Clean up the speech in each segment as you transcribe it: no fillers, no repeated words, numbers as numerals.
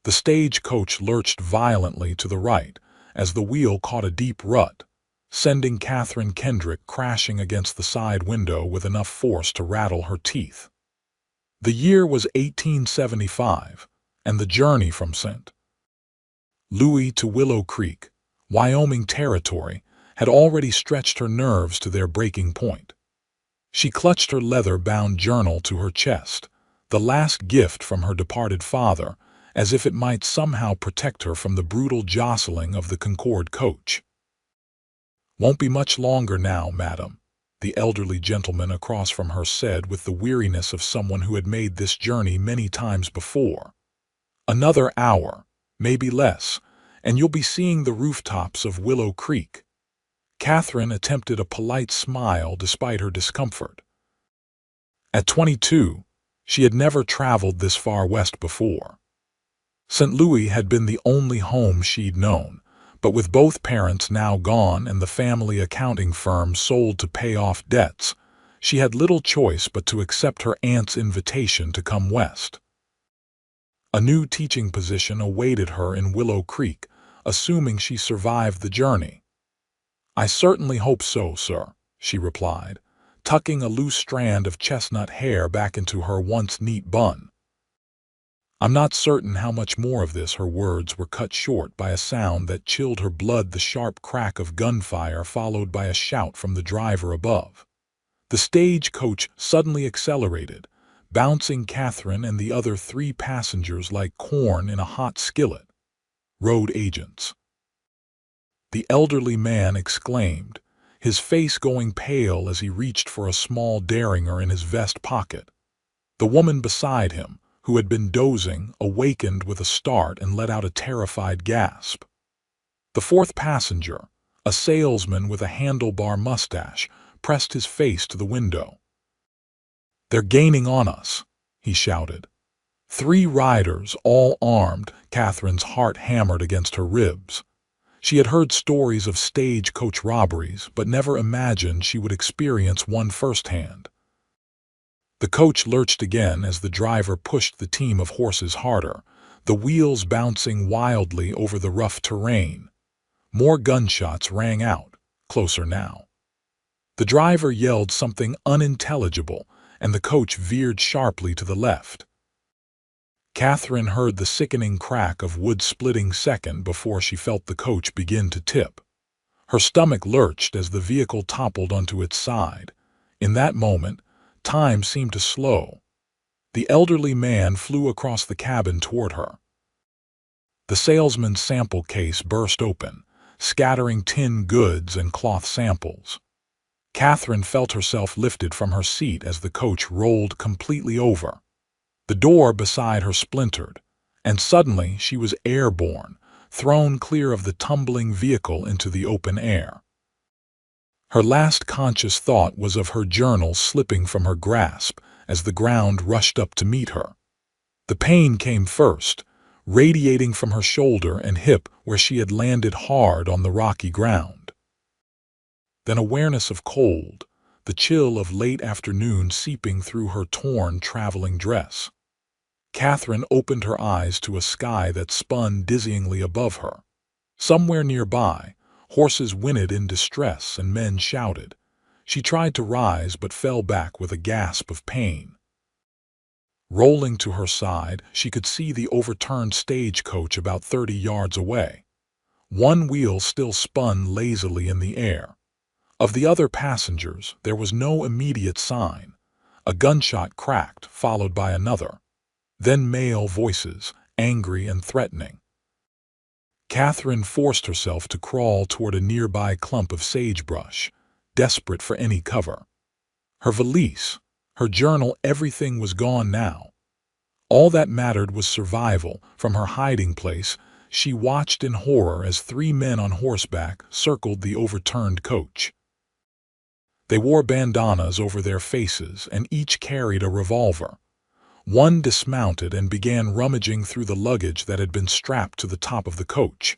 The stagecoach lurched violently to the right as the wheel caught a deep rut, sending Catherine Kendrick crashing against the side window with enough force to rattle her teeth. The year was 1875, and the journey from St. Louis to Willow Creek, Wyoming territory, had already stretched her nerves to their breaking point. She clutched her leather-bound journal to her chest, the last gift from her departed father, as if it might somehow protect her from the brutal jostling of the Concorde coach. "Won't be much longer now, madam," the elderly gentleman across from her said with the weariness of someone who had made this journey many times before. "Another hour, maybe less, and you'll be seeing the rooftops of Willow Creek." Catherine attempted a polite smile despite her discomfort. At 22, she had never traveled this far west before. St. Louis had been the only home she'd known, but with both parents now gone and the family accounting firm sold to pay off debts, she had little choice but to accept her aunt's invitation to come west. A new teaching position awaited her in Willow Creek, assuming she survived the journey. "I certainly hope so, sir," she replied, tucking a loose strand of chestnut hair back into her once neat bun. "I'm not certain how much more of this." Her words were cut short by a sound that chilled her blood, the sharp crack of gunfire followed by a shout from the driver above. The stagecoach suddenly accelerated, bouncing Catherine and the other 3 passengers like corn in a hot skillet. "Road agents!" the elderly man exclaimed, his face going pale as he reached for a small derringer in his vest pocket. The woman beside him, who had been dozing, awakened with a start and let out a terrified gasp. The 4th passenger, a salesman with a handlebar mustache, pressed his face to the window. "They're gaining on us," he shouted. 3 riders, all armed. Catherine's heart hammered against her ribs. She had heard stories of stagecoach robberies, but never imagined she would experience one firsthand. The coach lurched again as the driver pushed the team of horses harder, the wheels bouncing wildly over the rough terrain. More gunshots rang out, closer now. The driver yelled something unintelligible, and the coach veered sharply to the left. Catherine heard the sickening crack of wood splitting second before she felt the coach begin to tip. Her stomach lurched as the vehicle toppled onto its side. In that moment, time seemed to slow. The elderly man flew across the cabin toward her. The salesman's sample case burst open, scattering tin goods and cloth samples. Catherine felt herself lifted from her seat as the coach rolled completely over. The door beside her splintered, and suddenly she was airborne, thrown clear of the tumbling vehicle into the open air. Her last conscious thought was of her journal slipping from her grasp as the ground rushed up to meet her. The pain came first, radiating from her shoulder and hip where she had landed hard on the rocky ground. Then awareness of cold, the chill of late afternoon seeping through her torn traveling dress. Catherine opened her eyes to a sky that spun dizzyingly above her. Somewhere nearby, horses whinnied in distress and men shouted. She tried to rise but fell back with a gasp of pain. Rolling to her side, she could see the overturned stagecoach about 30 yards away. One wheel still spun lazily in the air. Of the other passengers, there was no immediate sign. A gunshot cracked, followed by another. Then male voices, angry and threatening. Catherine forced herself to crawl toward a nearby clump of sagebrush, desperate for any cover. Her valise, her journal, everything was gone now. All that mattered was survival. From her hiding place, she watched in horror as 3 men on horseback circled the overturned coach. They wore bandanas over their faces and each carried a revolver. One dismounted and began rummaging through the luggage that had been strapped to the top of the coach.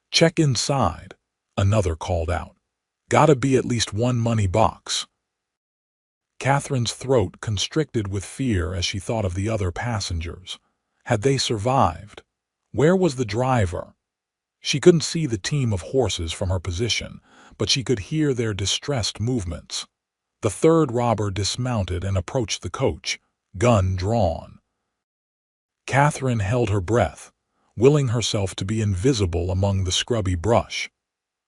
"Check inside," another called out. "Gotta be at least one money box." Catherine's throat constricted with fear as she thought of the other passengers. Had they survived? Where was the driver? She couldn't see the team of horses from her position, but she could hear their distressed movements. The third robber dismounted and approached the coach, gun drawn. Catherine held her breath, willing herself to be invisible among the scrubby brush.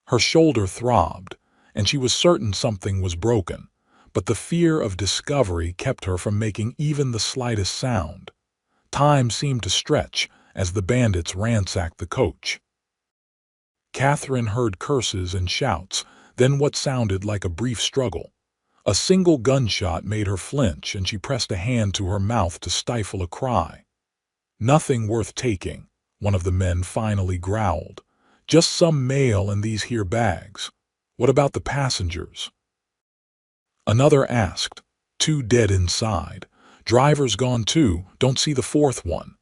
Her shoulder throbbed, and she was certain something was broken, but the fear of discovery kept her from making even the slightest sound. Time seemed to stretch as the bandits ransacked the coach. Catherine heard curses and shouts, then what sounded like a brief struggle. A single gunshot made her flinch, and she pressed a hand to her mouth to stifle a cry. "Nothing worth taking," one of the men finally growled. "Just some mail and these here bags. What about the passengers?" Another asked. "Two dead inside. Driver's gone too, don't see the fourth one."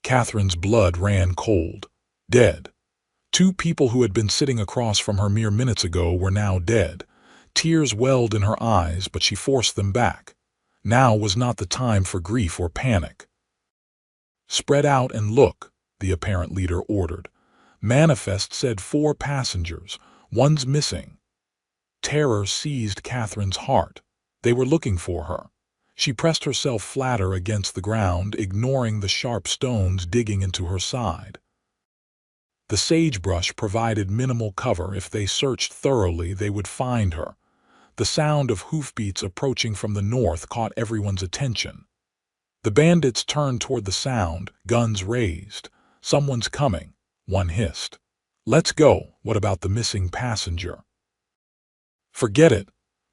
Catherine's blood ran cold. Dead. Two people who had been sitting across from her mere minutes ago were now dead. Tears welled in her eyes, but she forced them back. Now was not the time for grief or panic. "Spread out and look," the apparent leader ordered. "Manifest said 4 passengers. One's missing." Terror seized Catherine's heart. They were looking for her. She pressed herself flatter against the ground, ignoring the sharp stones digging into her side. The sagebrush provided minimal cover. If they searched thoroughly, they would find her. The sound of hoofbeats approaching from the north caught everyone's attention. The bandits turned toward the sound, guns raised. "Someone's coming," one hissed. "Let's go. What about the missing passenger?" "Forget it.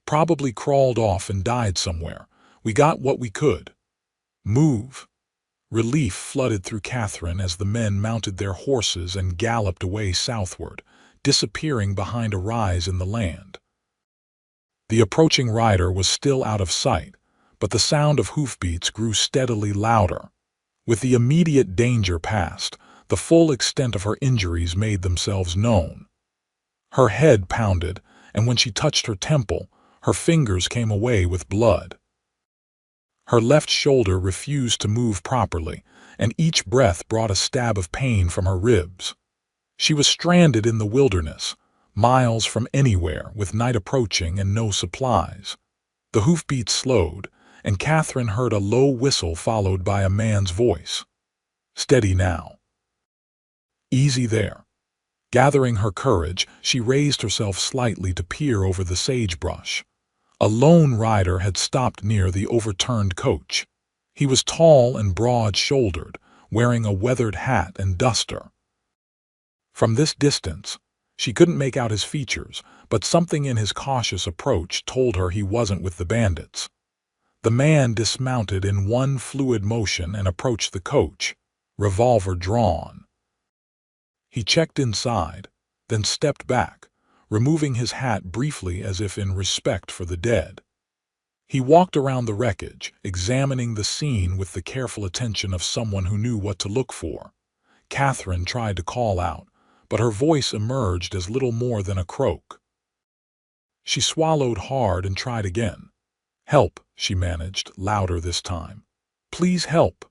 Probably crawled off and died somewhere. We got what we could." "Move." Relief flooded through Catherine as the men mounted their horses and galloped away southward, disappearing behind a rise in the land. The approaching rider was still out of sight, but the sound of hoofbeats grew steadily louder. With the immediate danger past, the full extent of her injuries made themselves known. Her head pounded, and when she touched her temple, her fingers came away with blood. Her left shoulder refused to move properly, and each breath brought a stab of pain from her ribs. She was stranded in the wilderness, miles from anywhere, with night approaching and no supplies. The hoofbeats slowed, and Catherine heard a low whistle followed by a man's voice. "Steady now. Easy there." Gathering her courage, she raised herself slightly to peer over the sagebrush. A lone rider had stopped near the overturned coach. He was tall and broad-shouldered, wearing a weathered hat and duster. From this distance, she couldn't make out his features, but something in his cautious approach told her he wasn't with the bandits. The man dismounted in one fluid motion and approached the coach, revolver drawn. He checked inside, then stepped back, removing his hat briefly as if in respect for the dead. He walked around the wreckage, examining the scene with the careful attention of someone who knew what to look for. Catherine tried to call out, but her voice emerged as little more than a croak. She swallowed hard and tried again. "Help," she managed, louder this time. "Please help."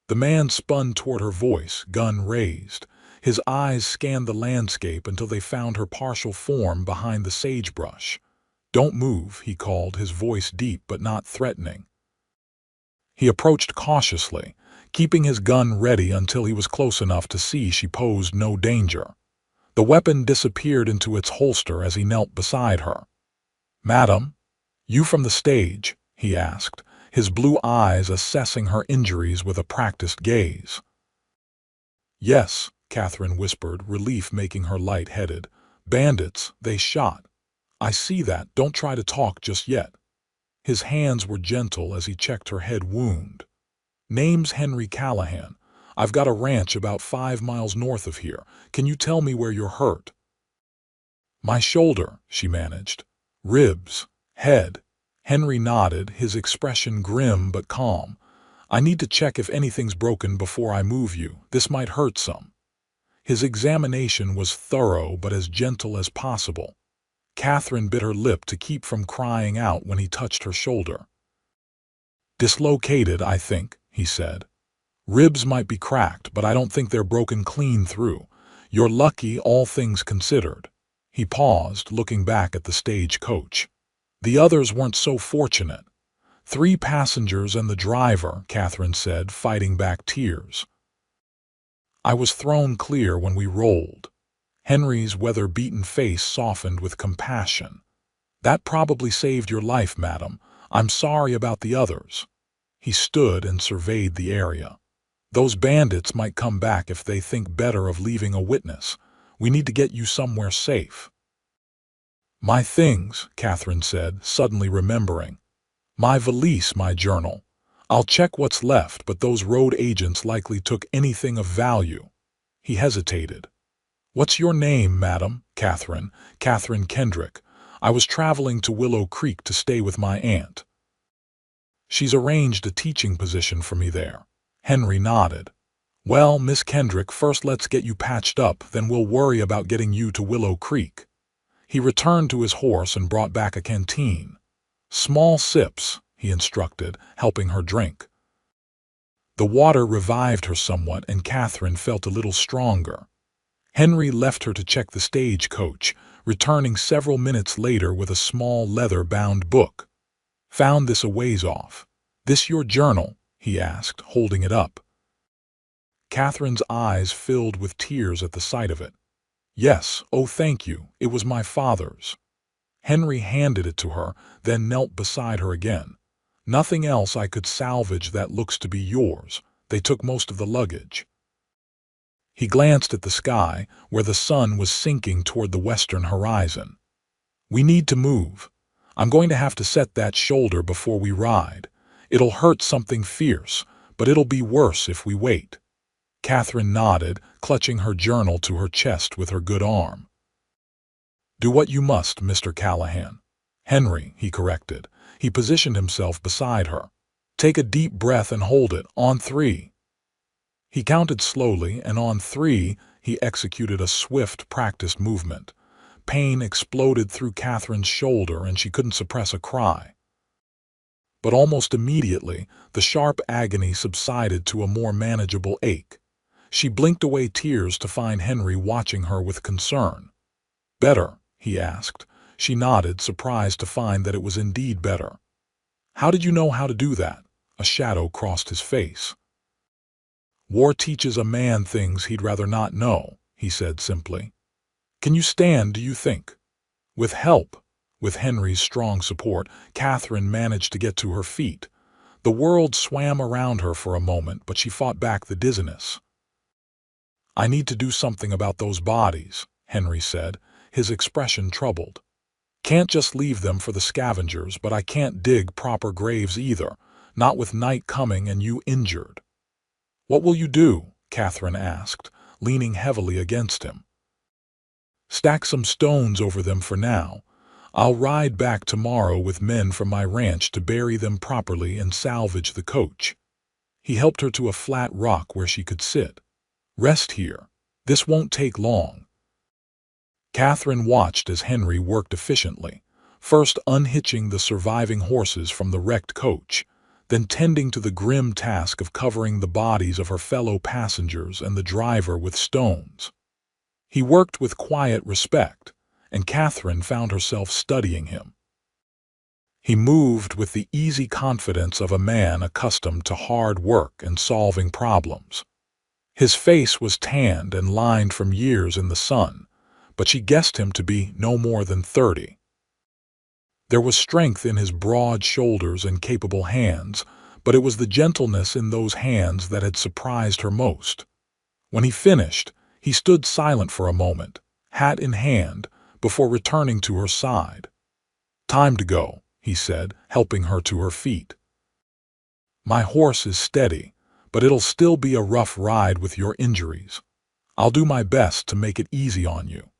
The man spun toward her voice, gun raised. His eyes scanned the landscape until they found her partial form behind the sagebrush. "Don't move," he called, his voice deep but not threatening. He approached cautiously, keeping his gun ready until he was close enough to see she posed no danger. The weapon disappeared into its holster as he knelt beside her. "Madam, you from the stage?" he asked, his blue eyes assessing her injuries with a practiced gaze. "Yes," Catherine whispered, relief making her light-headed. "Bandits, they shot. I see that, don't try to talk just yet." His hands were gentle as he checked her head wound. "Name's Henry Callahan. I've got a ranch about 5 miles north of here. Can you tell me where you're hurt?" "My shoulder," she managed. "Ribs. Head." Henry nodded, his expression grim but calm. "I need to check if anything's broken before I move you. This might hurt some." His examination was thorough but as gentle as possible. Catherine bit her lip to keep from crying out when he touched her shoulder. "Dislocated, I think," he said. Ribs might be cracked, but I don't think they're broken clean through. You're lucky, all things considered." He paused, looking back at the stagecoach. "The others weren't so fortunate." "3 passengers and the driver," Catherine said, fighting back tears. "I was thrown clear when we rolled." Henry's weather-beaten face softened with compassion. "That probably saved your life, madam. I'm sorry about the others." He stood and surveyed the area. "Those bandits might come back if they think better of leaving a witness. We need to get you somewhere safe." "My things," Catherine said, suddenly remembering. "My valise, my journal. I'll check what's left, but those road agents likely took anything of value." He hesitated. "What's your name, madam?" "Catherine. Catherine Kendrick. I was traveling to Willow Creek to stay with my aunt. She's arranged a teaching position for me there." Henry nodded. "Well, Miss Kendrick, first let's get you patched up, then we'll worry about getting you to Willow Creek." He returned to his horse and brought back a canteen. "Small sips," he instructed, helping her drink. The water revived her somewhat, and Catherine felt a little stronger. Henry left her to check the stagecoach, returning several minutes later with a small leather-bound book. "Found this a ways off. This your journal?" he asked, holding it up. Catherine's eyes filled with tears at the sight of it. "Yes, oh thank you, it was my father's." Henry handed it to her, then knelt beside her again. "Nothing else I could salvage that looks to be yours. They took most of the luggage." He glanced at the sky, where the sun was sinking toward the western horizon. "We need to move. I'm going to have to set that shoulder before we ride. It'll hurt something fierce, but it'll be worse if we wait." Catherine nodded, clutching her journal to her chest with her good arm. "Do what you must, Mr. Callahan." "Henry," he corrected. He positioned himself beside her. "Take a deep breath and hold it, on 3. He counted slowly, and on 3, he executed a swift, practiced movement. Pain exploded through Catherine's shoulder, and she couldn't suppress a cry. But almost immediately, the sharp agony subsided to a more manageable ache. She blinked away tears to find Henry watching her with concern. "Better?" he asked. She nodded, surprised to find that it was indeed better. "How did you know how to do that?" A shadow crossed his face. "War teaches a man things he'd rather not know," he said simply. "Can you stand, do you think?" With help, with Henry's strong support, Catherine managed to get to her feet. The world swam around her for a moment, but she fought back the dizziness. "I need to do something about those bodies," Henry said, his expression troubled. "Can't just leave them for the scavengers, but I can't dig proper graves either, not with night coming and you injured." "What will you do?" Catherine asked, leaning heavily against him. "Stack some stones over them for now. I'll ride back tomorrow with men from my ranch to bury them properly and salvage the coach." He helped her to a flat rock where she could sit. "Rest here. This won't take long." Catherine watched as Henry worked efficiently, first unhitching the surviving horses from the wrecked coach, then tending to the grim task of covering the bodies of her fellow passengers and the driver with stones. He worked with quiet respect, and Catherine found herself studying him. He moved with the easy confidence of a man accustomed to hard work and solving problems. His face was tanned and lined from years in the sun, but she guessed him to be no more than 30. There was strength in his broad shoulders and capable hands, but it was the gentleness in those hands that had surprised her most. When he finished, he stood silent for a moment, hat in hand, before returning to her side. "Time to go," he said, helping her to her feet. "My horse is steady, but it'll still be a rough ride with your injuries. I'll do my best to make it easy on you."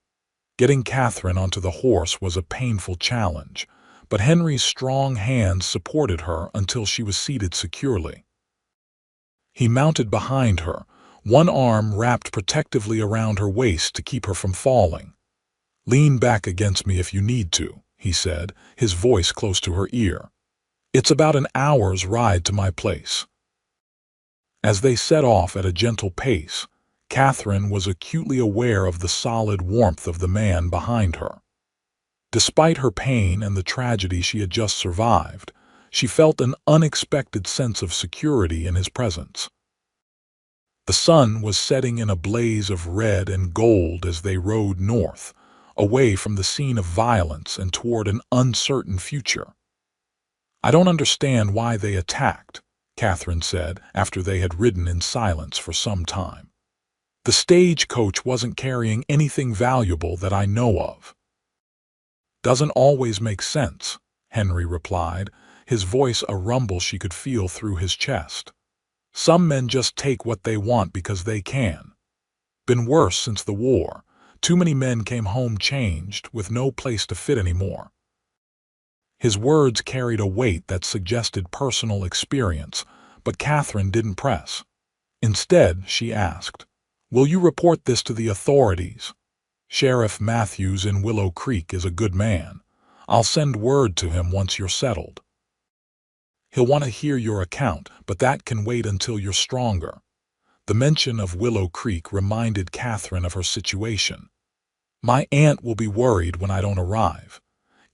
Getting Catherine onto the horse was a painful challenge, but Henry's strong hands supported her until she was seated securely. He mounted behind her, one arm wrapped protectively around her waist to keep her from falling. "Lean back against me if you need to," he said, his voice close to her ear. "It's about an hour's ride to my place." As they set off at a gentle pace, Catherine was acutely aware of the solid warmth of the man behind her. Despite her pain and the tragedy she had just survived, she felt an unexpected sense of security in his presence. The sun was setting in a blaze of red and gold as they rode north, away from the scene of violence and toward an uncertain future. "I don't understand why they attacked," Catherine said after they had ridden in silence for some time. "The stagecoach wasn't carrying anything valuable that I know of." "Doesn't always make sense," Henry replied, his voice a rumble she could feel through his chest. "Some men just take what they want because they can. Been worse since the war. Too many men came home changed, with no place to fit anymore." His words carried a weight that suggested personal experience, but Catherine didn't press. Instead, she asked, "Will you report this to the authorities? Sheriff Matthews in Willow Creek is a good man. I'll send word to him once you're settled. He'll want to hear your account, but that can wait until you're stronger." The mention of Willow Creek reminded Catherine of her situation. "My aunt will be worried when I don't arrive.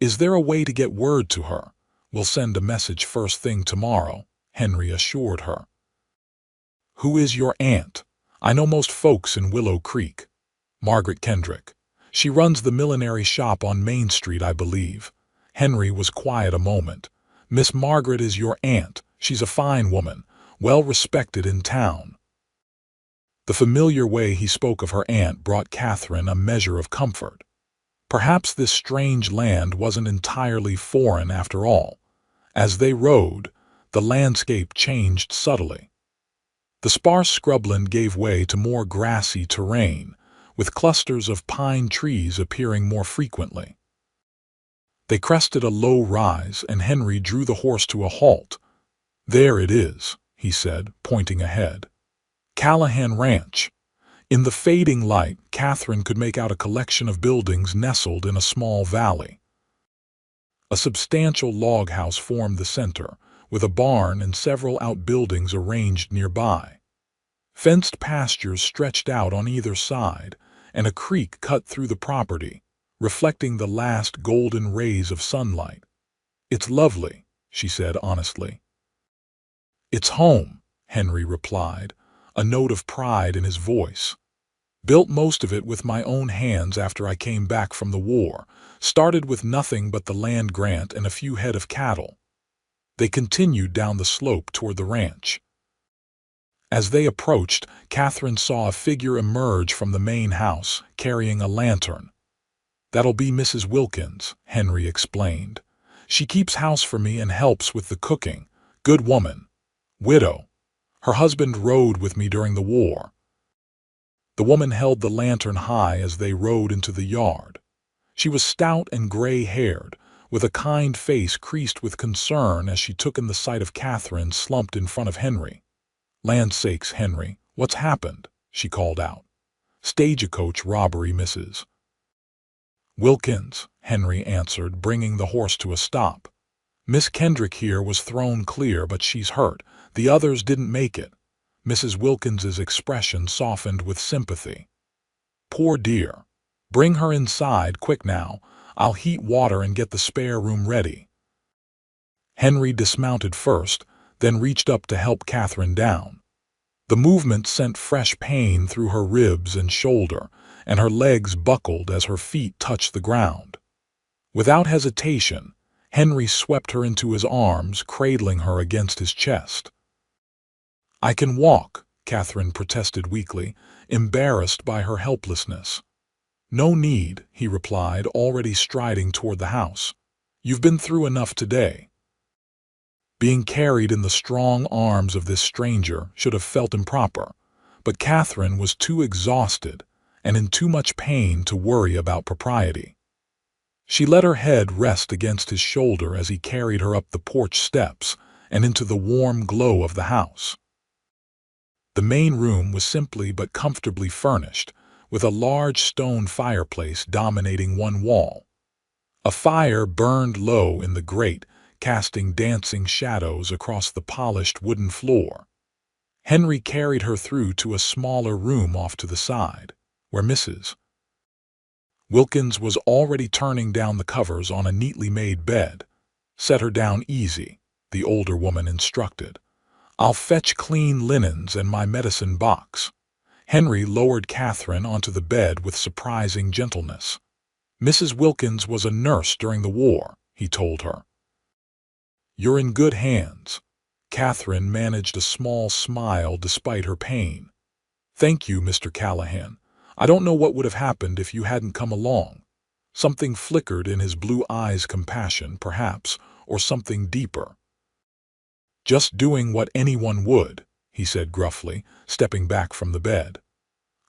Is there a way to get word to her?" "We'll send a message first thing tomorrow," Henry assured her. "Who is your aunt? I know most folks in Willow Creek." "Margaret Kendrick. She runs the millinery shop on Main Street, I believe." Henry was quiet a moment. "Miss Margaret is your aunt. She's a fine woman, well respected in town." The familiar way he spoke of her aunt brought Catherine a measure of comfort. Perhaps this strange land wasn't entirely foreign after all. As they rode, the landscape changed subtly. The sparse scrubland gave way to more grassy terrain, with clusters of pine trees appearing more frequently. They crested a low rise, and Henry drew the horse to a halt. "There it is," he said, pointing ahead. "Callahan Ranch." In the fading light, Catherine could make out a collection of buildings nestled in a small valley. A substantial log house formed the center, with a barn and several outbuildings arranged nearby. Fenced pastures stretched out on either side, and a creek cut through the property, reflecting the last golden rays of sunlight. "It's lovely," she said honestly. "It's home," Henry replied, a note of pride in his voice. "Built most of it with my own hands after I came back from the war. Started with nothing but the land grant and a few head of cattle." They continued down the slope toward the ranch. As they approached, Catherine saw a figure emerge from the main house, carrying a lantern. "That'll be Mrs. Wilkins," Henry explained. "She keeps house for me and helps with the cooking. Good woman. Widow. Her husband rode with me during the war." The woman held the lantern high as they rode into the yard. She was stout and gray-haired, with a kind face creased with concern as she took in the sight of Catherine slumped in front of Henry. "Land sakes, Henry, what's happened?" she called out. "Stagecoach robbery, Mrs. Wilkins," Henry answered, bringing the horse to a stop. "Miss Kendrick here was thrown clear, but she's hurt. The others didn't make it." Mrs. Wilkins's expression softened with sympathy. "Poor dear. Bring her inside, quick now. I'll heat water and get the spare room ready." Henry dismounted first, then reached up to help Catherine down. The movement sent fresh pain through her ribs and shoulder, and her legs buckled as her feet touched the ground. Without hesitation, Henry swept her into his arms, cradling her against his chest. "I can walk," Catherine protested weakly, embarrassed by her helplessness. "No need," he replied, already striding toward the house. "You've been through enough today." Being carried in the strong arms of this stranger should have felt improper, but Catherine was too exhausted and in too much pain to worry about propriety. She let her head rest against his shoulder as he carried her up the porch steps and into the warm glow of the house. The main room was simply but comfortably furnished, with a large stone fireplace dominating one wall. A fire burned low in the grate, casting dancing shadows across the polished wooden floor. Henry carried her through to a smaller room off to the side, where Mrs. Wilkins was already turning down the covers on a neatly made bed. "Set her down easy," the older woman instructed. "I'll fetch clean linens and my medicine box." Henry lowered Catherine onto the bed with surprising gentleness. "Mrs. Wilkins was a nurse during the war," he told her. "You're in good hands." Catherine managed a small smile despite her pain. "Thank you, Mr. Callahan. I don't know what would have happened if you hadn't come along." Something flickered in his blue eyes, compassion, perhaps, or something deeper. "Just doing what anyone would," he said gruffly, stepping back from the bed.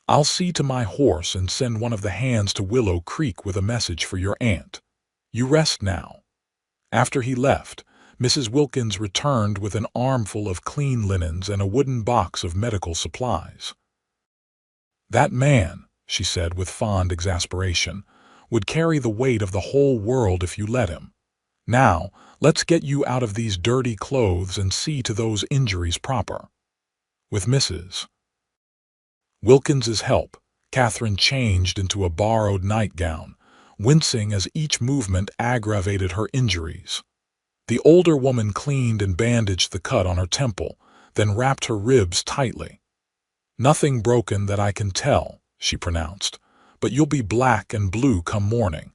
"I'll see to my horse and send one of the hands to Willow Creek with a message for your aunt. You rest now." After he left, Mrs. Wilkins returned with an armful of clean linens and a wooden box of medical supplies. "That man," she said with fond exasperation, "would carry the weight of the whole world if you let him. Now, let's get you out of these dirty clothes and see to those injuries proper." With Mrs. Wilkins's help, Catherine changed into a borrowed nightgown, wincing as each movement aggravated her injuries. The older woman cleaned and bandaged the cut on her temple, then wrapped her ribs tightly. "Nothing broken that I can tell," she pronounced, "but you'll be black and blue come morning."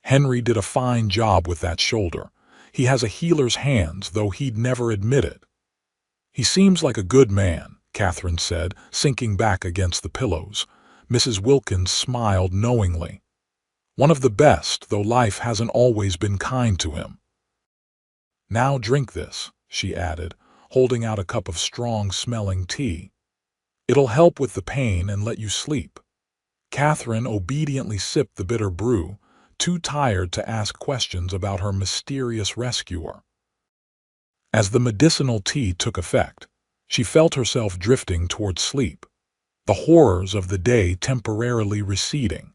Henry did a fine job with that shoulder. He has a healer's hands, though he'd never admit it. "He seems like a good man," Catherine said, sinking back against the pillows. Mrs. Wilkins smiled knowingly. "One of the best, though life hasn't always been kind to him." "Now drink this," she added, holding out a cup of strong-smelling tea. "It'll help with the pain and let you sleep." Catherine obediently sipped the bitter brew, too tired to ask questions about her mysterious rescuer. As the medicinal tea took effect, she felt herself drifting toward sleep, the horrors of the day temporarily receding.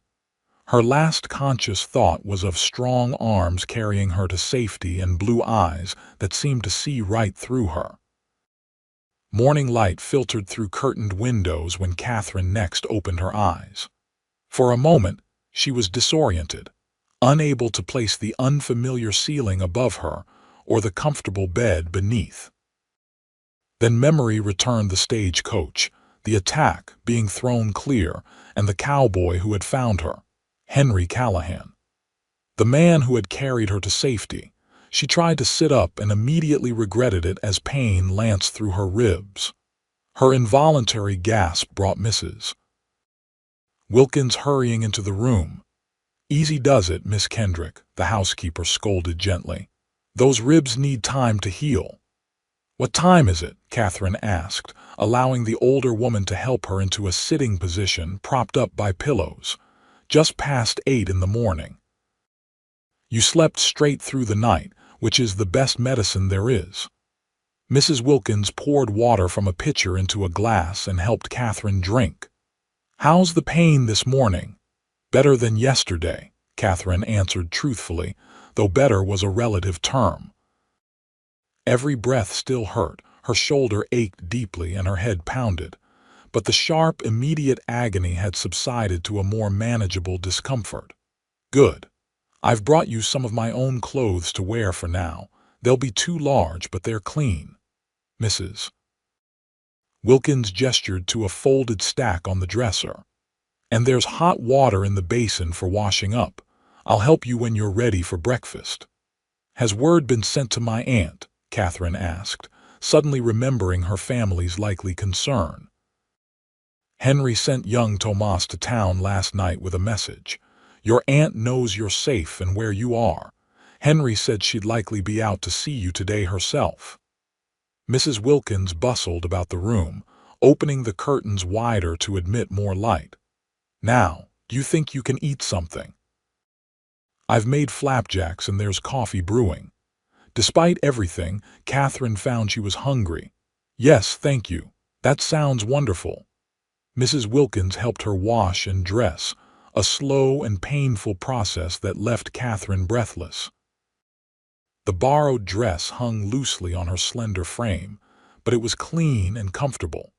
Her last conscious thought was of strong arms carrying her to safety and blue eyes that seemed to see right through her. Morning light filtered through curtained windows when Catherine next opened her eyes. For a moment, she was disoriented, unable to place the unfamiliar ceiling above her or the comfortable bed beneath. Then memory returned: the stagecoach, the attack being thrown clear, and the cowboy who had found her, Henry Callahan. The man who had carried her to safety. She tried to sit up and immediately regretted it as pain lanced through her ribs. Her involuntary gasp brought Mrs. Wilkins hurrying into the room. "Easy does it, Miss Kendrick," the housekeeper scolded gently. "Those ribs need time to heal." "What time is it?" Catherine asked, allowing the older woman to help her into a sitting position propped up by pillows. "Just past 8 in the morning." "You slept straight through the night, which is the best medicine there is." Mrs. Wilkins poured water from a pitcher into a glass and helped Catherine drink. "How's the pain this morning?" "Better than yesterday," Catherine answered truthfully, though better was a relative term. Every breath still hurt, her shoulder ached deeply and her head pounded, but the sharp, immediate agony had subsided to a more manageable discomfort. "Good. I've brought you some of my own clothes to wear for now. They'll be too large, but they're clean." Mrs. Wilkins gestured to a folded stack on the dresser. "And there's hot water in the basin for washing up. I'll help you when you're ready for breakfast." "Has word been sent to my aunt?" Catherine asked, suddenly remembering her family's likely concern. "Henry sent young Tomas to town last night with a message. Your aunt knows you're safe and where you are. Henry said she'd likely be out to see you today herself." Mrs. Wilkins bustled about the room, opening the curtains wider to admit more light. "Now, do you think you can eat something?" "I've made flapjacks and there's coffee brewing." Despite everything, Catherine found she was hungry. "Yes, thank you. That sounds wonderful." Mrs. Wilkins helped her wash and dress, a slow and painful process that left Catherine breathless. The borrowed dress hung loosely on her slender frame, but it was clean and comfortable.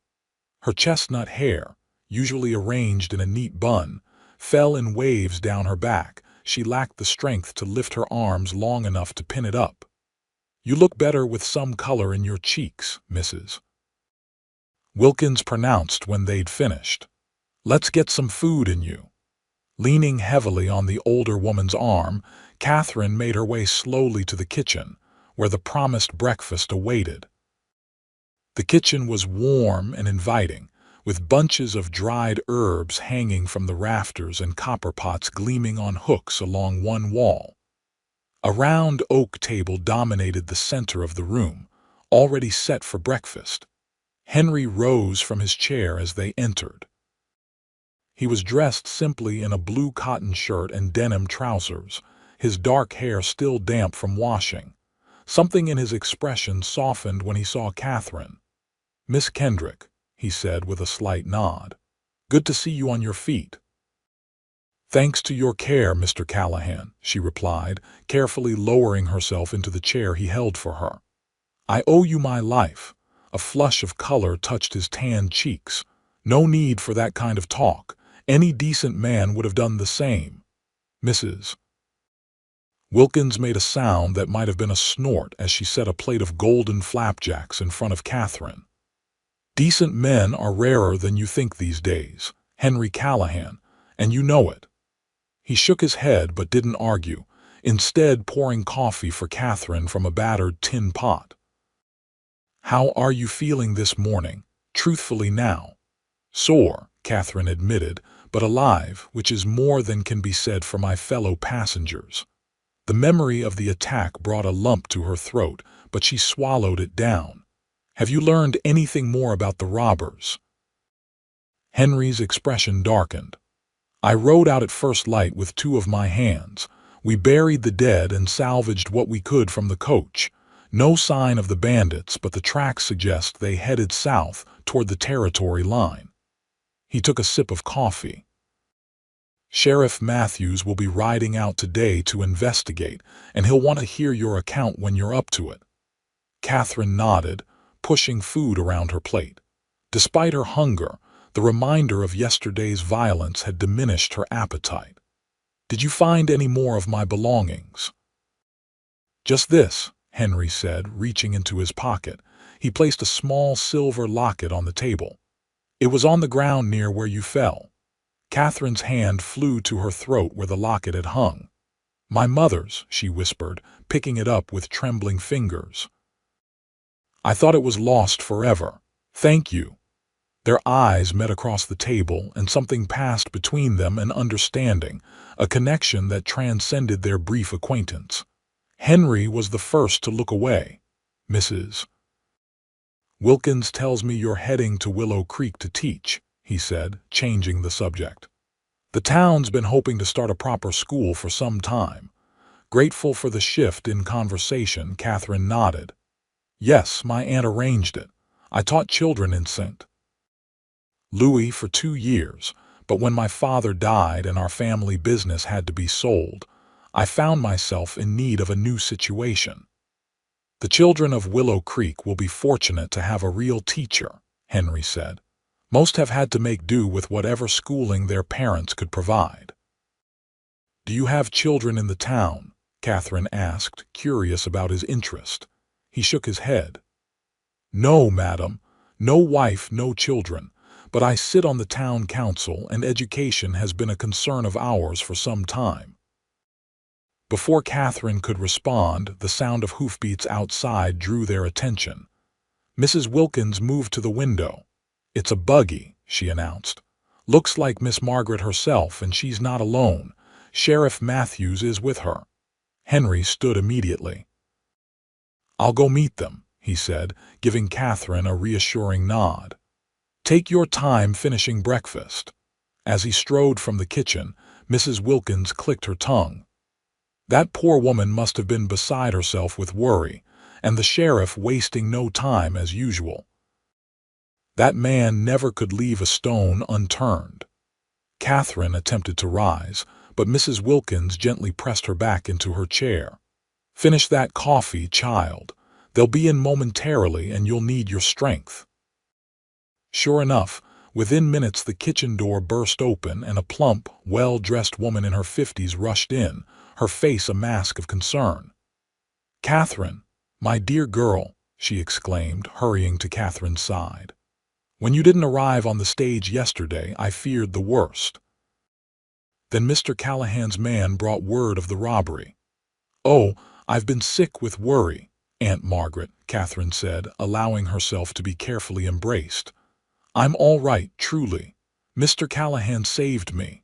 Her chestnut hair, usually arranged in a neat bun, fell in waves down her back. She lacked the strength to lift her arms long enough to pin it up. "You look better with some color in your cheeks, Mrs. Wilkins pronounced when they'd finished. "Let's get some food in you." Leaning heavily on the older woman's arm, Catherine made her way slowly to the kitchen, where the promised breakfast awaited. The kitchen was warm and inviting, with bunches of dried herbs hanging from the rafters and copper pots gleaming on hooks along one wall. A round oak table dominated the center of the room, already set for breakfast. Henry rose from his chair as they entered. He was dressed simply in a blue cotton shirt and denim trousers, his dark hair still damp from washing. Something in his expression softened when he saw Catherine. "Miss Kendrick," he said with a slight nod. "Good to see you on your feet." "Thanks to your care, Mr. Callahan," she replied, carefully lowering herself into the chair he held for her. "I owe you my life." A flush of color touched his tanned cheeks. "No need for that kind of talk. Any decent man would have done the same." Mrs. Wilkins made a sound that might have been a snort as she set a plate of golden flapjacks in front of Catherine. "Decent men are rarer than you think these days, Henry Callahan, and you know it." He shook his head but didn't argue, instead pouring coffee for Catherine from a battered tin pot. "How are you feeling this morning, truthfully now?" "Sore," Catherine admitted, "but alive, which is more than can be said for my fellow passengers." The memory of the attack brought a lump to her throat, but she swallowed it down. "Have you learned anything more about the robbers?" Henry's expression darkened. "I rode out at first light with 2 of my hands. We buried the dead and salvaged what we could from the coach. No sign of the bandits, but the tracks suggest they headed south toward the territory line." He took a sip of coffee. "Sheriff Matthews will be riding out today to investigate, and he'll want to hear your account when you're up to it." Catherine nodded, pushing food around her plate. Despite her hunger, the reminder of yesterday's violence had diminished her appetite. "Did you find any more of my belongings?" "Just this," Henry said, reaching into his pocket. He placed a small silver locket on the table. "It was on the ground near where you fell." Catherine's hand flew to her throat where the locket had hung. "My mother's," she whispered, picking it up with trembling fingers. "I thought it was lost forever. Thank you." Their eyes met across the table, and something passed between them, an understanding, a connection that transcended their brief acquaintance. Henry was the first to look away. "Mrs. Wilkins tells me you're heading to Willow Creek to teach," he said, changing the subject. "The town's been hoping to start a proper school for some time." Grateful for the shift in conversation, Catherine nodded. "Yes, my aunt arranged it. I taught children in St. Louis for 2 years, but when my father died and our family business had to be sold, I found myself in need of a new situation. The children of Willow Creek will be fortunate to have a real teacher," Henry said. "Most have had to make do with whatever schooling their parents could provide." "Do you have children in the town?" Catherine asked, curious about his interest. He shook his head. "No, madam. No wife, no children. But I sit on the town council, and education has been a concern of ours for some time." Before Catherine could respond, the sound of hoofbeats outside drew their attention. Mrs. Wilkins moved to the window. "It's a buggy," she announced. "Looks like Miss Margaret herself, and she's not alone. Sheriff Matthews is with her." Henry stood immediately. "I'll go meet them," he said, giving Catherine a reassuring nod. "Take your time finishing breakfast." As he strode from the kitchen, Mrs. Wilkins clicked her tongue. That poor woman must have been beside herself with worry, and the sheriff wasting no time as usual. That man never could leave a stone unturned. Catherine attempted to rise, but Mrs. Wilkins gently pressed her back into her chair. "Finish that coffee, child. They'll be in momentarily and you'll need your strength." Sure enough, within minutes the kitchen door burst open and a plump, well-dressed woman in her 50s rushed in, her face a mask of concern. "Catherine, my dear girl," she exclaimed, hurrying to Catherine's side. "When you didn't arrive on the stage yesterday, I feared the worst." Then Mr. Callahan's man brought word of the robbery. "Oh, I've been sick with worry, Aunt Margaret," Catherine said, allowing herself to be carefully embraced. "I'm all right, truly. Mr. Callahan saved me."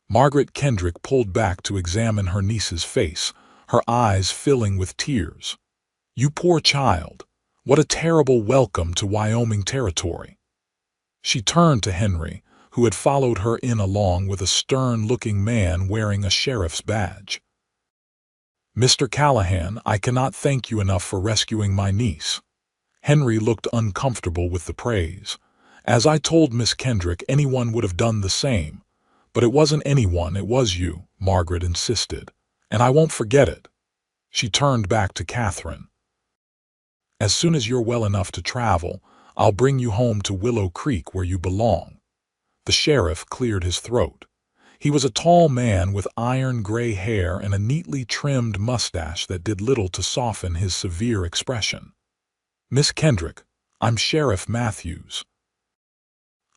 Margaret Kendrick pulled back to examine her niece's face, her eyes filling with tears. "You poor child. What a terrible welcome to Wyoming territory." She turned to Henry, who had followed her in along with a stern-looking man wearing a sheriff's badge. "Mr. Callahan, I cannot thank you enough for rescuing my niece." Henry looked uncomfortable with the praise. "As I told Miss Kendrick, anyone would have done the same. But it wasn't anyone, it was you," Margaret insisted. "And I won't forget it." She turned back to Catherine. "As soon as you're well enough to travel, I'll bring you home to Willow Creek where you belong." The sheriff cleared his throat. He was a tall man with iron-gray hair and a neatly trimmed mustache that did little to soften his severe expression. "Miss Kendrick, I'm Sheriff Matthews.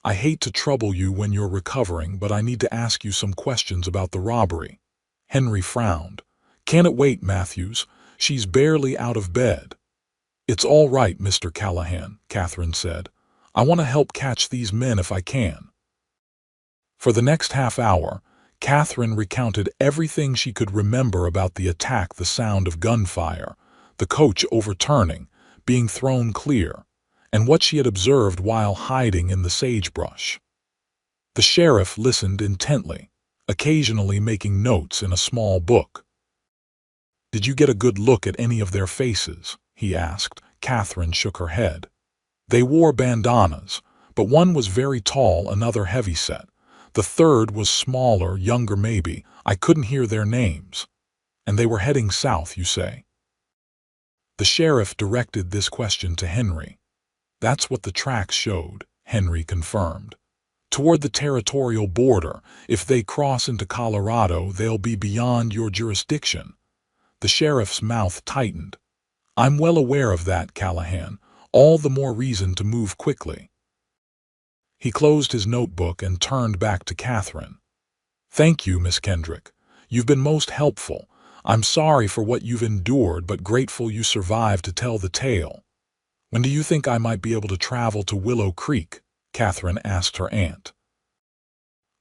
I hate to trouble you when you're recovering, but I need to ask you some questions about the robbery." Henry frowned. "Can it wait, Matthews? She's barely out of bed." "It's all right, Mr. Callahan," Catherine said. "I want to help catch these men if I can." For the next half hour, Catherine recounted everything she could remember about the attack, the sound of gunfire, the coach overturning, being thrown clear, and what she had observed while hiding in the sagebrush. The sheriff listened intently, occasionally making notes in a small book. "Did you get a good look at any of their faces?" he asked. Catherine shook her head. "They wore bandanas, but one was very tall, another heavyset. The third was smaller, younger maybe. I couldn't hear their names. And they were heading south, you say?" The sheriff directed this question to Henry. "That's what the tracks showed," Henry confirmed. "Toward the territorial border. If they cross into Colorado, they'll be beyond your jurisdiction." The sheriff's mouth tightened. "I'm well aware of that, Callahan. All the more reason to move quickly." He closed his notebook and turned back to Catherine. "Thank you, Miss Kendrick. You've been most helpful. I'm sorry for what you've endured, but grateful you survived to tell the tale." "When do you think I might be able to travel to Willow Creek?" Catherine asked her aunt.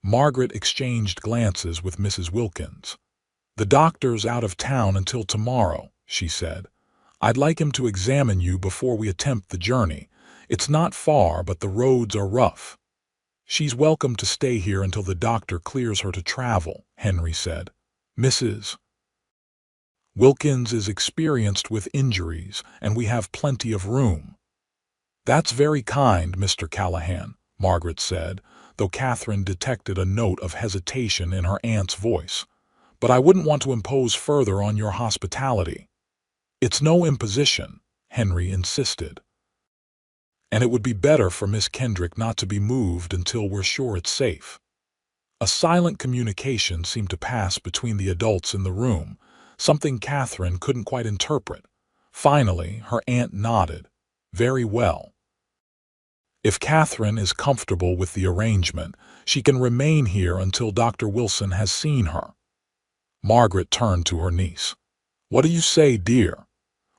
Margaret exchanged glances with Mrs. Wilkins. "The doctor's out of town until tomorrow," she said. "I'd like him to examine you before we attempt the journey. It's not far, but the roads are rough." "She's welcome to stay here until the doctor clears her to travel," Henry said. "Mrs. Wilkins is experienced with injuries, and we have plenty of room." "That's very kind, Mr. Callahan," Margaret said, though Catherine detected a note of hesitation in her aunt's voice. "But I wouldn't want to impose further on your hospitality." "It's no imposition," Henry insisted. "And it would be better for Miss Kendrick not to be moved until we're sure it's safe." A silent communication seemed to pass between the adults in the room, something Catherine couldn't quite interpret. Finally, her aunt nodded. "Very well. If Catherine is comfortable with the arrangement, she can remain here until Dr. Wilson has seen her." Margaret turned to her niece. "What do you say, dear?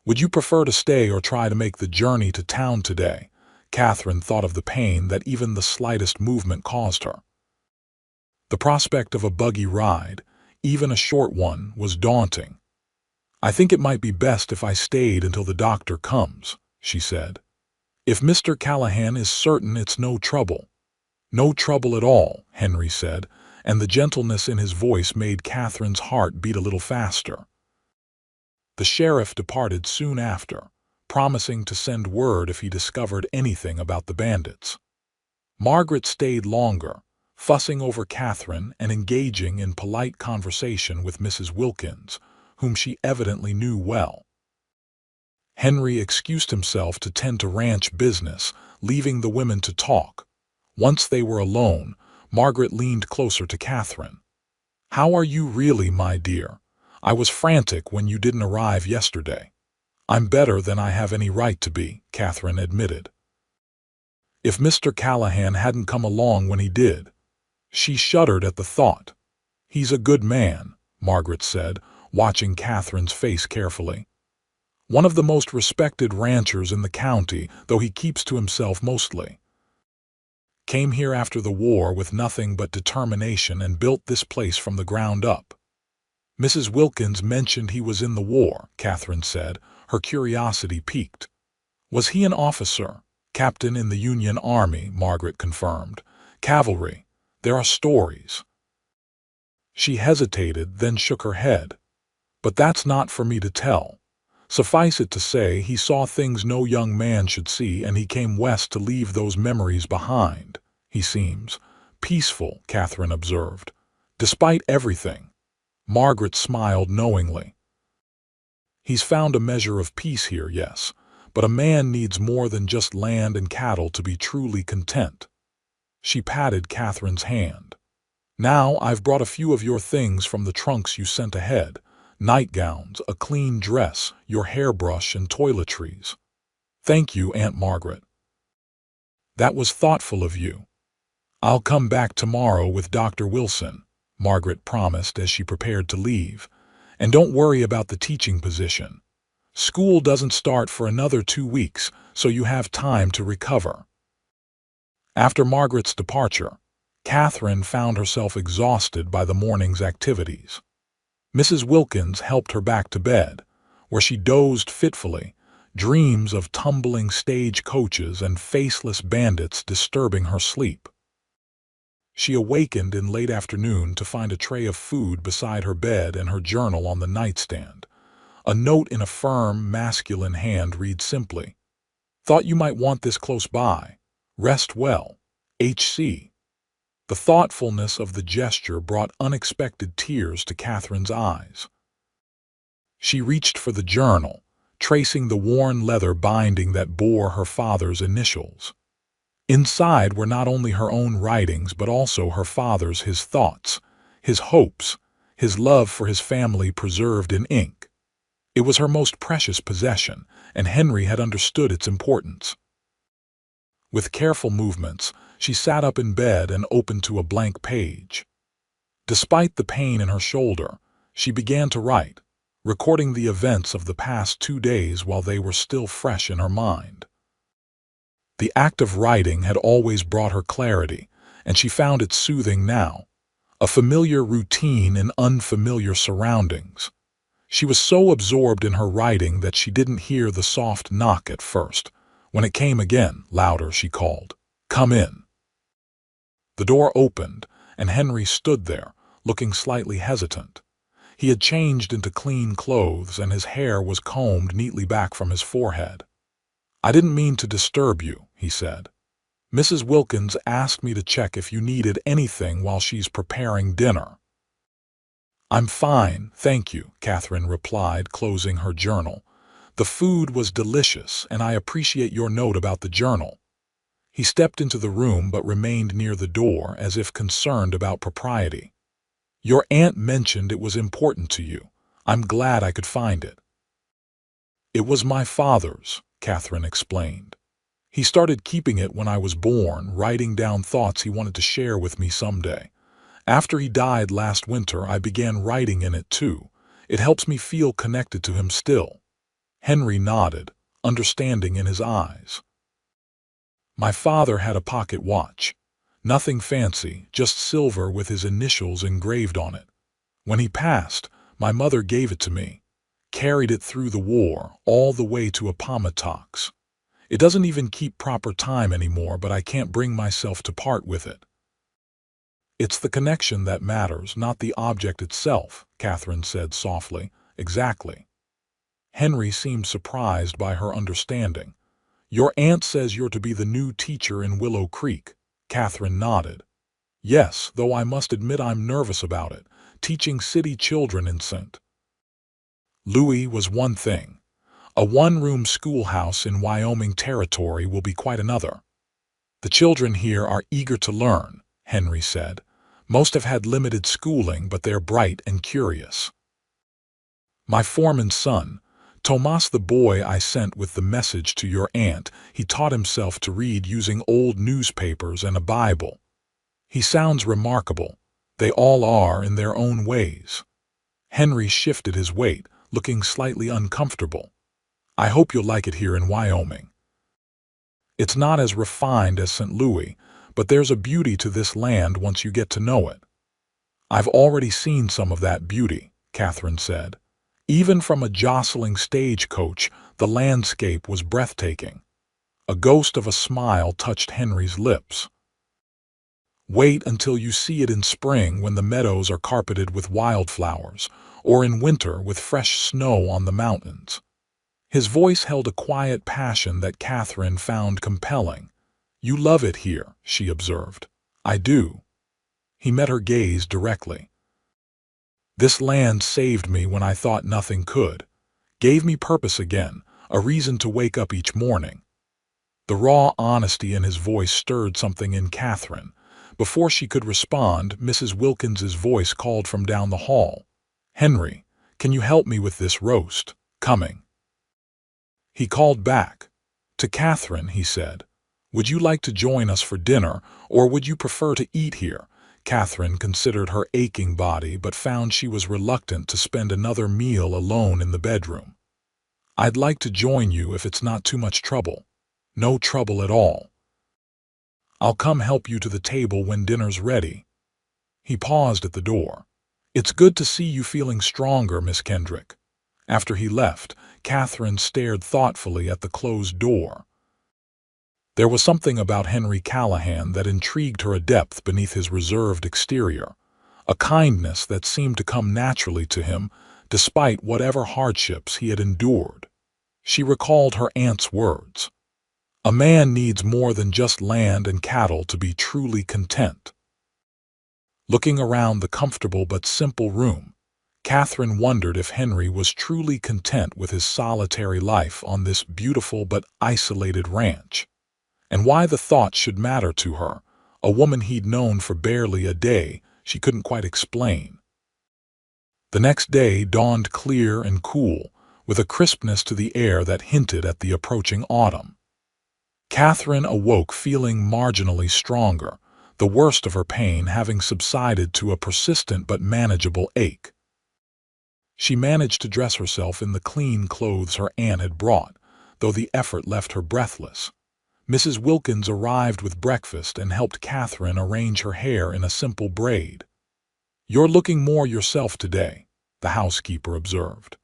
Would you prefer to stay or try to make the journey to town today?" Catherine thought of the pain that even the slightest movement caused her. The prospect of a buggy ride, even a short one, was daunting. "I think it might be best if I stayed until the doctor comes," she said. "If Mr. Callahan is certain it's no trouble." "No trouble at all," Henry said, and the gentleness in his voice made Catherine's heart beat a little faster. The sheriff departed soon after, promising to send word if he discovered anything about the bandits. Margaret stayed longer, fussing over Catherine and engaging in polite conversation with Mrs. Wilkins, whom she evidently knew well. Henry excused himself to tend to ranch business, leaving the women to talk. Once they were alone, Margaret leaned closer to Catherine. "How are you really, my dear? I was frantic when you didn't arrive yesterday." "I'm better than I have any right to be," Catherine admitted. "If Mr. Callahan hadn't come along when he did." She shuddered at the thought. "He's a good man," Margaret said, watching Catherine's face carefully. "One of the most respected ranchers in the county, though he keeps to himself mostly. Came here after the war with nothing but determination and built this place from the ground up." "Mrs. Wilkins mentioned he was in the war," Catherine said, her curiosity piqued. "Was he an officer?" "Captain in the Union Army," Margaret confirmed. "Cavalry. There are stories." She hesitated, then shook her head. "But that's not for me to tell. Suffice it to say, he saw things no young man should see, and he came west to leave those memories behind." "He seems peaceful," Catherine observed. "Despite everything." Margaret smiled knowingly. "He's found a measure of peace here, yes, but a man needs more than just land and cattle to be truly content." She patted Catherine's hand. "Now I've brought a few of your things from the trunks you sent ahead. Nightgowns, a clean dress, your hairbrush and toiletries." "Thank you, Aunt Margaret. That was thoughtful of you." "I'll come back tomorrow with Dr. Wilson," Margaret promised as she prepared to leave. "And don't worry about the teaching position. School doesn't start for another 2 weeks, so you have time to recover." After Margaret's departure, Catherine found herself exhausted by the morning's activities. Mrs. Wilkins helped her back to bed, where she dozed fitfully, dreams of tumbling stage coaches and faceless bandits disturbing her sleep. She awakened in late afternoon to find a tray of food beside her bed and her journal on the nightstand. A note in a firm, masculine hand read simply, "Thought you might want this close by. Rest well. H.C." The thoughtfulness of the gesture brought unexpected tears to Catherine's eyes. She reached for the journal, tracing the worn leather binding that bore her father's initials. Inside were not only her own writings but also her father's, his thoughts, his hopes, his love for his family preserved in ink. It was her most precious possession, and Henry had understood its importance. With careful movements, she sat up in bed and opened to a blank page. Despite the pain in her shoulder, she began to write, recording the events of the past 2 days while they were still fresh in her mind. The act of writing had always brought her clarity, and she found it soothing now, a familiar routine in unfamiliar surroundings. She was so absorbed in her writing that she didn't hear the soft knock at first. When it came again, louder, she called, "Come in." The door opened, and Henry stood there, looking slightly hesitant. He had changed into clean clothes, and his hair was combed neatly back from his forehead. "I didn't mean to disturb you," he said. "Mrs. Wilkins asked me to check if you needed anything while she's preparing dinner." "I'm fine, thank you," Catherine replied, closing her journal. "The food was delicious, and I appreciate your note about the journal." He stepped into the room but remained near the door as if concerned about propriety. "Your aunt mentioned it was important to you. I'm glad I could find it." "It was my father's," Catherine explained. "He started keeping it when I was born, writing down thoughts he wanted to share with me someday. After he died last winter, I began writing in it too. It helps me feel connected to him still." Henry nodded, understanding in his eyes. "My father had a pocket watch. Nothing fancy, just silver with his initials engraved on it. When he passed, my mother gave it to me. Carried it through the war, all the way to Appomattox. It doesn't even keep proper time anymore, but I can't bring myself to part with it." "It's the connection that matters, not the object itself," Catherine said softly. "Exactly." Henry seemed surprised by her understanding. "Your aunt says you're to be the new teacher in Willow Creek." Catherine nodded. "Yes, though I must admit I'm nervous about it. Teaching city children in St. Louis was one thing. A one-room schoolhouse in Wyoming territory will be quite another. The children here are eager to learn, Henry said. Most have had limited schooling, but they're bright and curious. My foreman's son, Tomas, the boy I sent with the message to your aunt, he taught himself to read using old newspapers and a Bible. He sounds remarkable. They all are in their own ways. Henry shifted his weight, looking slightly uncomfortable. I hope you'll like it here in Wyoming. It's not as refined as St. Louis, but there's a beauty to this land once you get to know it. I've already seen some of that beauty, Catherine said. Even from a jostling stagecoach, the landscape was breathtaking. A ghost of a smile touched Henry's lips. Wait until you see it in spring when the meadows are carpeted with wildflowers, or in winter with fresh snow on the mountains. His voice held a quiet passion that Catherine found compelling. You love it here, she observed. I do. He met her gaze directly. This land saved me when I thought nothing could. Gave me purpose again, a reason to wake up each morning. The raw honesty in his voice stirred something in Catherine. Before she could respond, Mrs. Wilkins's voice called from down the hall. Henry, can you help me with this roast? Coming. He called back. To Catherine, he said, would you like to join us for dinner, or would you prefer to eat here? Catherine considered her aching body but found she was reluctant to spend another meal alone in the bedroom. I'd like to join you if it's not too much trouble. No trouble at all. I'll come help you to the table when dinner's ready. He paused at the door. It's good to see you feeling stronger, Miss Kendrick. After he left, Catherine stared thoughtfully at the closed door. There was something about Henry Callahan that intrigued her, a depth beneath his reserved exterior, a kindness that seemed to come naturally to him despite whatever hardships he had endured. She recalled her aunt's words. A man needs more than just land and cattle to be truly content. Looking around the comfortable but simple room, Catherine wondered if Henry was truly content with his solitary life on this beautiful but isolated ranch. And why the thought should matter to her, a woman he'd known for barely a day, she couldn't quite explain. The next day dawned clear and cool, with a crispness to the air that hinted at the approaching autumn. Catherine awoke feeling marginally stronger, the worst of her pain having subsided to a persistent but manageable ache. She managed to dress herself in the clean clothes her aunt had brought, though the effort left her breathless. Mrs. Wilkins arrived with breakfast and helped Catherine arrange her hair in a simple braid. You're looking more yourself today, the housekeeper observed.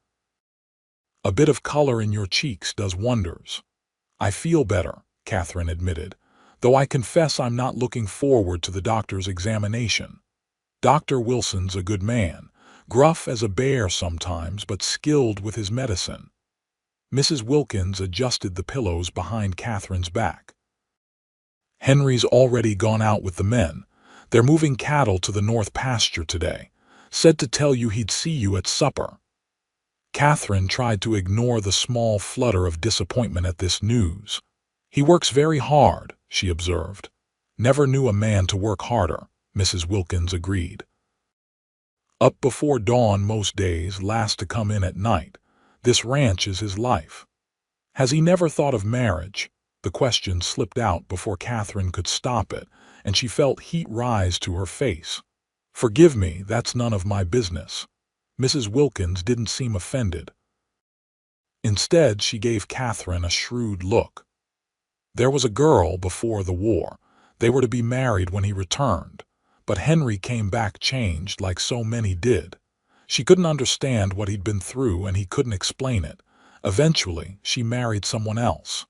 A bit of color in your cheeks does wonders. I feel better, Catherine admitted, though I confess I'm not looking forward to the doctor's examination. Dr. Wilson's a good man, gruff as a bear sometimes, but skilled with his medicine. Mrs. Wilkins adjusted the pillows behind Catherine's back. Henry's already gone out with the men. They're moving cattle to the north pasture today. Said to tell you he'd see you at supper. Catherine tried to ignore the small flutter of disappointment at this news. He works very hard, she observed. Never knew a man to work harder, Mrs. Wilkins agreed. Up before dawn most days, last to come in at night. This ranch is his life. Has he never thought of marriage? The question slipped out before Catherine could stop it, and she felt heat rise to her face. Forgive me, that's none of my business. Mrs. Wilkins didn't seem offended. Instead, she gave Catherine a shrewd look. There was a girl before the war. They were to be married when he returned, but Henry came back changed like so many did. She couldn't understand what he'd been through and he couldn't explain it. Eventually, she married someone else.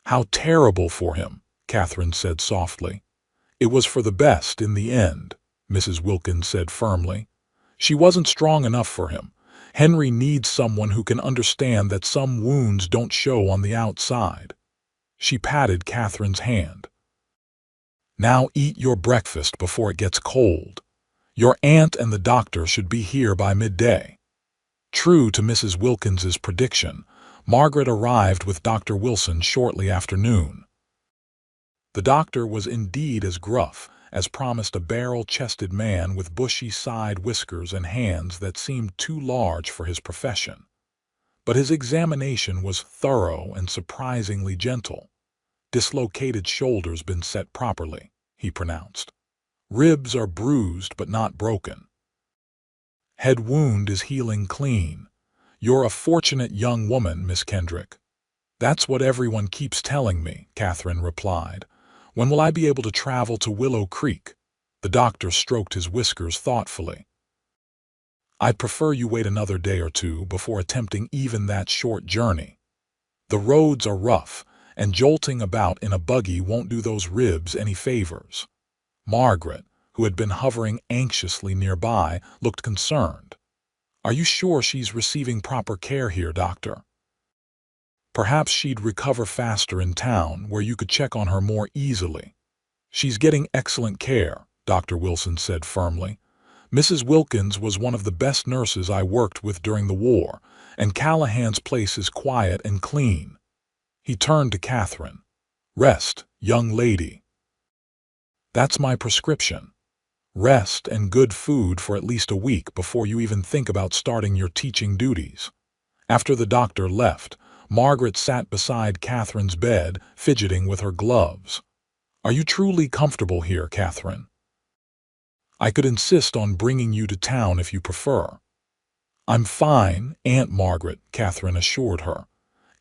How terrible for him, Catherine said softly. It was for the best in the end, Mrs. Wilkins said firmly. She wasn't strong enough for him. Henry needs someone who can understand that some wounds don't show on the outside. She patted Catherine's hand. Now eat your breakfast before it gets cold. Your aunt and the doctor should be here by midday. True to Mrs. Wilkins's prediction, Margaret arrived with Dr. Wilson shortly after noon. The doctor was indeed as gruff as promised, a barrel-chested man with bushy side whiskers and hands that seemed too large for his profession. But his examination was thorough and surprisingly gentle. "Dislocated shoulders been set properly," he pronounced. "Ribs are bruised but not broken. Head wound is healing clean. You're a fortunate young woman, Miss Kendrick." "That's what everyone keeps telling me," Catherine replied. "When will I be able to travel to Willow Creek?" The doctor stroked his whiskers thoughtfully. "I'd prefer you wait another day or two before attempting even that short journey. The roads are rough, and jolting about in a buggy won't do those ribs any favors." Margaret, who had been hovering anxiously nearby, looked concerned. "Are you sure she's receiving proper care here, doctor? Perhaps she'd recover faster in town, where you could check on her more easily." "She's getting excellent care," Dr. Wilson said firmly. "Mrs. Wilkins was one of the best nurses I worked with during the war, and Callahan's place is quiet and clean." He turned to Catherine. "Rest, young lady. That's my prescription. Rest and good food for at least a week before you even think about starting your teaching duties." After the doctor left, Margaret sat beside Catherine's bed, fidgeting with her gloves. "Are you truly comfortable here, Catherine? I could insist on bringing you to town if you prefer." "I'm fine, Aunt Margaret," Catherine assured her.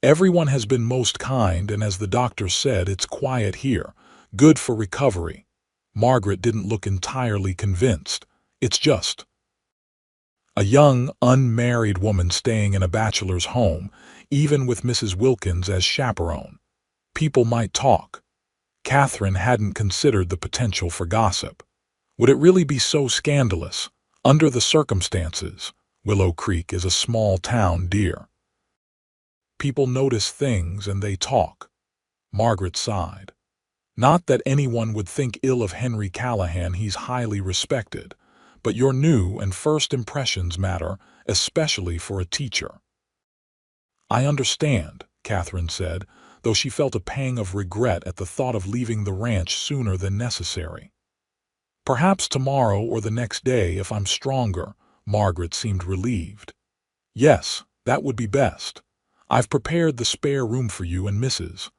"Everyone has been most kind, and as the doctor said, it's quiet here, good for recovery." Margaret didn't look entirely convinced. "It's just a young, unmarried woman staying in a bachelor's home, even with Mrs. Wilkins as chaperone. People might talk." Catherine hadn't considered the potential for gossip. Would it really be so scandalous? Under the circumstances, Willow Creek is a small town, dear. People notice things and they talk. Margaret sighed. "Not that anyone would think ill of Henry Callahan, he's highly respected. But your new and first impressions matter, especially for a teacher." "I understand," Catherine said, though she felt a pang of regret at the thought of leaving the ranch sooner than necessary. "Perhaps tomorrow or the next day if I'm stronger." Margaret seemed relieved. "Yes, that would be best. I've prepared the spare room for you, and Mrs.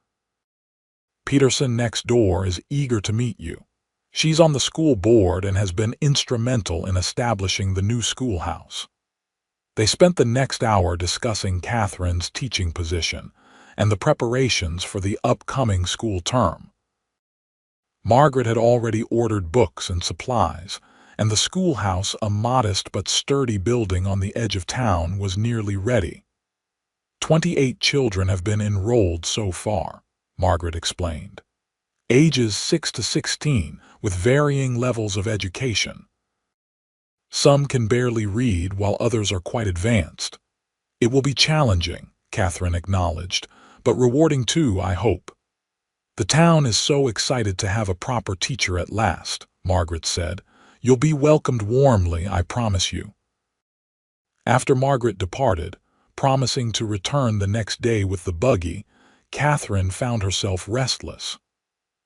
Peterson next door is eager to meet you. She's on the school board and has been instrumental in establishing the new schoolhouse." They spent the next hour discussing Catherine's teaching position and the preparations for the upcoming school term. Margaret had already ordered books and supplies, and the schoolhouse, a modest but sturdy building on the edge of town, was nearly ready. 28 children have been enrolled so far," Margaret explained. "Ages 6 to 16, with varying levels of education. Some can barely read while others are quite advanced." "It will be challenging," Catherine acknowledged, "but rewarding too, I hope." "The town is so excited to have a proper teacher at last," Margaret said. "You'll be welcomed warmly, I promise you." After Margaret departed, promising to return the next day with the buggy, Catherine found herself restless.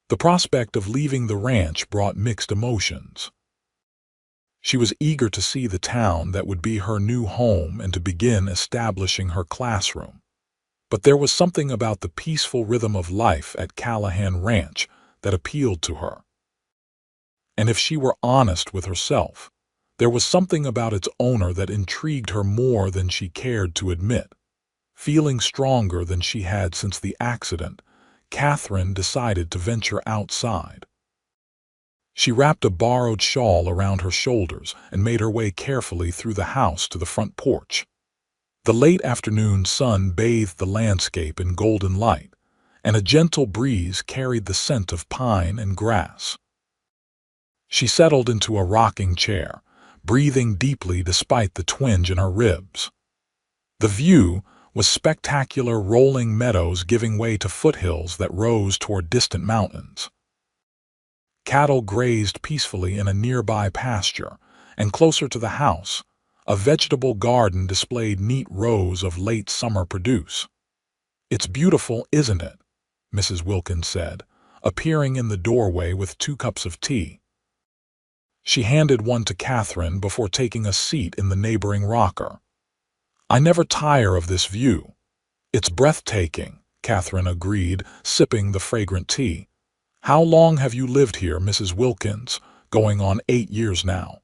The prospect of leaving the ranch brought mixed emotions. She was eager to see the town that would be her new home and to begin establishing her classroom. But there was something about the peaceful rhythm of life at Callahan Ranch that appealed to her. And if she were honest with herself, there was something about its owner that intrigued her more than she cared to admit. Feeling stronger than she had since the accident, Catherine decided to venture outside. She wrapped a borrowed shawl around her shoulders and made her way carefully through the house to the front porch. The late afternoon sun bathed the landscape in golden light, and a gentle breeze carried the scent of pine and grass. She settled into a rocking chair, breathing deeply despite the twinge in her ribs. The view was spectacular, rolling meadows giving way to foothills that rose toward distant mountains. Cattle grazed peacefully in a nearby pasture, and closer to the house, A vegetable garden displayed neat rows of late summer produce. "It's beautiful, isn't it?" Mrs. Wilkins said, appearing in the doorway with 2 cups of tea. She handed one to Catherine before taking a seat in the neighboring rocker. "I never tire of this view." "It's breathtaking," Catherine agreed, sipping the fragrant tea. "How long have you lived here, Mrs. Wilkins?" "Going on 8 years now.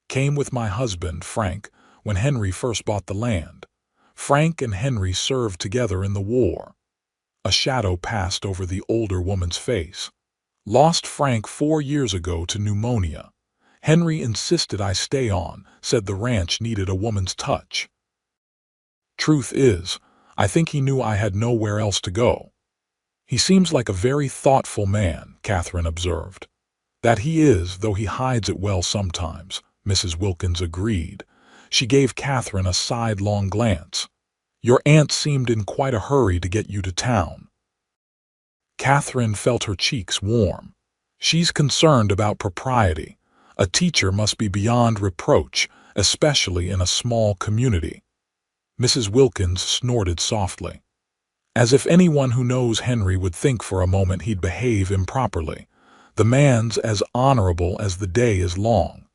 Came with my husband, Frank, when Henry first bought the land. Frank and Henry served together in the war." A shadow passed over the older woman's face. "Lost Frank 4 years ago to pneumonia. Henry insisted I stay on, said the ranch needed a woman's touch. Truth is, I think he knew I had nowhere else to go." "He seems like a very thoughtful man," Catherine observed. "That he is, though he hides it well sometimes," Mrs. Wilkins agreed. She gave Catherine a sidelong glance. "Your aunt seemed in quite a hurry to get you to town." Catherine felt her cheeks warm. "She's concerned about propriety. A teacher must be beyond reproach, especially in a small community." Mrs. Wilkins snorted softly. "As if anyone who knows Henry would think for a moment he'd behave improperly. The man's as honorable as the day is long."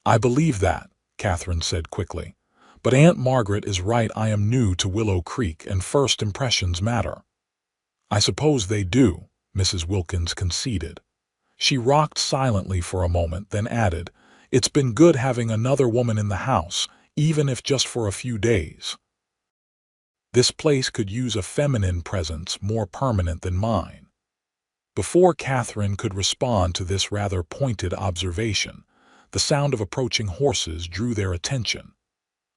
"I believe that," Catherine said quickly. "But Aunt Margaret is right. I am new to Willow Creek, and first impressions matter." "I suppose they do," Mrs. Wilkins conceded. She rocked silently for a moment, then added, "It's been good having another woman in the house, even if just for a few days. This place could use a feminine presence more permanent than mine." Before Catherine could respond to this rather pointed observation, the sound of approaching horses drew their attention.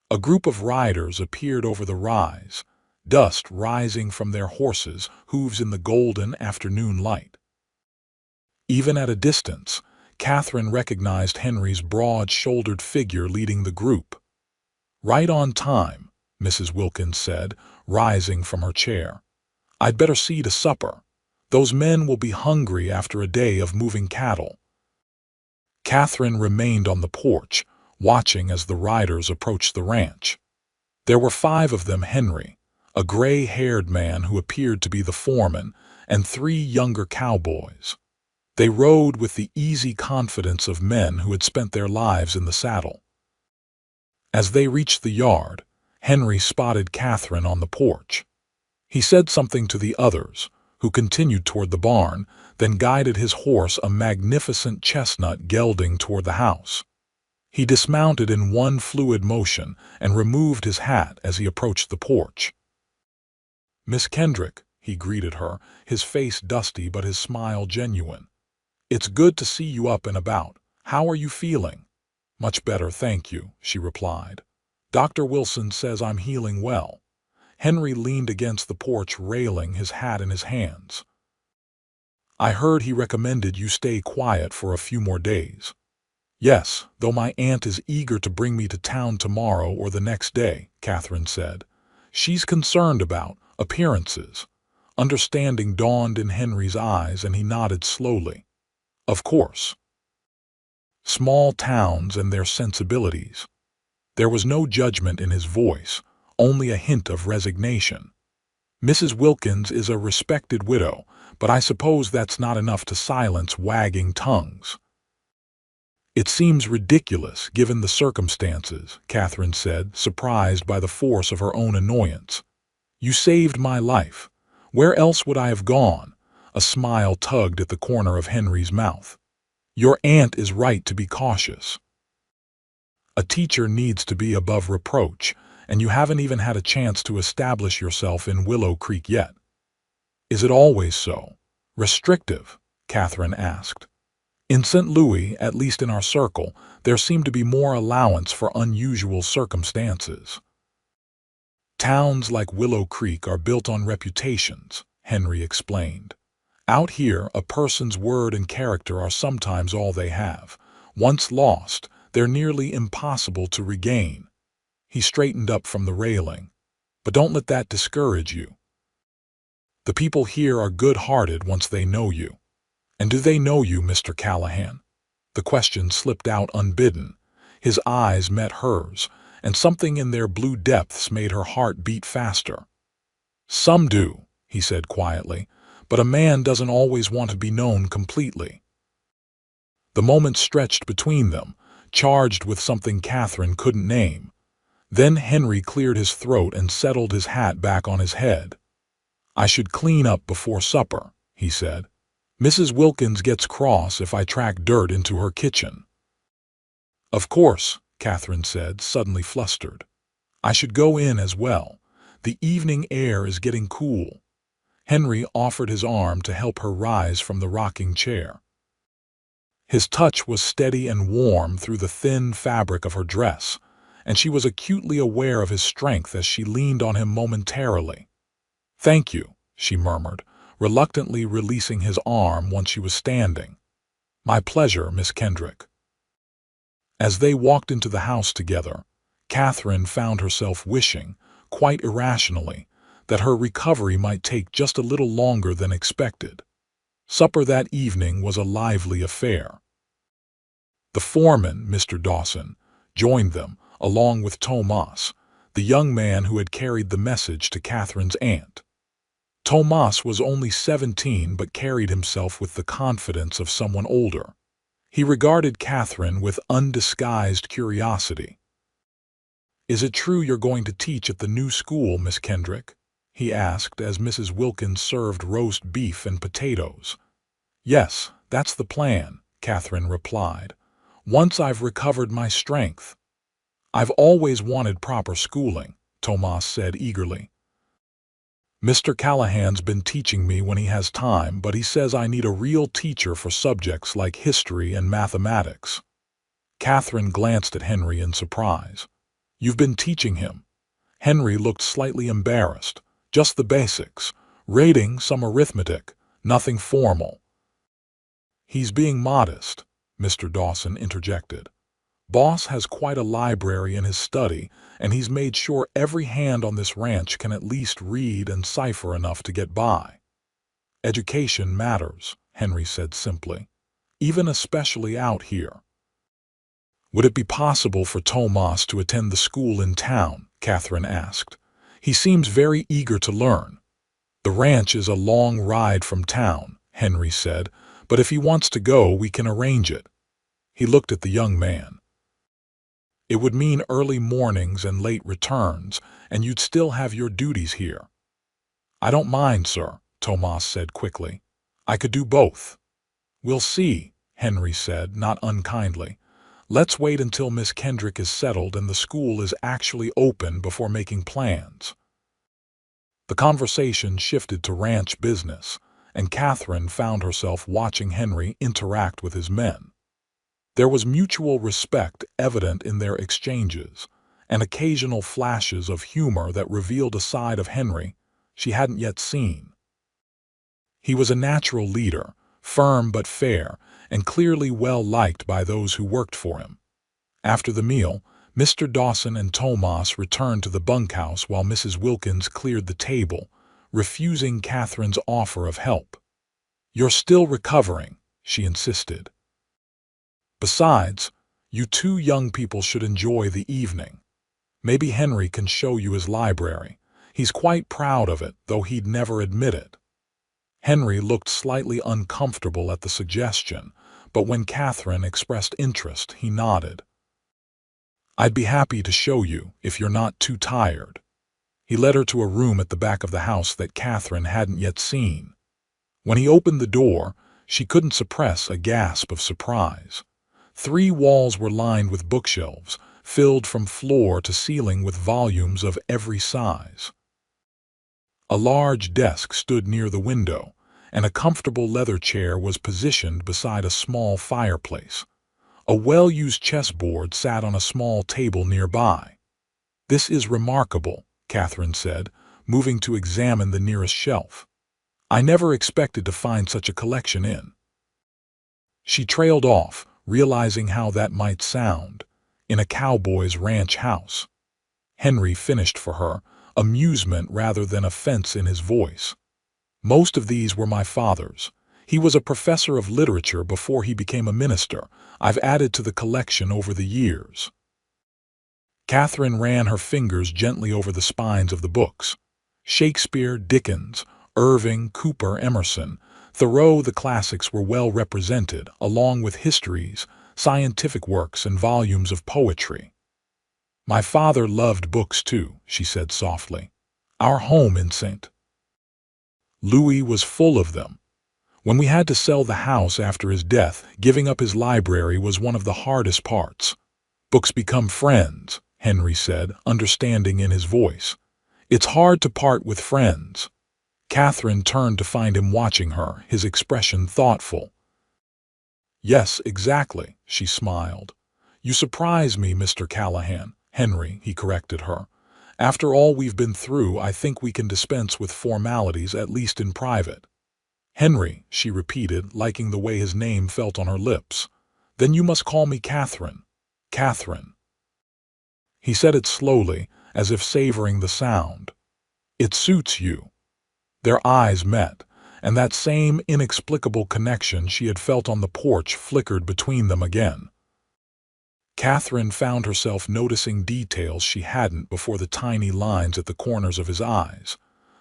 A group of riders appeared over the rise, dust rising from their horses' hooves in the golden afternoon light. Even at a distance, Catherine recognized Henry's broad-shouldered figure leading the group. "Right on time," Mrs. Wilkins said, rising from her chair. "I'd better see to supper. Those men will be hungry after a day of moving cattle." Catherine remained on the porch, watching as the riders approached the ranch. There were 5 of them: Henry, a gray-haired man who appeared to be the foreman, and 3 younger cowboys. They rode with the easy confidence of men who had spent their lives in the saddle. As they reached the yard, Henry spotted Catherine on the porch. He said something to the others, who continued toward the barn, then guided his horse, a magnificent chestnut, gelding toward the house. He dismounted in one fluid motion and removed his hat as he approached the porch. "Miss Kendrick," he greeted her, his face dusty but his smile genuine. "It's good to see you up and about. How are you feeling?" "Much better, thank you," she replied. "Dr. Wilson says I'm healing well." Henry leaned against the porch railing, his hat in his hands. "I heard he recommended you stay quiet for a few more days." "Yes, though my aunt is eager to bring me to town tomorrow or the next day," Catherine said. "She's concerned about appearances." Understanding dawned in Henry's eyes, and he nodded slowly. "Of course. Small towns and their sensibilities." There was no judgment in his voice, only a hint of resignation. "Mrs. Wilkins is a respected widow, but I suppose that's not enough to silence wagging tongues." "It seems ridiculous, given the circumstances," Catherine said, surprised by the force of her own annoyance. "You saved my life. Where else would I have gone?" A smile tugged at the corner of Henry's mouth. "Your aunt is right to be cautious. A teacher needs to be above reproach, and you haven't even had a chance to establish yourself in Willow Creek yet." "Is it always so restrictive?" Catherine asked. "In St. Louis, at least in our circle, there seemed to be more allowance for unusual circumstances." "Towns like Willow Creek are built on reputations," Henry explained. "Out here, a person's word and character are sometimes all they have. Once lost, they're nearly impossible to regain." He straightened up from the railing. "But don't let that discourage you. The people here are good-hearted once they know you." "And do they know you, Mr. Callahan?" The question slipped out unbidden. His eyes met hers, and something in their blue depths made her heart beat faster. "Some do," he said quietly, "but a man doesn't always want to be known completely." The moment stretched between them, charged with something Catherine couldn't name. Then Henry cleared his throat and settled his hat back on his head. "I should clean up before supper," he said. "Mrs. Wilkins gets cross if I track dirt into her kitchen." "Of course," Catherine said, suddenly flustered. "I should go in as well. The evening air is getting cool." Henry offered his arm to help her rise from the rocking chair. His touch was steady and warm through the thin fabric of her dress, and she was acutely aware of his strength as she leaned on him momentarily. "Thank you," she murmured, reluctantly releasing his arm once she was standing. "My pleasure, Miss Kendrick." As they walked into the house together, Catherine found herself wishing, quite irrationally, that her recovery might take just a little longer than expected. Supper that evening was a lively affair. The foreman, Mr. Dawson, joined them, along with Tomas, the young man who had carried the message to Catherine's aunt. Tomas was only 17 but carried himself with the confidence of someone older. He regarded Catherine with undisguised curiosity. "Is it true you're going to teach at the new school, Miss Kendrick?" he asked as Mrs. Wilkins served roast beef and potatoes. "Yes, that's the plan," Catherine replied. "Once I've recovered my strength." "I've always wanted proper schooling," Tomas said eagerly. "Mr. Callahan's been teaching me when he has time, but he says I need a real teacher for subjects like history and mathematics." Catherine glanced at Henry in surprise. "You've been teaching him?" Henry looked slightly embarrassed. "Just the basics. Rating, some arithmetic. Nothing formal." "He's being modest," Mr. Dawson interjected. "Boss has quite a library in his study, and he's made sure every hand on this ranch can at least read and cipher enough to get by." "Education matters," Henry said simply, "even especially out here." "Would it be possible for Tomas to attend the school in town?" Catherine asked. "He seems very eager to learn." "The ranch is a long ride from town," Henry said, "but if he wants to go, we can arrange it." He looked at the young man. "It would mean early mornings and late returns, and you'd still have your duties here." "I don't mind, sir," Tomas said quickly. "I could do both." "We'll see," Henry said, not unkindly. "Let's wait until Miss Kendrick is settled and the school is actually open before making plans." The conversation shifted to ranch business, and Catherine found herself watching Henry interact with his men. There was mutual respect evident in their exchanges, and occasional flashes of humor that revealed a side of Henry she hadn't yet seen. He was a natural leader, firm but fair, and clearly well liked by those who worked for him. After the meal, Mr. Dawson and Tomas returned to the bunkhouse while Mrs. Wilkins cleared the table, refusing Catherine's offer of help. "You're still recovering," she insisted. "Besides, you two young people should enjoy the evening. Maybe Henry can show you his library. He's quite proud of it, though he'd never admit it." Henry looked slightly uncomfortable at the suggestion, but when Catherine expressed interest, he nodded. "I'd be happy to show you, if you're not too tired." He led her to a room at the back of the house that Catherine hadn't yet seen. When he opened the door, she couldn't suppress a gasp of surprise. 3 walls were lined with bookshelves, filled from floor to ceiling with volumes of every size. A large desk stood near the window, and a comfortable leather chair was positioned beside a small fireplace. A well-used chessboard sat on a small table nearby. "This is remarkable," Catherine said, moving to examine the nearest shelf. "I never expected to find such a collection in—" She trailed off, realizing how that might sound, in a cowboy's ranch house. Henry finished for her, amusement rather than offense in his voice. "Most of these were my father's. He was a professor of literature before he became a minister. I've added to the collection over the years." Catherine ran her fingers gently over the spines of the books. Shakespeare, Dickens, Irving, Cooper, Emerson, Thoreau, the classics were well represented, along with histories, scientific works, and volumes of poetry. "My father loved books too," she said softly. "Our home in St. Louis was full of them. When we had to sell the house after his death, giving up his library was one of the hardest parts." "Books become friends," Henry said, understanding in his voice. "It's hard to part with friends." Catherine turned to find him watching her, his expression thoughtful. "Yes, exactly," she smiled. "You surprise me, Mr. Callahan." "Henry," he corrected her. "After all we've been through, I think we can dispense with formalities, at least in private." "Henry," she repeated, liking the way his name felt on her lips. "Then you must call me Catherine." "Catherine." He said it slowly, as if savoring the sound. "It suits you." Their eyes met, and that same inexplicable connection she had felt on the porch flickered between them again. Catherine found herself noticing details she hadn't before: the tiny lines at the corners of his eyes,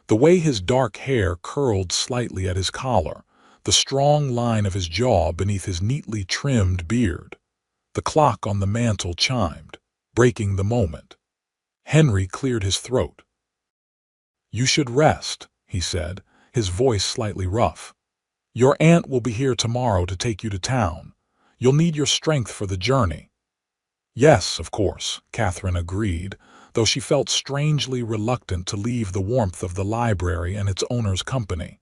the way his dark hair curled slightly at his collar, the strong line of his jaw beneath his neatly trimmed beard. The clock on the mantel chimed, breaking the moment. Henry cleared his throat. "You should rest," he said, his voice slightly rough. "Your aunt will be here tomorrow to take you to town. You'll need your strength for the journey." "Yes, of course," Catherine agreed, though she felt strangely reluctant to leave the warmth of the library and its owner's company.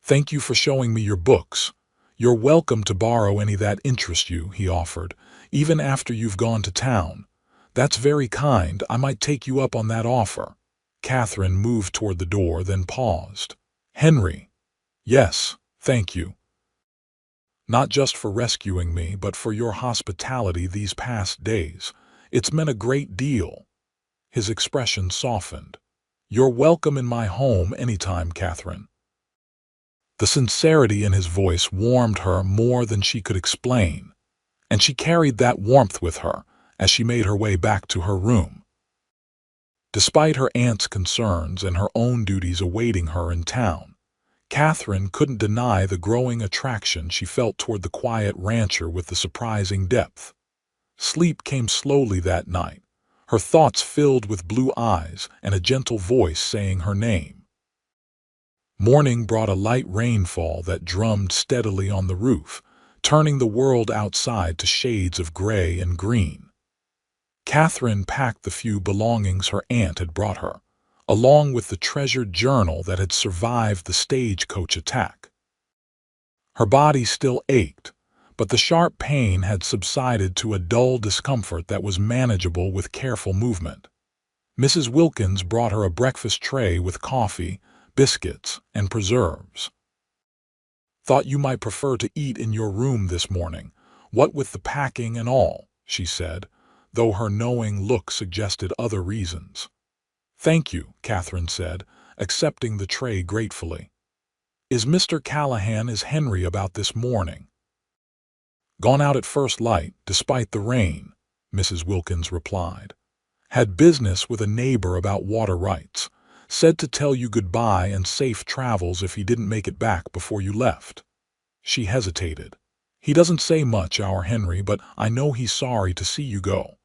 "Thank you for showing me your books. You're welcome to borrow any that interest you," he offered, "even after you've gone to town." "That's very kind. I might take you up on that offer." Catherine moved toward the door, then paused. "Henry." "Yes, thank you. Not just for rescuing me, but for your hospitality these past days. It's meant a great deal." His expression softened. "You're welcome in my home anytime, Catherine." The sincerity in his voice warmed her more than she could explain, and she carried that warmth with her as she made her way back to her room. Despite her aunt's concerns and her own duties awaiting her in town, Catherine couldn't deny the growing attraction she felt toward the quiet rancher with the surprising depth. Sleep came slowly that night, her thoughts filled with blue eyes and a gentle voice saying her name. Morning brought a light rainfall that drummed steadily on the roof, turning the world outside to shades of gray and green. Catherine packed the few belongings her aunt had brought her, along with the treasured journal that had survived the stagecoach attack. Her body still ached, but the sharp pain had subsided to a dull discomfort that was manageable with careful movement. Mrs. Wilkins brought her a breakfast tray with coffee, biscuits, and preserves. "Thought you might prefer to eat in your room this morning, what with the packing and all," she said, though her knowing look suggested other reasons. "Thank you," Catherine said, accepting the tray gratefully. "Is Mr. Callahan, is Henry about this morning?" "Gone out at first light, despite the rain," Mrs. Wilkins replied. "Had business with a neighbor about water rights. Said to tell you goodbye and safe travels if he didn't make it back before you left." She hesitated. "He doesn't say much, our Henry, but I know he's sorry to see you go."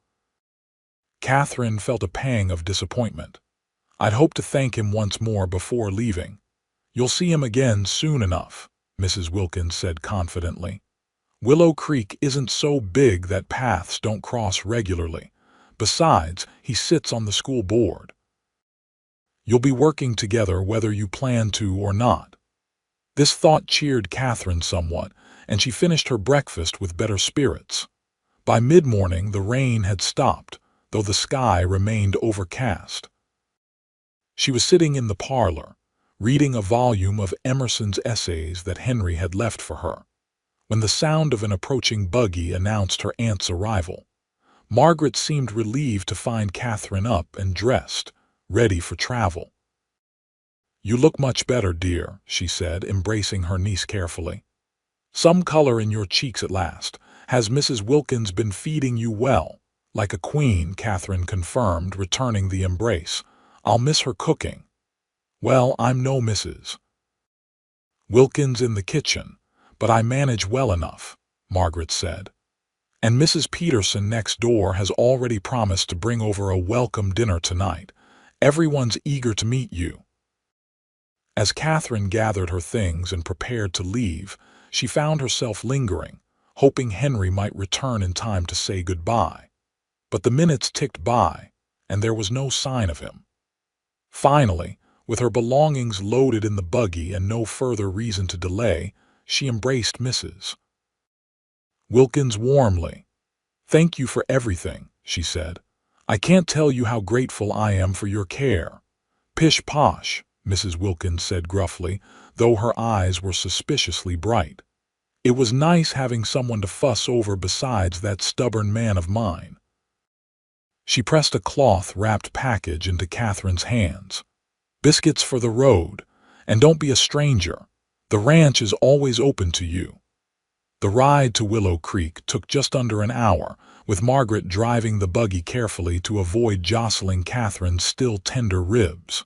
Catherine felt a pang of disappointment. "I'd hoped to thank him once more before leaving." "You'll see him again soon enough," Mrs. Wilkins said confidently. "Willow Creek isn't so big that paths don't cross regularly. Besides, he sits on the school board. You'll be working together whether you plan to or not." This thought cheered Catherine somewhat, and she finished her breakfast with better spirits. By mid-morning the rain had stopped, though the sky remained overcast. She was sitting in the parlor, reading a volume of Emerson's essays that Henry had left for her, when the sound of an approaching buggy announced her aunt's arrival. Margaret seemed relieved to find Catherine up and dressed, ready for travel. "You look much better, dear," she said, embracing her niece carefully. "Some color in your cheeks at last. Has Mrs. Wilkins been feeding you well?" "Like a queen," Catherine confirmed, returning the embrace. "I'll miss her cooking." "Well, I'm no Mrs. Wilkins in the kitchen, but I manage well enough," Margaret said. "And Mrs. Peterson next door has already promised to bring over a welcome dinner tonight. Everyone's eager to meet you." As Catherine gathered her things and prepared to leave, she found herself lingering, hoping Henry might return in time to say goodbye. But the minutes ticked by, and there was no sign of him. Finally, with her belongings loaded in the buggy and no further reason to delay, she embraced Mrs. Wilkins warmly. "Thank you for everything," she said. "I can't tell you how grateful I am for your care." "Pish posh," Mrs. Wilkins said gruffly, though her eyes were suspiciously bright. "It was nice having someone to fuss over besides that stubborn man of mine." She pressed a cloth-wrapped package into Catherine's hands. "Biscuits for the road, and don't be a stranger. The ranch is always open to you." The ride to Willow Creek took just under an hour, with Margaret driving the buggy carefully to avoid jostling Catherine's still tender ribs.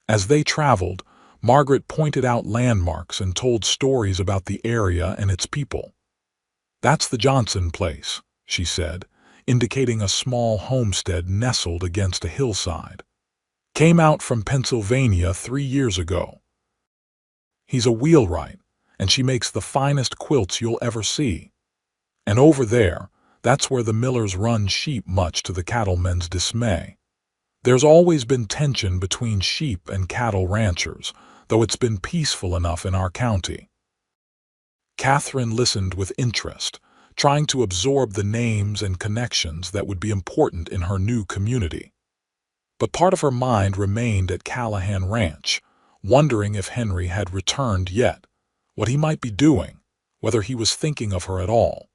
As they traveled, Margaret pointed out landmarks and told stories about the area and its people. "That's the Johnson place," she said, indicating a small homestead nestled against a hillside. "Came out from Pennsylvania 3 years ago. He's a wheelwright, and she makes the finest quilts you'll ever see. And over there, that's where the millers run sheep, much to the cattlemen's dismay. There's always been tension between sheep and cattle ranchers, though it's been peaceful enough in our county." Catherine listened with interest, trying to absorb the names and connections that would be important in her new community. But part of her mind remained at Callahan Ranch, wondering if Henry had returned yet, what he might be doing, whether he was thinking of her at all.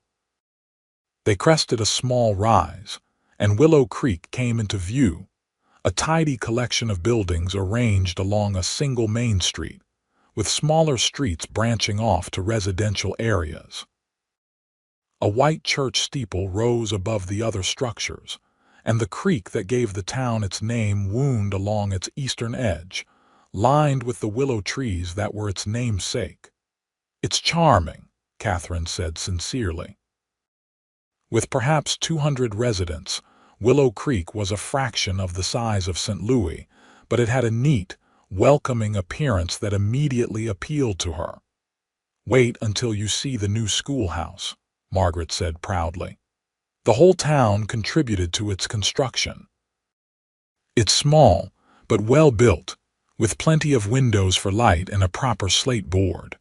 They crested a small rise, and Willow Creek came into view, a tidy collection of buildings arranged along a single main street, with smaller streets branching off to residential areas. A white church steeple rose above the other structures, and the creek that gave the town its name wound along its eastern edge, lined with the willow trees that were its namesake. "It's charming," Catherine said sincerely. With perhaps 200 residents, Willow Creek was a fraction of the size of St. Louis, but it had a neat, welcoming appearance that immediately appealed to her. "Wait until you see the new schoolhouse," Margaret said proudly. "The whole town contributed to its construction. It's small, but well built, with plenty of windows for light and a proper slate board."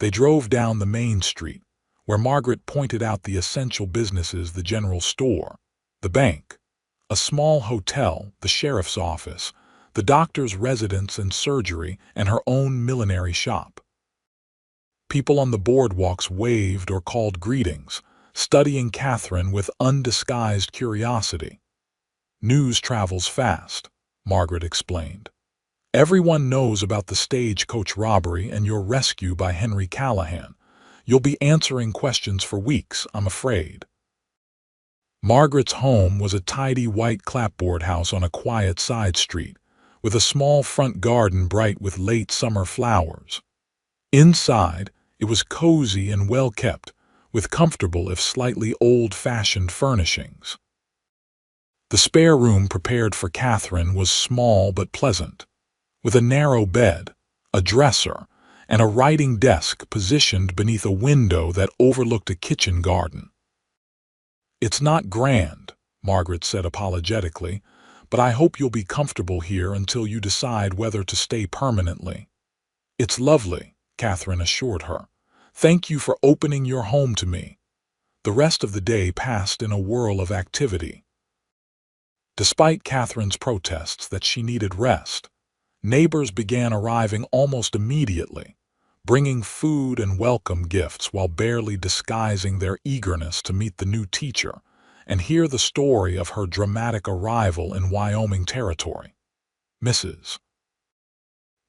They drove down the main street, where Margaret pointed out the essential businesses: the general store, the bank, a small hotel, the sheriff's office, the doctor's residence and surgery, and her own millinery shop. People on the boardwalks waved or called greetings, studying Catherine with undisguised curiosity. "News travels fast," Margaret explained. "Everyone knows about the stagecoach robbery and your rescue by Henry Callahan. You'll be answering questions for weeks, I'm afraid." Margaret's home was a tidy white clapboard house on a quiet side street, with a small front garden bright with late summer flowers. Inside, it was cozy and well kept, with comfortable if slightly old-fashioned furnishings. The spare room prepared for Catherine was small but pleasant, with a narrow bed, a dresser, and a writing desk positioned beneath a window that overlooked a kitchen garden. "It's not grand," Margaret said apologetically, "but I hope you'll be comfortable here until you decide whether to stay permanently." "It's lovely," Catherine assured her. "Thank you for opening your home to me." The rest of the day passed in a whirl of activity. Despite Catherine's protests that she needed rest, neighbors began arriving almost immediately, bringing food and welcome gifts while barely disguising their eagerness to meet the new teacher and hear the story of her dramatic arrival in Wyoming territory. Mrs.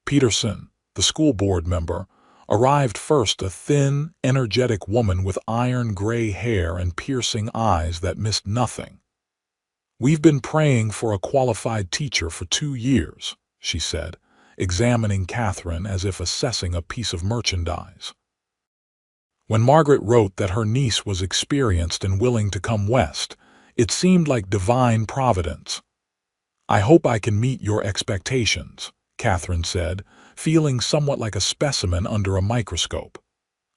Peterson, the school board member, arrived first, a thin, energetic woman with iron-gray hair and piercing eyes that missed nothing. "We've been praying for a qualified teacher for 2 years," she said, examining Catherine as if assessing a piece of merchandise. When Margaret wrote that her niece was experienced and willing to come west, it seemed like divine providence. "I hope I can meet your expectations," Catherine said, feeling somewhat like a specimen under a microscope.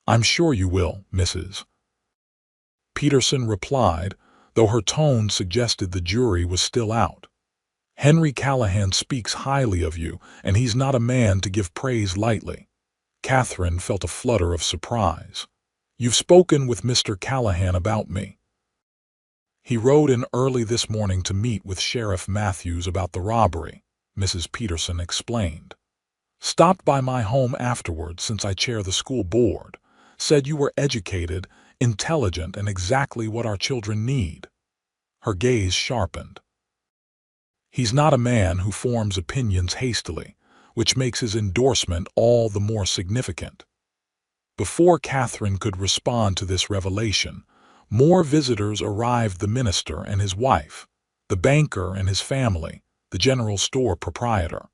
"I'm sure you will, Mrs. Peterson replied, though her tone suggested the jury was still out. "Henry Callahan speaks highly of you, and he's not a man to give praise lightly." Catherine felt a flutter of surprise. "You've spoken with Mr. Callahan about me?" "He rode in early this morning to meet with Sheriff Matthews about the robbery," Mrs. Peterson explained. "Stopped by my home afterwards, since I chair the school board. Said you were educated, intelligent, and exactly what our children need." Her gaze sharpened. "He's not a man who forms opinions hastily, which makes his endorsement all the more significant." Before Catherine could respond to this revelation, more visitors arrived: the minister and his wife, the banker and his family, the general store proprietor.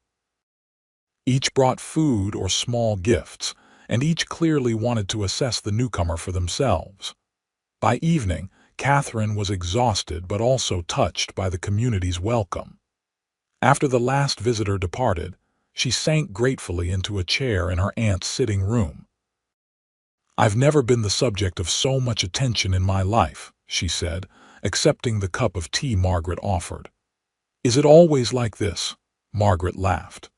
Each brought food or small gifts, and each clearly wanted to assess the newcomer for themselves. By evening, Catherine was exhausted but also touched by the community's welcome. After the last visitor departed, she sank gratefully into a chair in her aunt's sitting room. "I've never been the subject of so much attention in my life," she said, accepting the cup of tea Margaret offered. "Is it always like this?" Margaret laughed.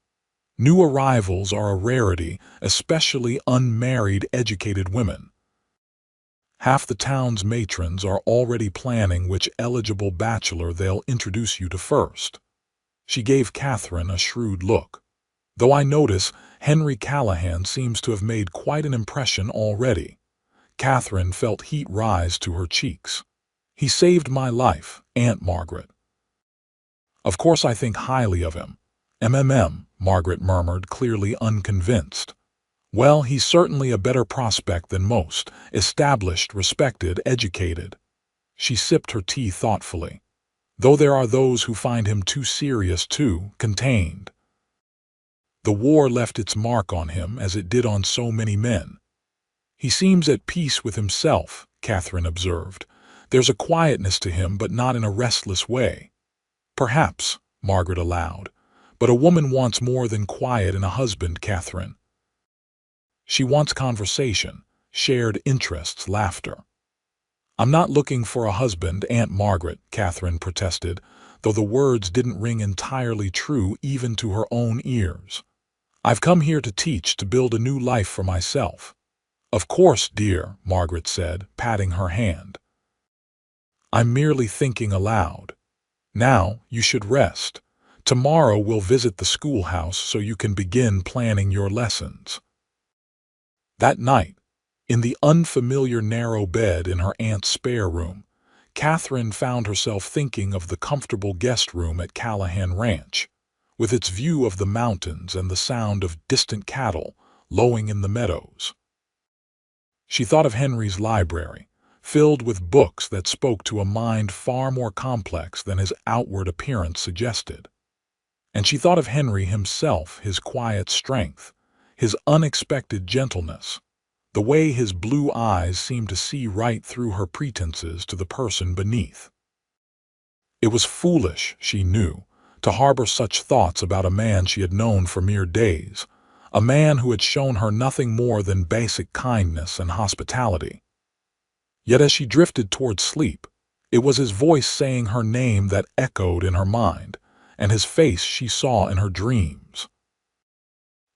"New arrivals are a rarity, especially unmarried, educated women. Half the town's matrons are already planning which eligible bachelor they'll introduce you to first." She gave Catherine a shrewd look. "Though I notice Henry Callahan seems to have made quite an impression already." Catherine felt heat rise to her cheeks. "He saved my life, Aunt Margaret." "Of course I think highly of him." Margaret murmured, clearly unconvinced. "Well, he's certainly a better prospect than most, established, respected, educated." She sipped her tea thoughtfully. "Though there are those who find him too serious, too contained. The war left its mark on him, as it did on so many men." "He seems at peace with himself," Catherine observed. "There's a quietness to him, but not in a restless way." "Perhaps," Margaret allowed. "But a woman wants more than quiet in a husband, Catherine. She wants conversation, shared interests, laughter." "I'm not looking for a husband, Aunt Margaret," Catherine protested, though the words didn't ring entirely true even to her own ears. "I've come here to teach, to build a new life for myself." "Of course, dear," Margaret said, patting her hand. "I'm merely thinking aloud. Now, you should rest. Tomorrow we'll visit the schoolhouse so you can begin planning your lessons." That night, in the unfamiliar narrow bed in her aunt's spare room, Catherine found herself thinking of the comfortable guest room at Callahan Ranch, with its view of the mountains and the sound of distant cattle lowing in the meadows. She thought of Henry's library, filled with books that spoke to a mind far more complex than his outward appearance suggested. And she thought of Henry himself, his quiet strength, his unexpected gentleness, the way his blue eyes seemed to see right through her pretenses to the person beneath. It was foolish, she knew, to harbor such thoughts about a man she had known for mere days, a man who had shown her nothing more than basic kindness and hospitality. Yet as she drifted toward sleep, it was his voice saying her name that echoed in her mind, and his face she saw in her dreams.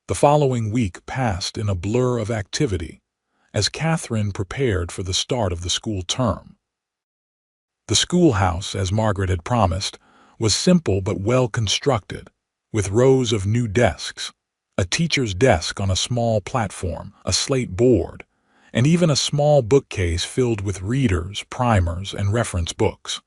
The following week passed in a blur of activity, as Catherine prepared for the start of the school term. The schoolhouse, as Margaret had promised, was simple but well constructed, with rows of new desks, a teacher's desk on a small platform, a slate board, and even a small bookcase filled with readers, primers, and reference books.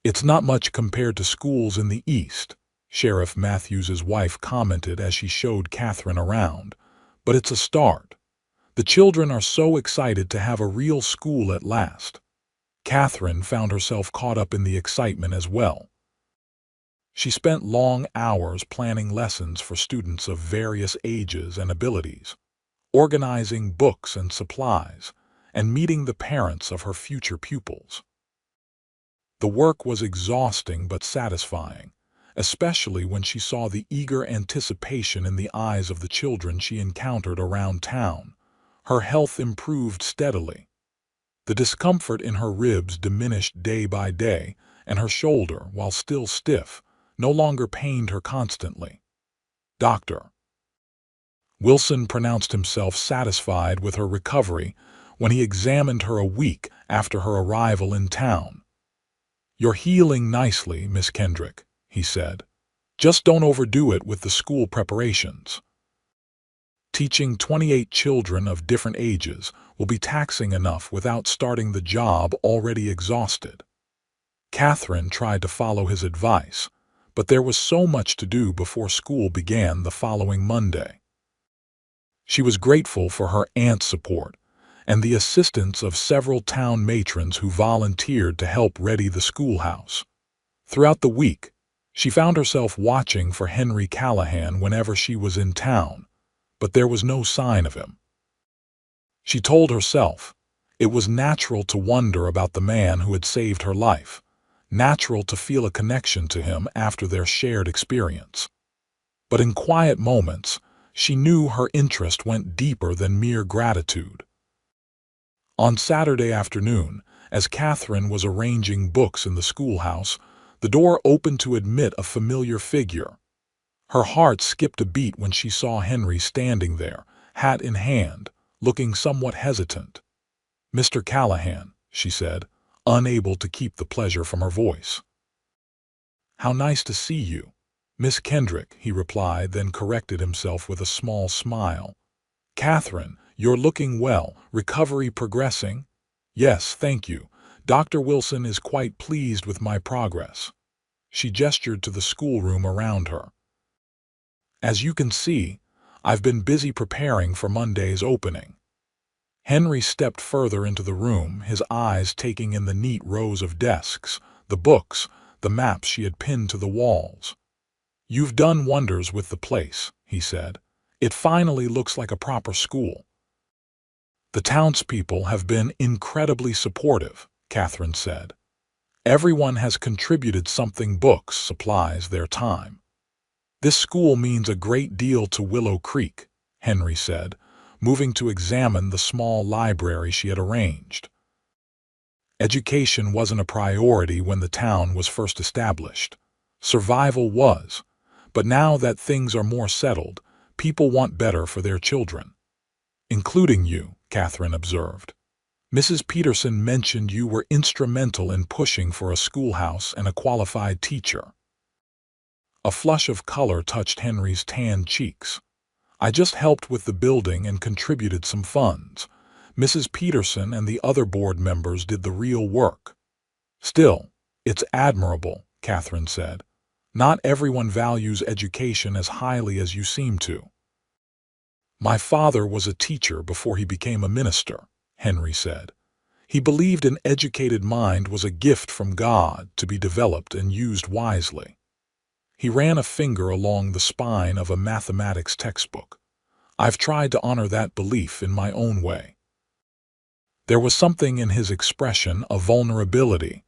"It's not much compared to schools in the East," Sheriff Matthews's wife commented as she showed Catherine around. "But it's a start. The children are so excited to have a real school at last." Catherine found herself caught up in the excitement as well. She spent long hours planning lessons for students of various ages and abilities, organizing books and supplies, and meeting the parents of her future pupils. The work was exhausting but satisfying, especially when she saw the eager anticipation in the eyes of the children she encountered around town. Her health improved steadily. The discomfort in her ribs diminished day by day, and her shoulder, while still stiff, no longer pained her constantly. Dr. Wilson pronounced himself satisfied with her recovery when he examined her a week after her arrival in town. "You're healing nicely, Miss Kendrick," he said. "Just don't overdo it with the school preparations. Teaching 28 children of different ages will be taxing enough without starting the job already exhausted." Catherine tried to follow his advice, but there was so much to do before school began the following Monday. She was grateful for her aunt's support and the assistance of several town matrons who volunteered to help ready the schoolhouse. Throughout the week, she found herself watching for Henry Callahan whenever she was in town, but there was no sign of him. She told herself it was natural to wonder about the man who had saved her life, natural to feel a connection to him after their shared experience. But in quiet moments, she knew her interest went deeper than mere gratitude. On Saturday afternoon, as Catherine was arranging books in the schoolhouse, the door opened to admit a familiar figure. Her heart skipped a beat when she saw Henry standing there, hat in hand, looking somewhat hesitant. "Mr. Callahan," she said, unable to keep the pleasure from her voice. "How nice to see you, Miss Kendrick," he replied, then corrected himself with a small smile. "Catherine, you're looking well. Recovery progressing?" "Yes, thank you. Dr. Wilson is quite pleased with my progress." She gestured to the schoolroom around her. "As you can see, I've been busy preparing for Monday's opening." Henry stepped further into the room, his eyes taking in the neat rows of desks, the books, the maps she had pinned to the walls. "You've done wonders with the place," he said. "It finally looks like a proper school." "The townspeople have been incredibly supportive," Catherine said. "Everyone has contributed something: books, supplies, their time." "This school means a great deal to Willow Creek," Henry said, moving to examine the small library she had arranged. Education wasn't a priority when the town was first established. Survival was. But now that things are more settled, people want better for their children. "Including you," Catherine observed. "Mrs. Peterson mentioned you were instrumental in pushing for a schoolhouse and a qualified teacher." A flush of color touched Henry's tanned cheeks. "I just helped with the building and contributed some funds. Mrs. Peterson and the other board members did the real work." "Still, it's admirable," Catherine said. "Not everyone values education as highly as you seem to." "My father was a teacher before he became a minister," Henry said. "He believed an educated mind was a gift from God to be developed and used wisely." He ran a finger along the spine of a mathematics textbook. "I've tried to honor that belief in my own way." There was something in his expression of vulnerability,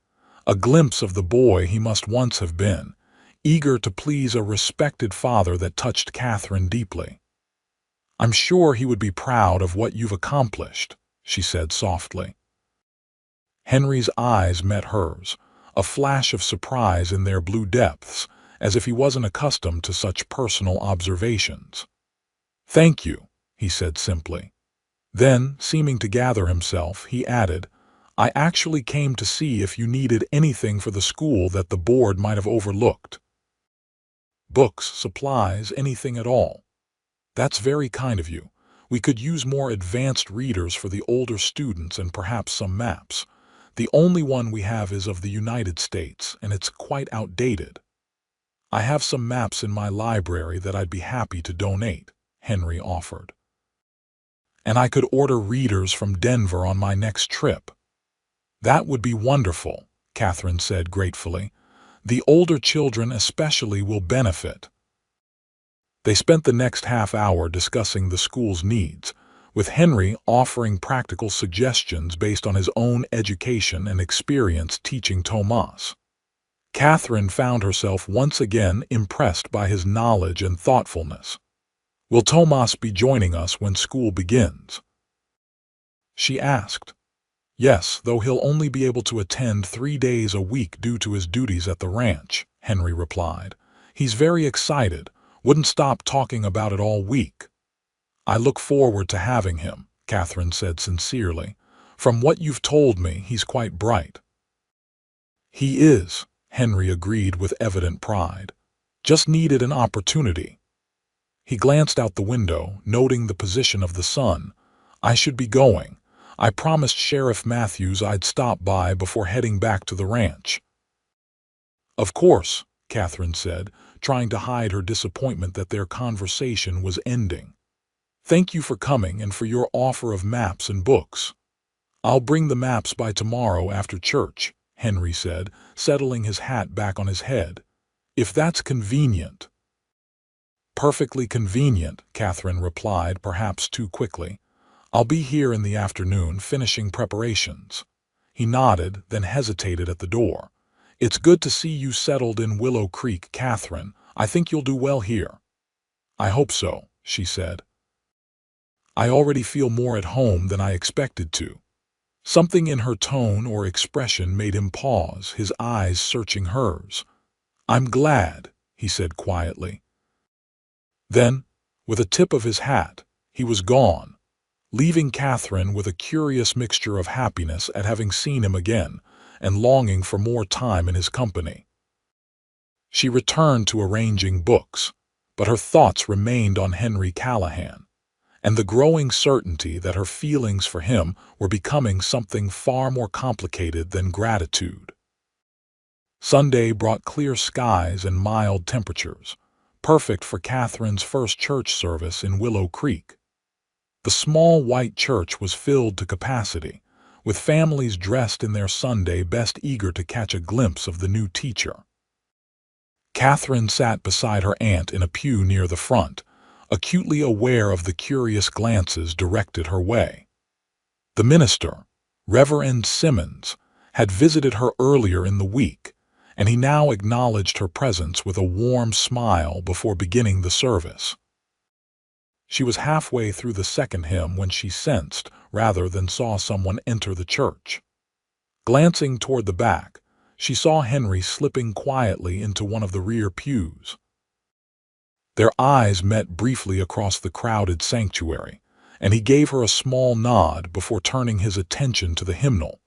a glimpse of the boy he must once have been, eager to please a respected father, that touched Catherine deeply. "I'm sure he would be proud of what you've accomplished," she said softly. Henry's eyes met hers, a flash of surprise in their blue depths, as if he wasn't accustomed to such personal observations. "Thank you," he said simply. Then, seeming to gather himself, he added, "I actually came to see if you needed anything for the school that the board might have overlooked. Books, supplies, anything at all." "That's very kind of you. We could use more advanced readers for the older students and perhaps some maps. The only one we have is of the United States, and it's quite outdated." I have some maps in my library that I'd be happy to donate, Henry offered. And I could order readers from Denver on my next trip. That would be wonderful, Catherine said gratefully. The older children especially will benefit. They spent the next half hour discussing the school's needs, with Henry offering practical suggestions based on his own education and experience teaching Tomas. Catherine found herself once again impressed by his knowledge and thoughtfulness. Will Tomas be joining us when school begins? She asked. Yes, though he'll only be able to attend 3 days a week due to his duties at the ranch, Henry replied. He's very excited, wouldn't stop talking about it all week. I look forward to having him, Catherine said sincerely. From what you've told me, he's quite bright. He is, Henry agreed with evident pride. Just needed an opportunity. He glanced out the window, noting the position of the sun. I should be going. I promised Sheriff Matthews I'd stop by before heading back to the ranch. Of course, Catherine said, trying to hide her disappointment that their conversation was ending. Thank you for coming and for your offer of maps and books. I'll bring the maps by tomorrow after church, Henry said, settling his hat back on his head. If that's convenient. Perfectly convenient, Catherine replied, perhaps too quickly. I'll be here in the afternoon finishing preparations. He nodded, then hesitated at the door. It's good to see you settled in Willow Creek, Catherine. I think you'll do well here. I hope so, she said. I already feel more at home than I expected to. Something in her tone or expression made him pause, his eyes searching hers. I'm glad, he said quietly. Then, with a tip of his hat, he was gone, leaving Catherine with a curious mixture of happiness at having seen him again and longing for more time in his company. She returned to arranging books, but her thoughts remained on Henry Callahan, and the growing certainty that her feelings for him were becoming something far more complicated than gratitude. Sunday brought clear skies and mild temperatures, perfect for Catherine's first church service in Willow Creek. The small white church was filled to capacity, with families dressed in their Sunday best eager to catch a glimpse of the new teacher. Catherine sat beside her aunt in a pew near the front, acutely aware of the curious glances directed her way. The minister, Reverend Simmons, had visited her earlier in the week, and he now acknowledged her presence with a warm smile before beginning the service. She was halfway through the second hymn when she sensed, rather than saw, someone enter the church. Glancing toward the back, she saw Henry slipping quietly into one of the rear pews. Their eyes met briefly across the crowded sanctuary, and he gave her a small nod before turning his attention to the hymnal.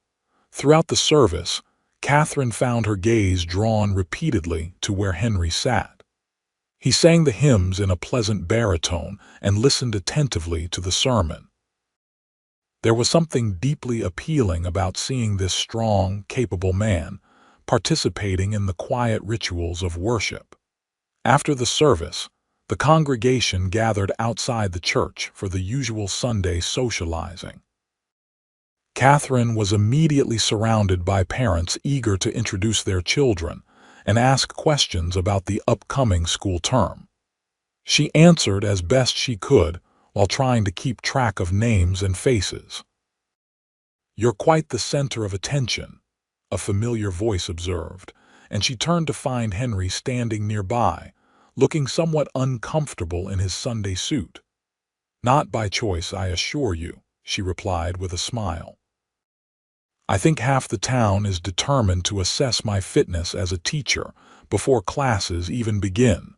Throughout the service, Catherine found her gaze drawn repeatedly to where Henry sat. He sang the hymns in a pleasant baritone and listened attentively to the sermon. There was something deeply appealing about seeing this strong, capable man participating in the quiet rituals of worship. After the service, the congregation gathered outside the church for the usual Sunday socializing. Catherine was immediately surrounded by parents eager to introduce their children and ask questions about the upcoming school term. She answered as best she could while trying to keep track of names and faces. "You're quite the center of attention," a familiar voice observed, and she turned to find Henry standing nearby, looking somewhat uncomfortable in his Sunday suit. "Not by choice, I assure you," she replied with a smile. "I think half the town is determined to assess my fitness as a teacher before classes even begin.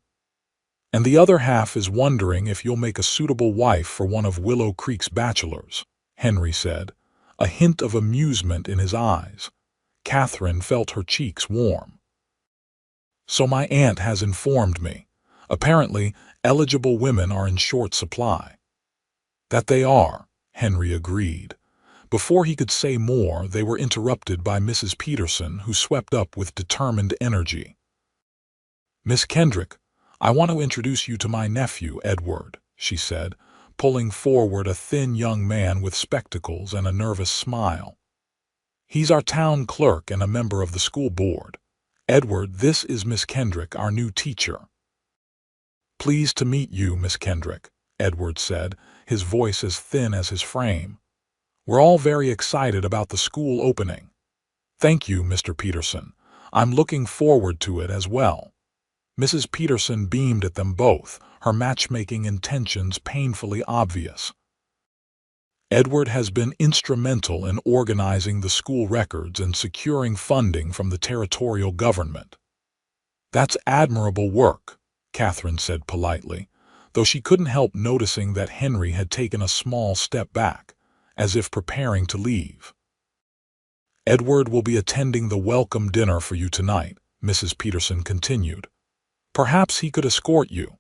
And the other half is wondering if you'll make a suitable wife for one of Willow Creek's bachelors," Henry said, a hint of amusement in his eyes. Catherine felt her cheeks warm. "So my aunt has informed me. Apparently, eligible women are in short supply." "That they are," Henry agreed. Before he could say more, they were interrupted by Mrs. Peterson, who swept up with determined energy. "Miss Kendrick, I want to introduce you to my nephew, Edward," she said, pulling forward a thin young man with spectacles and a nervous smile. "He's our town clerk and a member of the school board. Edward, this is Miss Kendrick, our new teacher." "Pleased to meet you, Miss Kendrick," Edward said, his voice as thin as his frame. "We're all very excited about the school opening." "Thank you, Mr. Peterson. I'm looking forward to it as well." Mrs. Peterson beamed at them both, her matchmaking intentions painfully obvious. "Edward has been instrumental in organizing the school records and securing funding from the territorial government." "That's admirable work," Catherine said politely, though she couldn't help noticing that Henry had taken a small step back, as if preparing to leave. "Edward will be attending the welcome dinner for you tonight," Mrs. Peterson continued. "Perhaps he could escort you."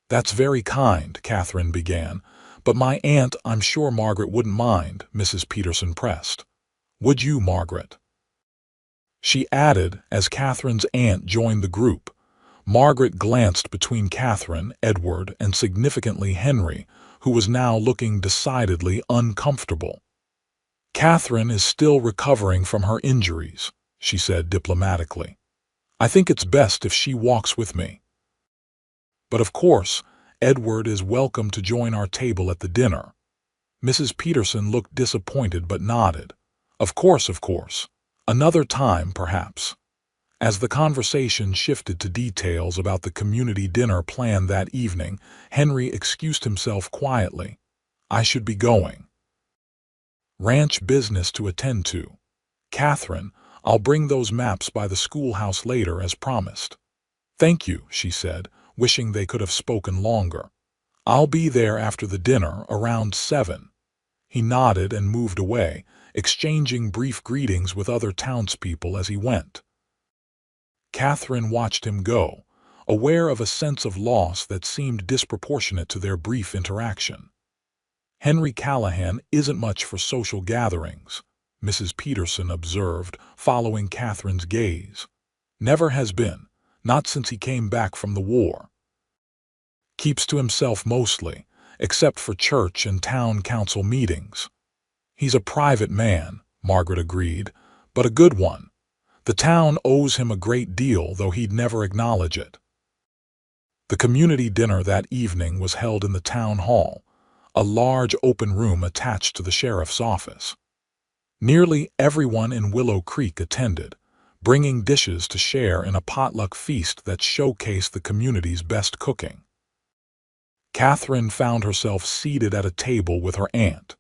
"That's very kind," Catherine began, "but my aunt, I'm sure Margaret wouldn't mind," Mrs. Peterson pressed. "Would you, Margaret?" she added as Catherine's aunt joined the group. Margaret glanced between Catherine, Edward, and significantly Henry, who was now looking decidedly uncomfortable. "Catherine is still recovering from her injuries," she said diplomatically. "I think it's best if she walks with me. But of course, Edward is welcome to join our table at the dinner." Mrs. Peterson looked disappointed but nodded. Of course. Another time, perhaps." As the conversation shifted to details about the community dinner planned that evening, Henry excused himself quietly. "I should be going. Ranch business to attend to. Catherine, I'll bring those maps by the schoolhouse later as promised." "Thank you," she said, wishing they could have spoken longer. "I'll be there after the dinner, around 7. He nodded and moved away, exchanging brief greetings with other townspeople as he went. Catherine watched him go, aware of a sense of loss that seemed disproportionate to their brief interaction. "Henry Callahan isn't much for social gatherings," Mrs. Peterson observed, following Catherine's gaze. "Never has been, not since he came back from the war. Keeps to himself mostly, except for church and town council meetings." "He's a private man," Margaret agreed, "but a good one. The town owes him a great deal, though he'd never acknowledge it." The community dinner that evening was held in the town hall, a large open room attached to the sheriff's office. Nearly everyone in Willow Creek attended, bringing dishes to share in a potluck feast that showcased the community's best cooking. Catherine found herself seated at a table with her aunt,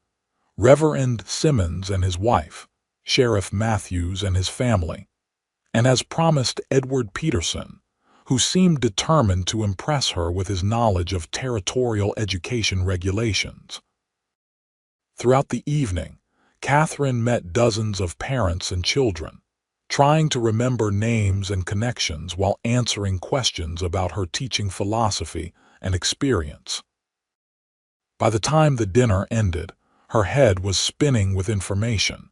Reverend Simmons and his wife, Sheriff Matthews and his family, and as promised, Edward Peterson, who seemed determined to impress her with his knowledge of territorial education regulations. Throughout the evening, Catherine met dozens of parents and children, trying to remember names and connections while answering questions about her teaching philosophy and experience. By the time the dinner ended, her head was spinning with information,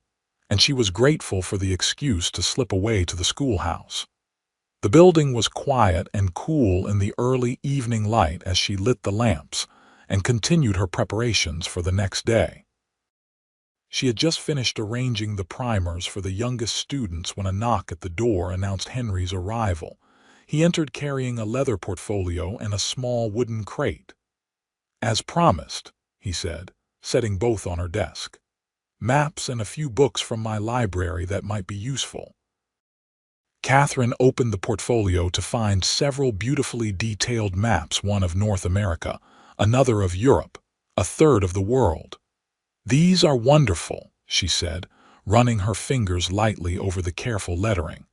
and she was grateful for the excuse to slip away to the schoolhouse. The building was quiet and cool in the early evening light as she lit the lamps and continued her preparations for the next day. She had just finished arranging the primers for the youngest students when a knock at the door announced Henry's arrival. He entered carrying a leather portfolio and a small wooden crate. "As promised," he said, setting both on her desk. "Maps and a few books from my library that might be useful." Catherine opened the portfolio to find several beautifully detailed maps, one of North America, another of Europe, a third of the world. "These are wonderful," she said, running her fingers lightly over the careful lettering.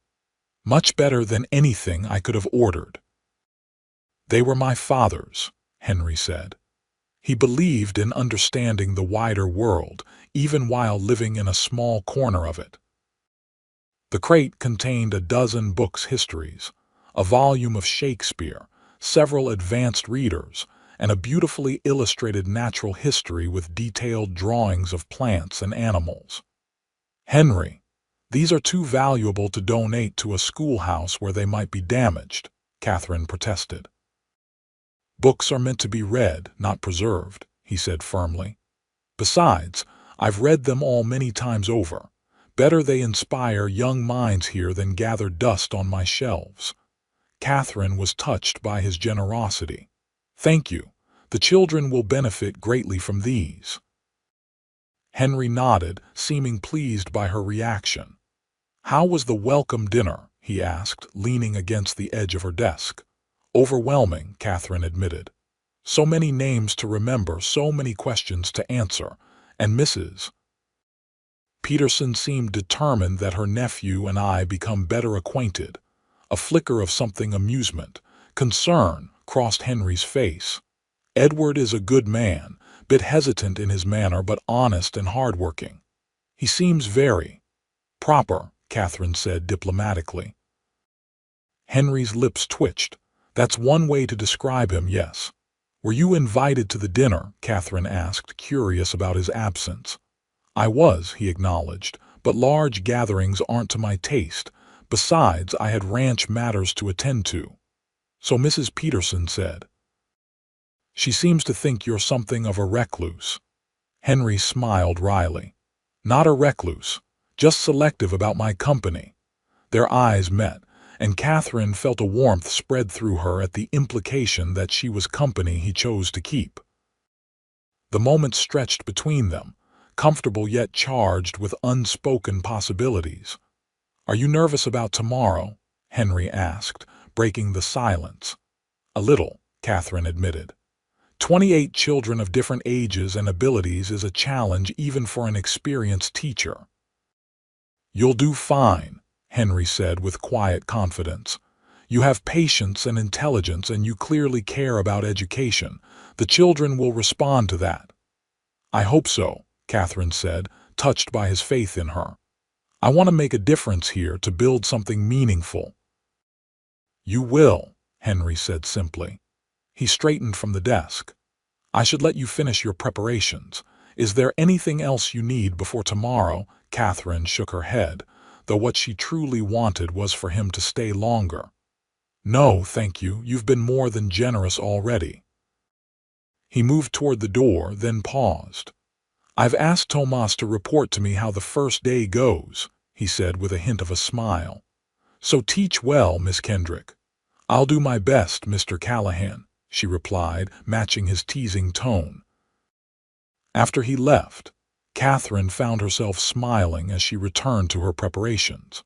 "Much better than anything I could have ordered." "They were my father's," Henry said. "He believed in understanding the wider world, even while living in a small corner of it." The crate contained a dozen books' histories, a volume of Shakespeare, several advanced readers, and a beautifully illustrated natural history with detailed drawings of plants and animals. "Henry, these are too valuable to donate to a schoolhouse where they might be damaged," Catherine protested. Books are meant to be read, not preserved, he said firmly. Besides, I've read them all many times over. Better they inspire young minds here than gather dust on my shelves. Catherine was touched by his generosity. Thank you. The children will benefit greatly from these. Henry nodded, seeming pleased by her reaction. How was the welcome dinner? He asked, leaning against the edge of her desk. Overwhelming, Catherine admitted. So many names to remember, so many questions to answer, and Mrs. Peterson seemed determined that her nephew and I become better acquainted. A flicker of something amusement, concern, crossed Henry's face. Edward is a good man, bit hesitant in his manner but honest and hardworking. He seems very proper, Catherine said diplomatically. Henry's lips twitched. That's one way to describe him, yes. Were you invited to the dinner? Catherine asked, curious about his absence. I was, he acknowledged, but large gatherings aren't to my taste. Besides, I had ranch matters to attend to. So Mrs. Peterson said. She seems to think you're something of a recluse. Henry smiled wryly. Not a recluse, just selective about my company. Their eyes met, and Catherine felt a warmth spread through her at the implication that she was company he chose to keep. The moment stretched between them, comfortable yet charged with unspoken possibilities. Are you nervous about tomorrow? Henry asked, breaking the silence. A little, Catherine admitted. 28 children of different ages and abilities is a challenge even for an experienced teacher. You'll do fine, Henry said with quiet confidence. You have patience and intelligence, and you clearly care about education. The children will respond to that. I hope so, Catherine said, touched by his faith in her. I want to make a difference here, to build something meaningful. You will, Henry said simply. He straightened from the desk. I should let you finish your preparations. Is there anything else you need before tomorrow? Catherine shook her head, though what she truly wanted was for him to stay longer. No, thank you. You've been more than generous already. He moved toward the door, then paused. I've asked Tomas to report to me how the first day goes, he said with a hint of a smile. So teach well, Miss Kendrick. I'll do my best, Mr. Callahan, she replied, matching his teasing tone. After he left, Catherine found herself smiling as she returned to her preparations.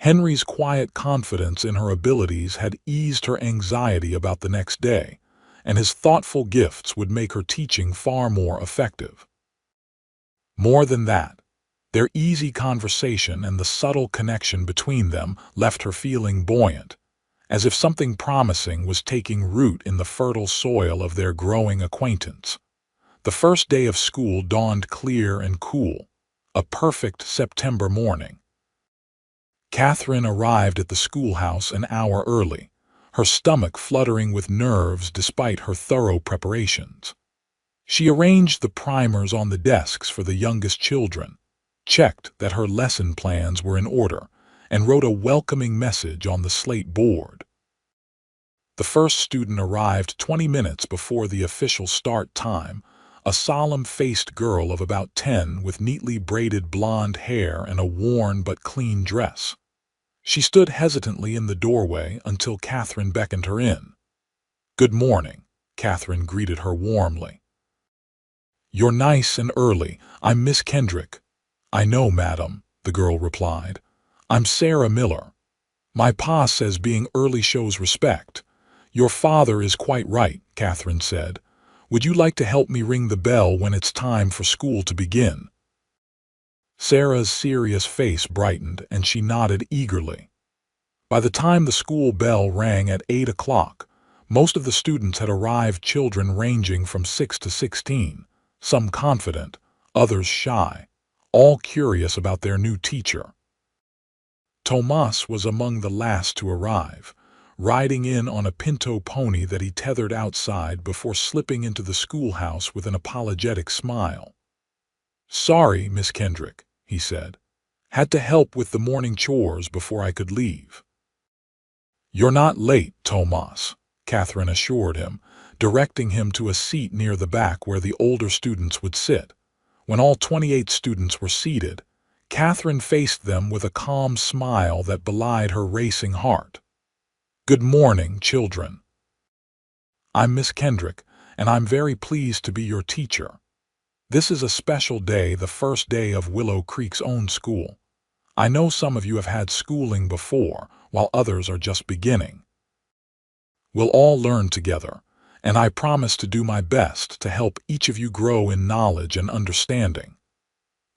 Henry's quiet confidence in her abilities had eased her anxiety about the next day, and his thoughtful gifts would make her teaching far more effective. More than that, their easy conversation and the subtle connection between them left her feeling buoyant, as if something promising was taking root in the fertile soil of their growing acquaintance. The first day of school dawned clear and cool, a perfect September morning. Catherine arrived at the schoolhouse an hour early, her stomach fluttering with nerves despite her thorough preparations. She arranged the primers on the desks for the youngest children, checked that her lesson plans were in order, and wrote a welcoming message on the slate board. The first student arrived 20 minutes before the official start time, a solemn-faced girl of about 10 with neatly braided blonde hair and a worn but clean dress. She stood hesitantly in the doorway until Catherine beckoned her in. Good morning, Catherine greeted her warmly. You're nice and early. I'm Miss Kendrick. I know, madam, the girl replied. I'm Sarah Miller. My pa says being early shows respect. Your father is quite right, Catherine said. Would you like to help me ring the bell when it's time for school to begin? Sarah's serious face brightened and she nodded eagerly. By the time the school bell rang at 8 o'clock, most of the students had arrived, children ranging from 6 to 16, some confident, others shy, all curious about their new teacher. Tomas was among the last to arrive, riding in on a pinto pony that he tethered outside before slipping into the schoolhouse with an apologetic smile. Sorry, Miss Kendrick, he said. Had to help with the morning chores before I could leave. "You're not late, Tomas," Catherine assured him, directing him to a seat near the back where the older students would sit. When all 28 students were seated, Catherine faced them with a calm smile that belied her racing heart. "Good morning, children. I'm Miss Kendrick, and I'm very pleased to be your teacher. This is a special day, the first day of Willow Creek's own school. I know some of you have had schooling before, while others are just beginning. We'll all learn together, and I promise to do my best to help each of you grow in knowledge and understanding."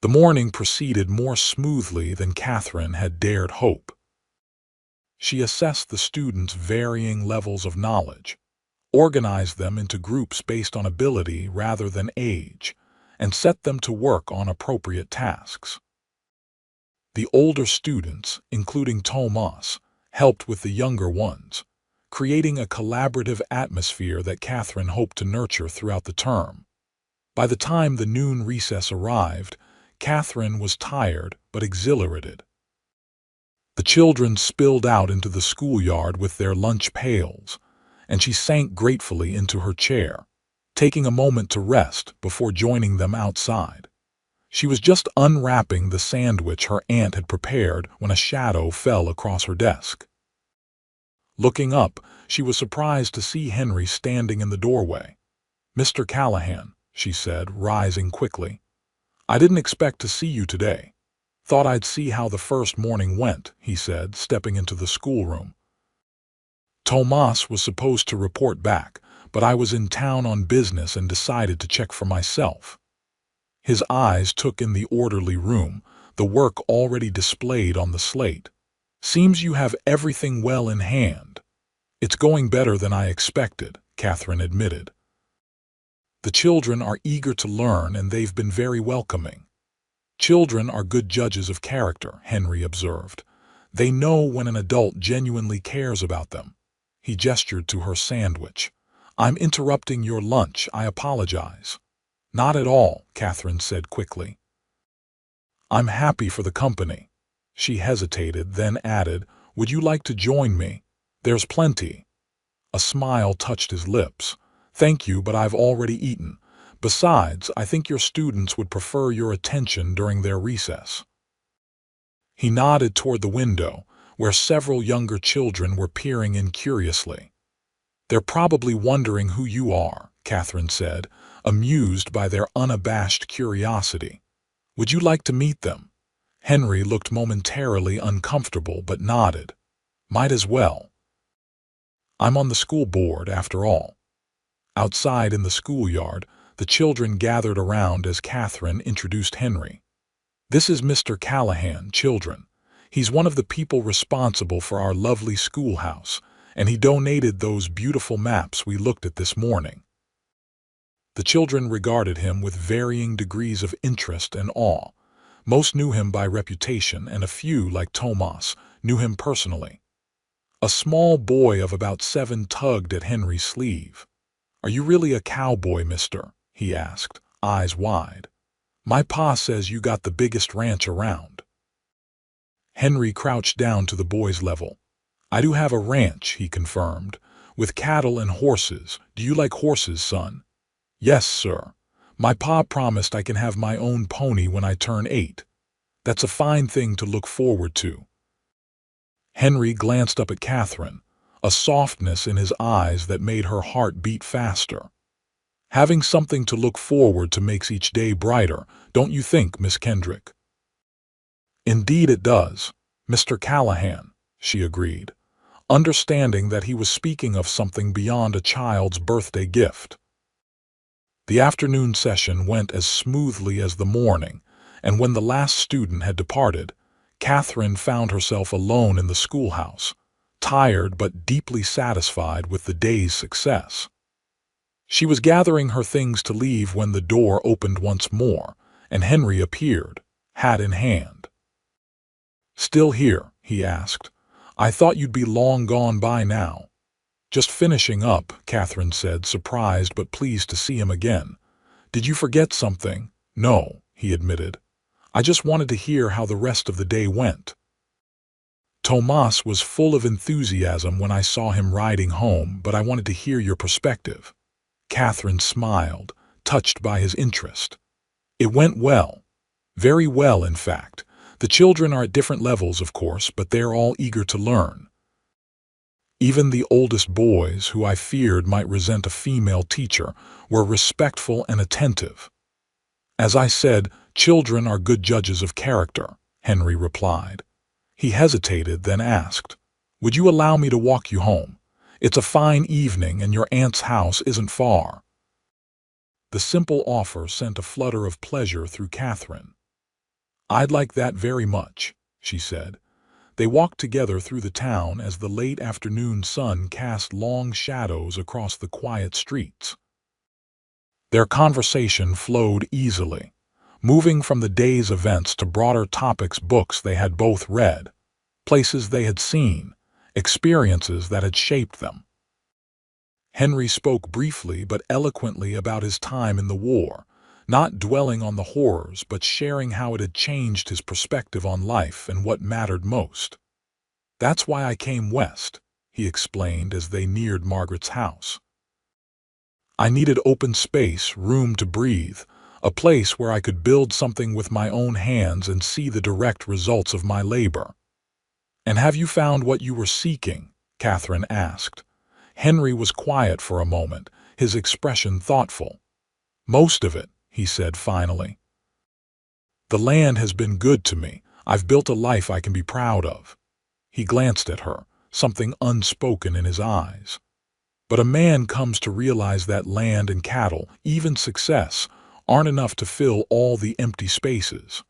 The morning proceeded more smoothly than Catherine had dared hope. She assessed the students' varying levels of knowledge, organized them into groups based on ability rather than age, and set them to work on appropriate tasks. The older students, including Tomas, helped with the younger ones, creating a collaborative atmosphere that Catherine hoped to nurture throughout the term. By the time the noon recess arrived, Catherine was tired but exhilarated. The children spilled out into the schoolyard with their lunch pails, and she sank gratefully into her chair, taking a moment to rest before joining them outside. She was just unwrapping the sandwich her aunt had prepared when a shadow fell across her desk. Looking up, she was surprised to see Henry standing in the doorway. "Mr. Callahan," she said, rising quickly. "I didn't expect to see you today. Thought I'd see how the first morning went," he said, stepping into the schoolroom. "Tomas was supposed to report back, but I was in town on business and decided to check for myself." His eyes took in the orderly room, the work already displayed on the slate. "Seems you have everything well in hand." "It's going better than I expected," Catherine admitted. "The children are eager to learn and they've been very welcoming." "Children are good judges of character," Henry observed. "They know when an adult genuinely cares about them." He gestured to her sandwich. "I'm interrupting your lunch, I apologize." "Not at all," Catherine said quickly. "I'm happy for the company." She hesitated, then added, "Would you like to join me? There's plenty." A smile touched his lips. "Thank you, but I've already eaten. Besides, I think your students would prefer your attention during their recess." He nodded toward the window, where several younger children were peering in curiously. "They're probably wondering who you are," Catherine said, amused by their unabashed curiosity. "Would you like to meet them?" Henry looked momentarily uncomfortable but nodded. "Might as well. I'm on the school board, after all." Outside in the schoolyard, the children gathered around as Catherine introduced Henry. "This is Mr. Callahan, children. He's one of the people responsible for our lovely schoolhouse, and he donated those beautiful maps we looked at this morning." The children regarded him with varying degrees of interest and awe. Most knew him by reputation, and a few, like Tomas, knew him personally. A small boy of about 7 tugged at Henry's sleeve. "Are you really a cowboy, mister?" he asked, eyes wide. "My pa says you got the biggest ranch around." Henry crouched down to the boy's level. "I do have a ranch," he confirmed, "with cattle and horses. Do you like horses, son?" "Yes, sir. My pa promised I can have my own pony when I turn 8. That's a fine thing to look forward to." Henry glanced up at Catherine, a softness in his eyes that made her heart beat faster. "Having something to look forward to makes each day brighter, don't you think, Miss Kendrick?" "Indeed it does, Mr. Callahan," she agreed, understanding that he was speaking of something beyond a child's birthday gift. The afternoon session went as smoothly as the morning, and when the last student had departed, Catherine found herself alone in the schoolhouse, tired but deeply satisfied with the day's success. She was gathering her things to leave when the door opened once more, and Henry appeared, hat in hand. "Still here?" he asked. "I thought you'd be long gone by now." "Just finishing up," Catherine said, surprised but pleased to see him again. "Did you forget something?" "No," he admitted. "I just wanted to hear how the rest of the day went." Tomas was full of enthusiasm when I saw him riding home, but I wanted to hear your perspective. Catherine smiled, touched by his interest. It went well. Very well, in fact. The children are at different levels, of course, but they're all eager to learn. Even the oldest boys, who I feared might resent a female teacher, were respectful and attentive. As I said, children are good judges of character, Henry replied. He hesitated, then asked, "Would you allow me to walk you home? It's a fine evening and your aunt's house isn't far." The simple offer sent a flutter of pleasure through Catherine. "I'd like that very much," she said. They walked together through the town as the late afternoon sun cast long shadows across the quiet streets. Their conversation flowed easily, moving from the day's events to broader topics, books they had both read, places they had seen, experiences that had shaped them. Henry spoke briefly but eloquently about his time in the war, not dwelling on the horrors but sharing how it had changed his perspective on life and what mattered most. "That's why I came west," he explained as they neared Margaret's house. "I needed open space, room to breathe, a place where I could build something with my own hands and see the direct results of my labor." "And have you found what you were seeking?" Catherine asked. Henry was quiet for a moment, his expression thoughtful. "Most of it," he said finally. "The land has been good to me. I've built a life I can be proud of." He glanced at her, something unspoken in his eyes. But a man comes to realize that land and cattle, even success, aren't enough to fill all the empty spaces.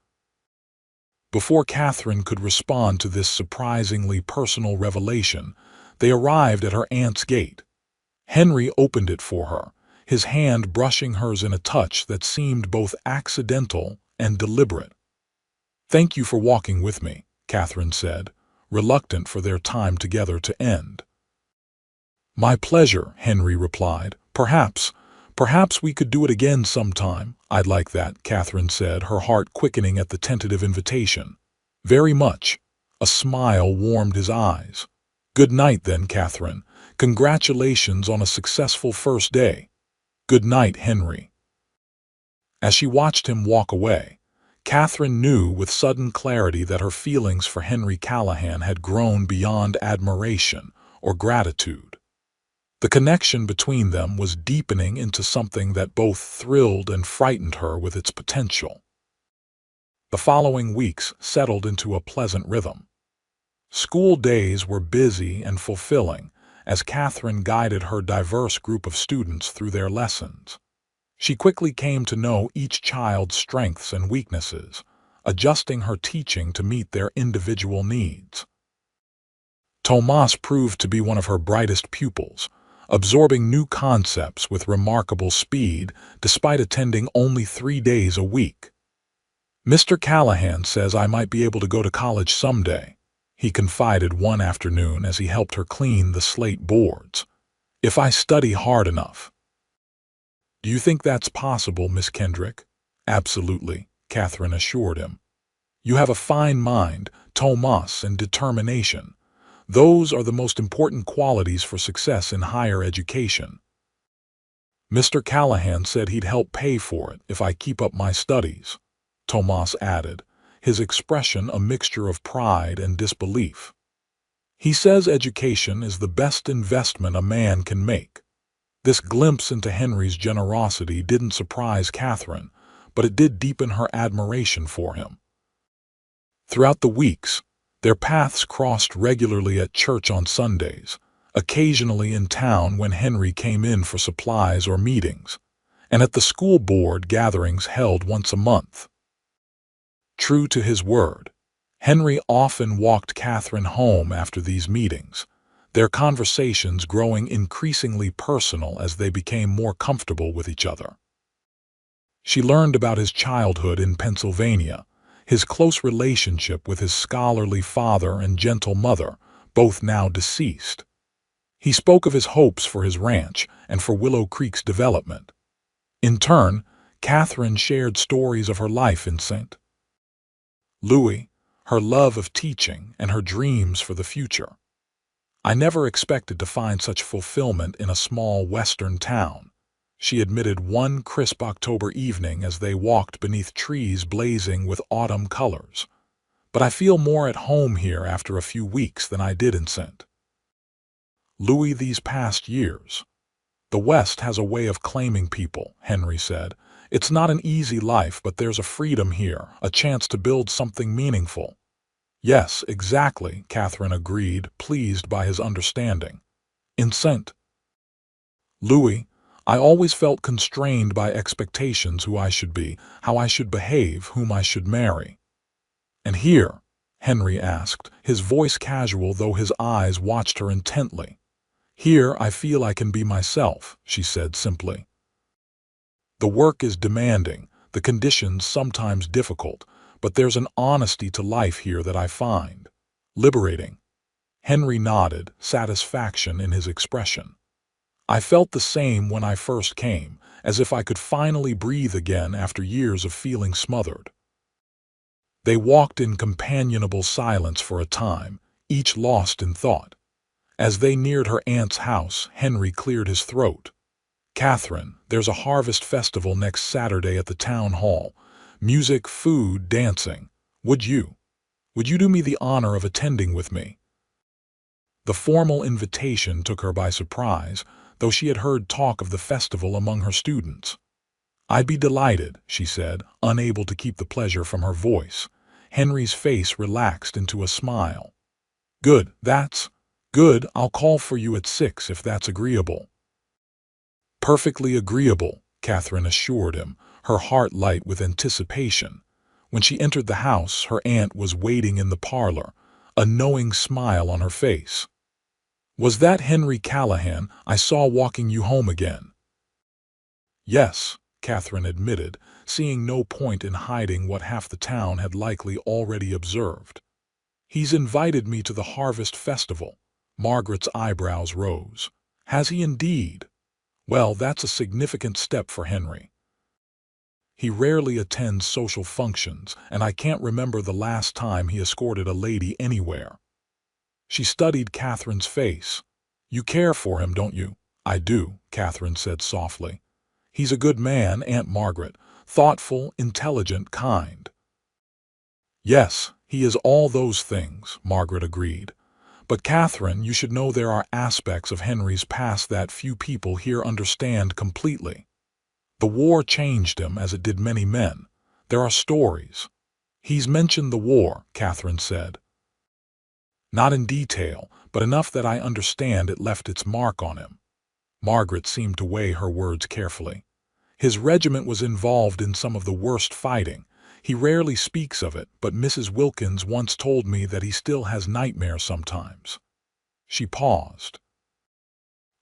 Before Catherine could respond to this surprisingly personal revelation, they arrived at her aunt's gate. Henry opened it for her, his hand brushing hers in a touch that seemed both accidental and deliberate. "Thank you for walking with me," Catherine said, reluctant for their time together to end. "My pleasure," Henry replied. Perhaps we could do it again sometime." "I'd like that," Catherine said, her heart quickening at the tentative invitation. "Very much." A smile warmed his eyes. "Good night then, Catherine. Congratulations on a successful first day." "Good night, Henry." As she watched him walk away, Catherine knew with sudden clarity that her feelings for Henry Callahan had grown beyond admiration or gratitude. The connection between them was deepening into something that both thrilled and frightened her with its potential. The following weeks settled into a pleasant rhythm. School days were busy and fulfilling as Catherine guided her diverse group of students through their lessons. She quickly came to know each child's strengths and weaknesses, adjusting her teaching to meet their individual needs. Tomas proved to be one of her brightest pupils, absorbing new concepts with remarkable speed despite attending only 3 days a week. "Mr. Callahan says I might be able to go to college someday," he confided one afternoon as he helped her clean the slate boards. "If I study hard enough." "Do you think that's possible, Miss Kendrick?" "Absolutely," Catherine assured him. "You have a fine mind, Tomas, and determination. Those are the most important qualities for success in higher education." "Mr. Callahan said he'd help pay for it if I keep up my studies," Tomas added, his expression a mixture of pride and disbelief. "He says education is the best investment a man can make." This glimpse into Henry's generosity didn't surprise Catherine, but it did deepen her admiration for him. Throughout the weeks, their paths crossed regularly at church on Sundays, occasionally in town when Henry came in for supplies or meetings, and at the school board gatherings held once a month. True to his word, Henry often walked Catherine home after these meetings, their conversations growing increasingly personal as they became more comfortable with each other. She learned about his childhood in Pennsylvania, his close relationship with his scholarly father and gentle mother, both now deceased. He spoke of his hopes for his ranch and for Willow Creek's development. In turn, Catherine shared stories of her life in St. Louis, her love of teaching, and her dreams for the future. I never expected to find such fulfillment in a small western town, she admitted one crisp October evening as they walked beneath trees blazing with autumn colors. But I feel more at home here after a few weeks than I did in St. Louis these past years. The West has a way of claiming people, Henry said. It's not an easy life, but there's a freedom here, a chance to build something meaningful. Yes, exactly, Catherine agreed, pleased by his understanding. In St. Louis, I always felt constrained by expectations who I should be, how I should behave, whom I should marry. And here, Henry asked, his voice casual though his eyes watched her intently. Here I feel I can be myself, she said simply. The work is demanding, the conditions sometimes difficult, but there's an honesty to life here that I find liberating. Henry nodded, satisfaction in his expression. I felt the same when I first came, as if I could finally breathe again after years of feeling smothered. They walked in companionable silence for a time, each lost in thought. As they neared her aunt's house, Henry cleared his throat. Catherine, there's a harvest festival next Saturday at the town hall. Music, food, dancing. Would you do me the honor of attending with me? The formal invitation took her by surprise, though she had heard talk of the festival among her students. I'd be delighted, she said, unable to keep the pleasure from her voice. Henry's face relaxed into a smile. Good, that's good. I'll call for you at 6 if that's agreeable. Perfectly agreeable, Catherine assured him, her heart light with anticipation. When she entered the house, her aunt was waiting in the parlor, a knowing smile on her face. Was that Henry Callahan I saw walking you home again? Yes, Catherine admitted, seeing no point in hiding what half the town had likely already observed. He's invited me to the harvest festival. Margaret's eyebrows rose. Has he indeed? Well, that's a significant step for Henry. He rarely attends social functions, and I can't remember the last time he escorted a lady anywhere. She studied Catherine's face. You care for him, don't you? I do, Catherine said softly. He's a good man, Aunt Margaret. Thoughtful, intelligent, kind. Yes, he is all those things, Margaret agreed. But Catherine, you should know there are aspects of Henry's past that few people here understand completely. The war changed him as it did many men. There are stories. He's mentioned the war, Catherine said. Not in detail, but enough that I understand it left its mark on him. Margaret seemed to weigh her words carefully. His regiment was involved in some of the worst fighting. He rarely speaks of it, but Mrs. Wilkins once told me that he still has nightmares sometimes. She paused.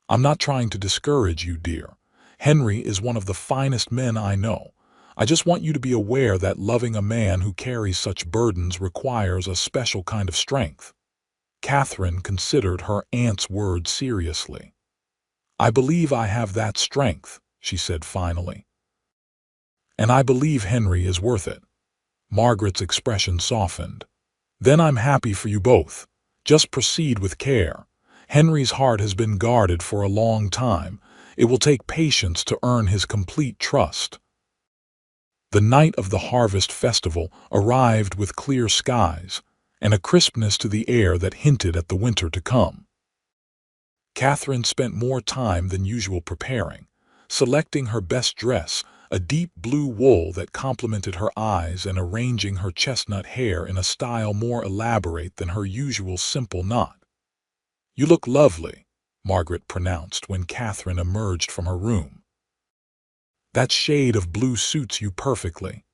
I'm not trying to discourage you, dear. Henry is one of the finest men I know. I just want you to be aware that loving a man who carries such burdens requires a special kind of strength. Catherine considered her aunt's words seriously. I believe I have that strength, she said finally. And I believe Henry is worth it. Margaret's expression softened. Then I'm happy for you both. Just proceed with care. Henry's heart has been guarded for a long time. It will take patience to earn his complete trust. The night of the harvest festival arrived with clear skies and a crispness to the air that hinted at the winter to come. Catherine spent more time than usual preparing, selecting her best dress, a deep blue wool that complemented her eyes, and arranging her chestnut hair in a style more elaborate than her usual simple knot. You look lovely, Margaret pronounced when Catherine emerged from her room. That shade of blue suits you perfectly.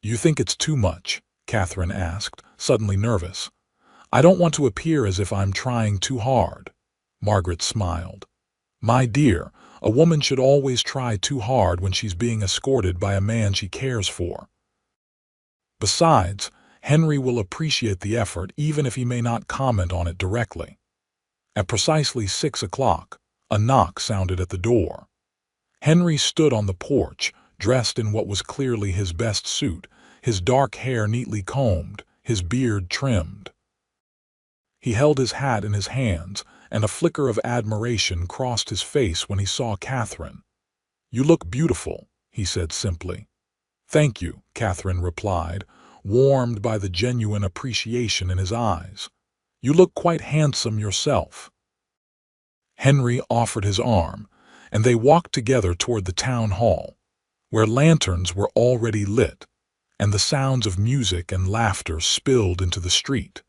You think it's too much? Catherine asked, suddenly nervous. I don't want to appear as if I'm trying too hard. Margaret smiled. My dear, a woman should always try too hard when she's being escorted by a man she cares for. Besides, Henry will appreciate the effort even if he may not comment on it directly. At precisely 6 o'clock, a knock sounded at the door. Henry stood on the porch, dressed in what was clearly his best suit, his dark hair neatly combed, his beard trimmed. He held his hat in his hands, and a flicker of admiration crossed his face when he saw Catherine. "You look beautiful," he said simply. "Thank you," Catherine replied, warmed by the genuine appreciation in his eyes. "You look quite handsome yourself." Henry offered his arm, and they walked together toward the town hall, where lanterns were already lit, and the sounds of music and laughter spilled into the street.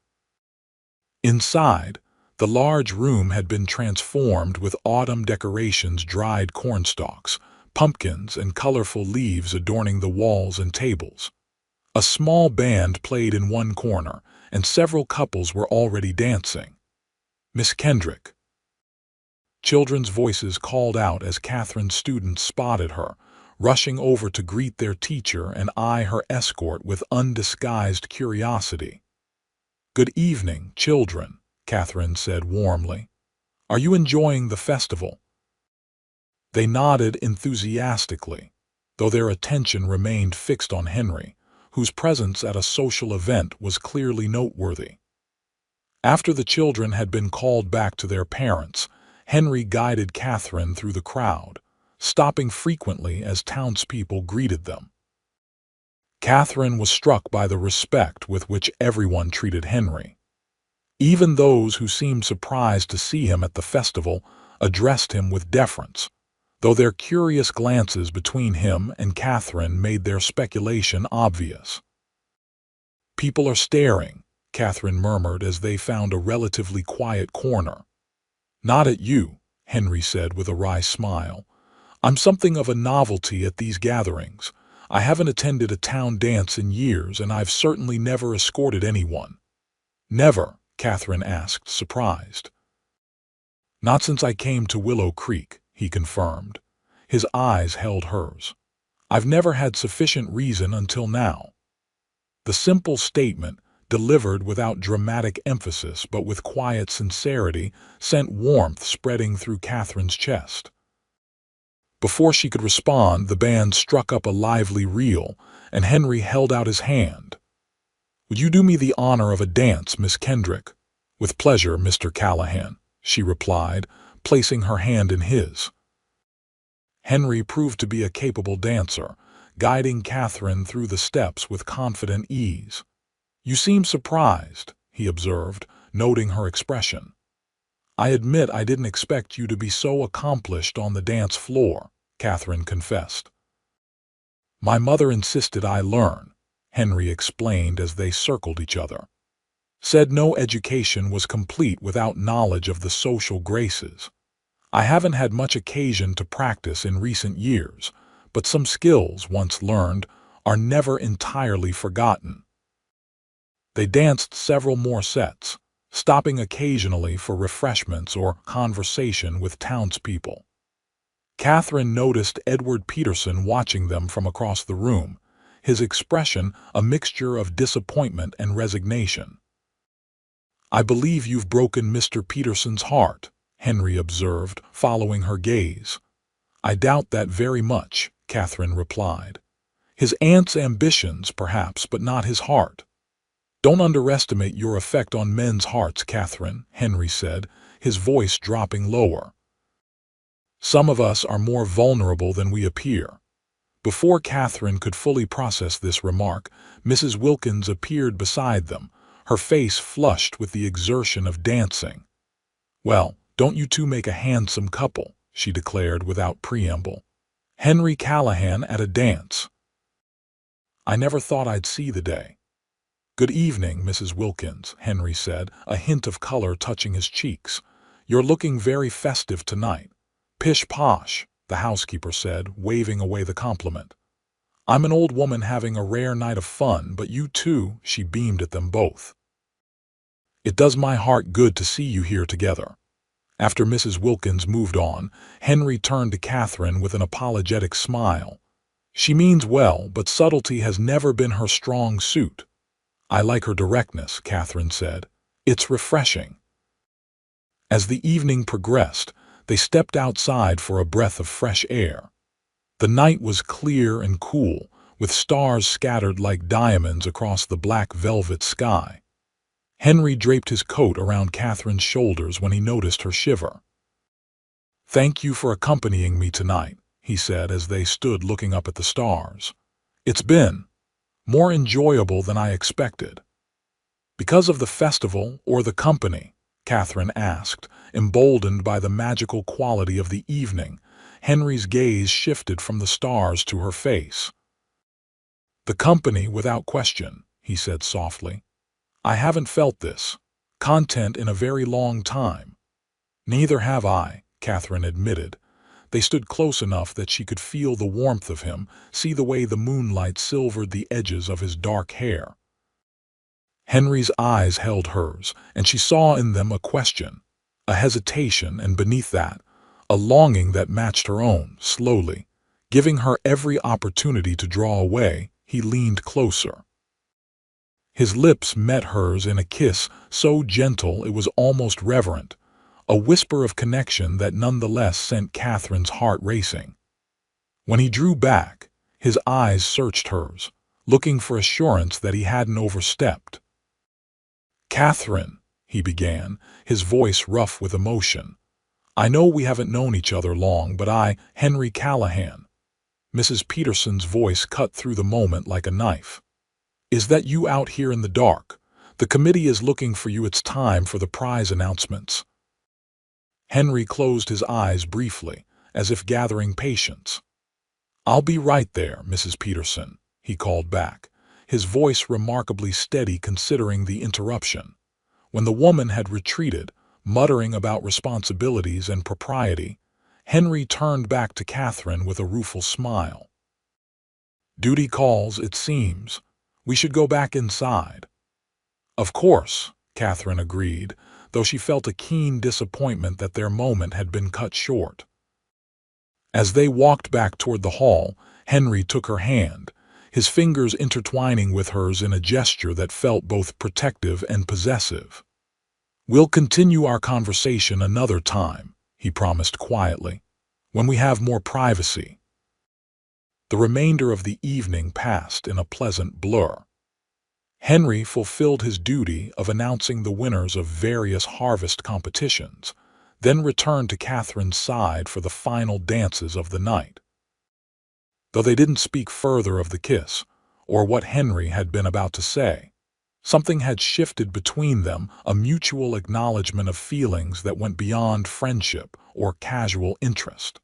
Inside, the large room had been transformed with autumn decorations, dried cornstalks, pumpkins, and colorful leaves adorning the walls and tables. A small band played in one corner, and several couples were already dancing. "Miss Kendrick." Children's voices called out as Catherine's students spotted her, rushing over to greet their teacher and eye her escort with undisguised curiosity. "Good evening, children," Catherine said warmly. "Are you enjoying the festival?" They nodded enthusiastically, though their attention remained fixed on Henry, whose presence at a social event was clearly noteworthy. After the children had been called back to their parents, Henry guided Catherine through the crowd, stopping frequently as townspeople greeted them. Catherine was struck by the respect with which everyone treated Henry. Even those who seemed surprised to see him at the festival addressed him with deference, though their curious glances between him and Catherine made their speculation obvious. "People are staring," Catherine murmured as they found a relatively quiet corner. "Not at you," Henry said with a wry smile. "I'm something of a novelty at these gatherings. I haven't attended a town dance in years, and I've certainly never escorted anyone." "Never?" Catherine asked, surprised. "Not since I came to Willow Creek," he confirmed. His eyes held hers. "I've never had sufficient reason until now." The simple statement, delivered without dramatic emphasis but with quiet sincerity, sent warmth spreading through Catherine's chest. Before she could respond, the band struck up a lively reel, and Henry held out his hand. "Would you do me the honor of a dance, Miss Kendrick?" "With pleasure, Mr. Callahan," she replied, placing her hand in his. Henry proved to be a capable dancer, guiding Catherine through the steps with confident ease. "You seem surprised," he observed, noting her expression. "I admit I didn't expect you to be so accomplished on the dance floor," Catherine confessed. "My mother insisted I learn," Henry explained as they circled each other. "Said no education was complete without knowledge of the social graces. I haven't had much occasion to practice in recent years, but some skills, once learned, are never entirely forgotten." They danced several more sets, stopping occasionally for refreshments or conversation with townspeople. Catherine noticed Edward Peterson watching them from across the room, his expression a mixture of disappointment and resignation. "I believe you've broken Mr. Peterson's heart," Henry observed, following her gaze. "I doubt that very much," Catherine replied. "His aunt's ambitions, perhaps, but not his heart." "Don't underestimate your effect on men's hearts, Catherine," Henry said, his voice dropping lower. "Some of us are more vulnerable than we appear." Before Catherine could fully process this remark, Mrs. Wilkins appeared beside them, her face flushed with the exertion of dancing. "Well, don't you two make a handsome couple," she declared without preamble. "Henry Callahan at a dance. I never thought I'd see the day." "Good evening, Mrs. Wilkins," Henry said, a hint of color touching his cheeks. "You're looking very festive tonight." "Pish-posh," the housekeeper said, waving away the compliment. "I'm an old woman having a rare night of fun, but you two," she beamed at them both. "It does my heart good to see you here together." After Mrs. Wilkins moved on, Henry turned to Catherine with an apologetic smile. "She means well, but subtlety has never been her strong suit." "I like her directness," Catherine said. "It's refreshing." As the evening progressed, they stepped outside for a breath of fresh air. The night was clear and cool, with stars scattered like diamonds across the black velvet sky. Henry draped his coat around Catherine's shoulders when he noticed her shiver. "Thank you for accompanying me tonight," he said as they stood looking up at the stars. "It's been more enjoyable than I expected." "Because of the festival or the company?" Catherine asked, emboldened by the magical quality of the evening. Henry's gaze shifted from the stars to her face. "The company, without question," he said softly. "I haven't felt this content in a very long time." "Neither have I," Catherine admitted. They stood close enough that she could feel the warmth of him, see the way the moonlight silvered the edges of his dark hair. Henry's eyes held hers, and she saw in them a question, a hesitation, and beneath that, a longing that matched her own. Slowly, giving her every opportunity to draw away, he leaned closer. His lips met hers in a kiss so gentle it was almost reverent, a whisper of connection that nonetheless sent Catherine's heart racing. When he drew back, his eyes searched hers, looking for assurance that he hadn't overstepped. "Catherine," he began, his voice rough with emotion, "I know we haven't known each other long, but Henry Callahan." Mrs. Peterson's voice cut through the moment like a knife. "Is that you out here in the dark? The committee is looking for you. It's time for the prize announcements." Henry closed his eyes briefly, as if gathering patience. "I'll be right there, Mrs. Peterson," he called back, his voice remarkably steady considering the interruption. When the woman had retreated, muttering about responsibilities and propriety, Henry turned back to Catherine with a rueful smile. "Duty calls, it seems. We should go back inside." "Of course," Catherine agreed, though she felt a keen disappointment that their moment had been cut short. As they walked back toward the hall, Henry took her hand, his fingers intertwining with hers in a gesture that felt both protective and possessive. "We'll continue our conversation another time," he promised quietly, "when we have more privacy." The remainder of the evening passed in a pleasant blur. Henry fulfilled his duty of announcing the winners of various harvest competitions, then returned to Catherine's side for the final dances of the night. Though they didn't speak further of the kiss, or what Henry had been about to say, something had shifted between them, a mutual acknowledgement of feelings that went beyond friendship or casual interest.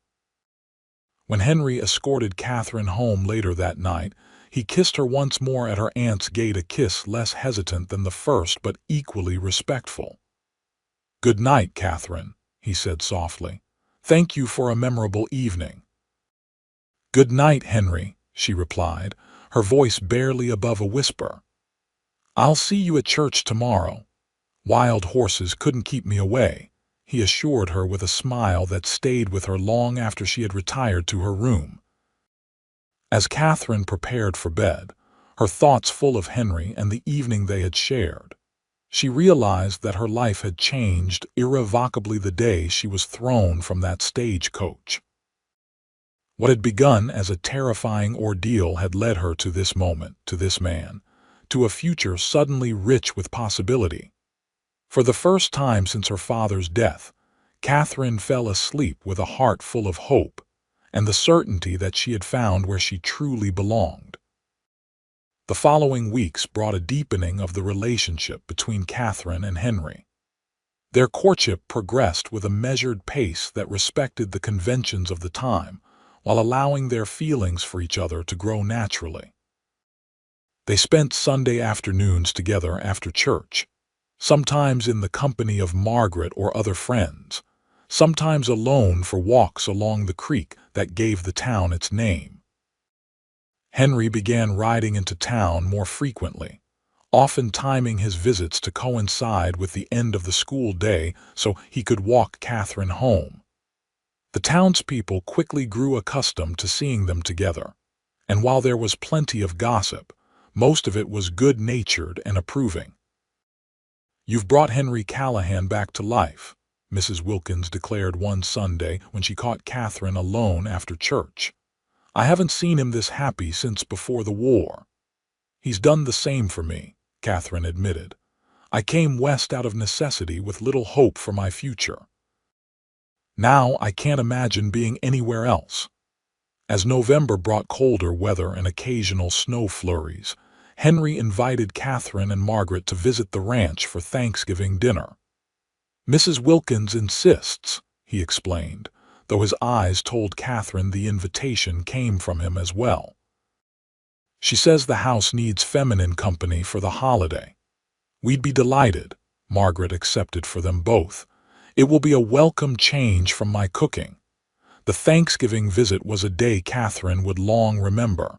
When Henry escorted Catherine home later that night, he kissed her once more at her aunt's gate, a kiss less hesitant than the first but equally respectful. "Good night, Catherine," he said softly. "Thank you for a memorable evening." "Good night, Henry," she replied, her voice barely above a whisper. "I'll see you at church tomorrow. Wild horses couldn't keep me away," he assured her with a smile that stayed with her long after she had retired to her room. As Catherine prepared for bed, her thoughts full of Henry and the evening they had shared, she realized that her life had changed irrevocably the day she was thrown from that stagecoach. What had begun as a terrifying ordeal had led her to this moment, to this man, to a future suddenly rich with possibility. For the first time since her father's death, Catherine fell asleep with a heart full of hope and the certainty that she had found where she truly belonged. The following weeks brought a deepening of the relationship between Catherine and Henry. Their courtship progressed with a measured pace that respected the conventions of the time, while allowing their feelings for each other to grow naturally. They spent Sunday afternoons together after church, sometimes in the company of Margaret or other friends, sometimes alone for walks along the creek that gave the town its name. Henry began riding into town more frequently, often timing his visits to coincide with the end of the school day so he could walk Catherine home. The townspeople quickly grew accustomed to seeing them together, and while there was plenty of gossip, most of it was good-natured and approving. "You've brought Henry Callahan back to life," Mrs. Wilkins declared one Sunday when she caught Catherine alone after church. I haven't seen him this happy since before the war." "He's done the same for me," Catherine admitted. "I came west out of necessity with little hope for my future. Now I can't imagine being anywhere else." As November brought colder weather and occasional snow flurries, Henry invited Catherine and Margaret to visit the ranch for Thanksgiving dinner. "Mrs. Wilkins insists," he explained, though his eyes told Catherine the invitation came from him as well. "She says the house needs feminine company for the holiday." "We'd be delighted," Margaret accepted for them both. "It will be a welcome change from my cooking." The Thanksgiving visit was a day Catherine would long remember.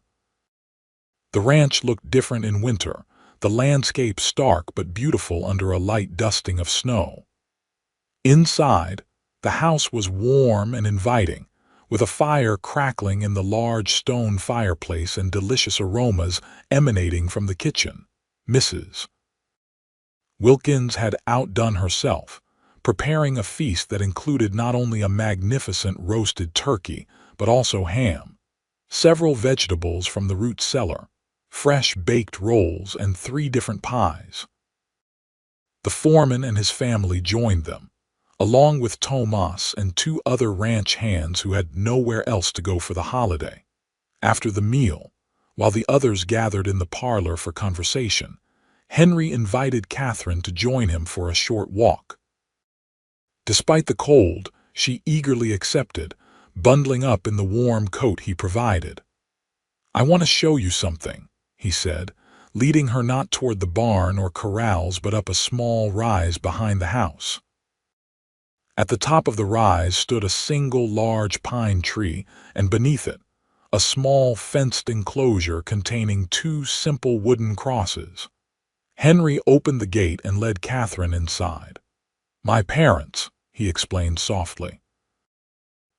The ranch looked different in winter, the landscape stark but beautiful under a light dusting of snow. Inside, the house was warm and inviting, with a fire crackling in the large stone fireplace and delicious aromas emanating from the kitchen. Mrs. Wilkins had outdone herself, preparing a feast that included not only a magnificent roasted turkey, but also ham, several vegetables from the root cellar, fresh baked rolls, and 3 different pies. The foreman and his family joined them, along with Tomas and 2 other ranch hands who had nowhere else to go for the holiday. After the meal, while the others gathered in the parlor for conversation, Henry invited Catherine to join him for a short walk. Despite the cold, she eagerly accepted, bundling up in the warm coat he provided. "I want to show you something," he said, leading her not toward the barn or corrals but up a small rise behind the house. At the top of the rise stood a single large pine tree, and beneath it, a small fenced enclosure containing 2 simple wooden crosses. Henry opened the gate and led Catherine inside. "My parents," he explained softly.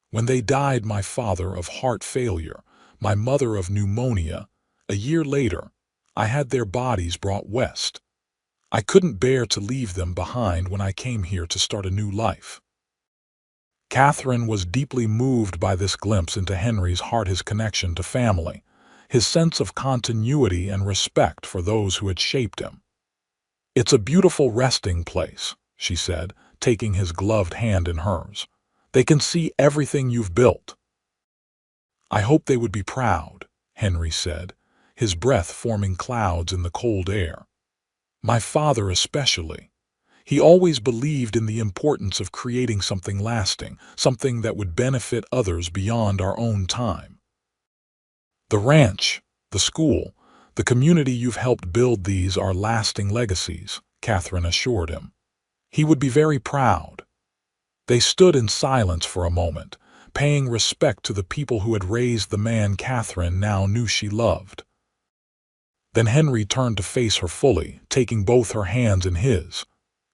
"When they died, my father of heart failure, my mother of pneumonia, a year later, I had their bodies brought west. I couldn't bear to leave them behind when I came here to start a new life." Catherine was deeply moved by this glimpse into Henry's heart, his connection to family, his sense of continuity and respect for those who had shaped him. "It's a beautiful resting place," she said, taking his gloved hand in hers. "They can see everything you've built." "I hope they would be proud," Henry said, his breath forming clouds in the cold air. "My father especially. He always believed in the importance of creating something lasting, something that would benefit others beyond our own time. The ranch, the school, the community you've helped build, these are lasting legacies," Catherine assured him. "He would be very proud." They stood in silence for a moment, paying respect to the people who had raised the man Catherine now knew she loved. Then Henry turned to face her fully, taking both her hands in his.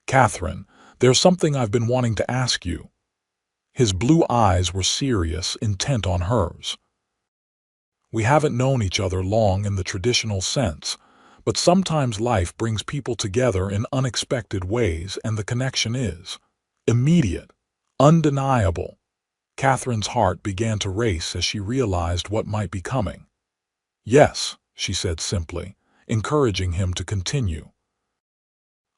"Catherine, there's something I've been wanting to ask you." His blue eyes were serious, intent on hers. "We haven't known each other long in the traditional sense, but sometimes life brings people together in unexpected ways, and the connection is immediate, undeniable." Catherine's heart began to race as she realized what might be coming. "Yes," she said simply, encouraging him to continue.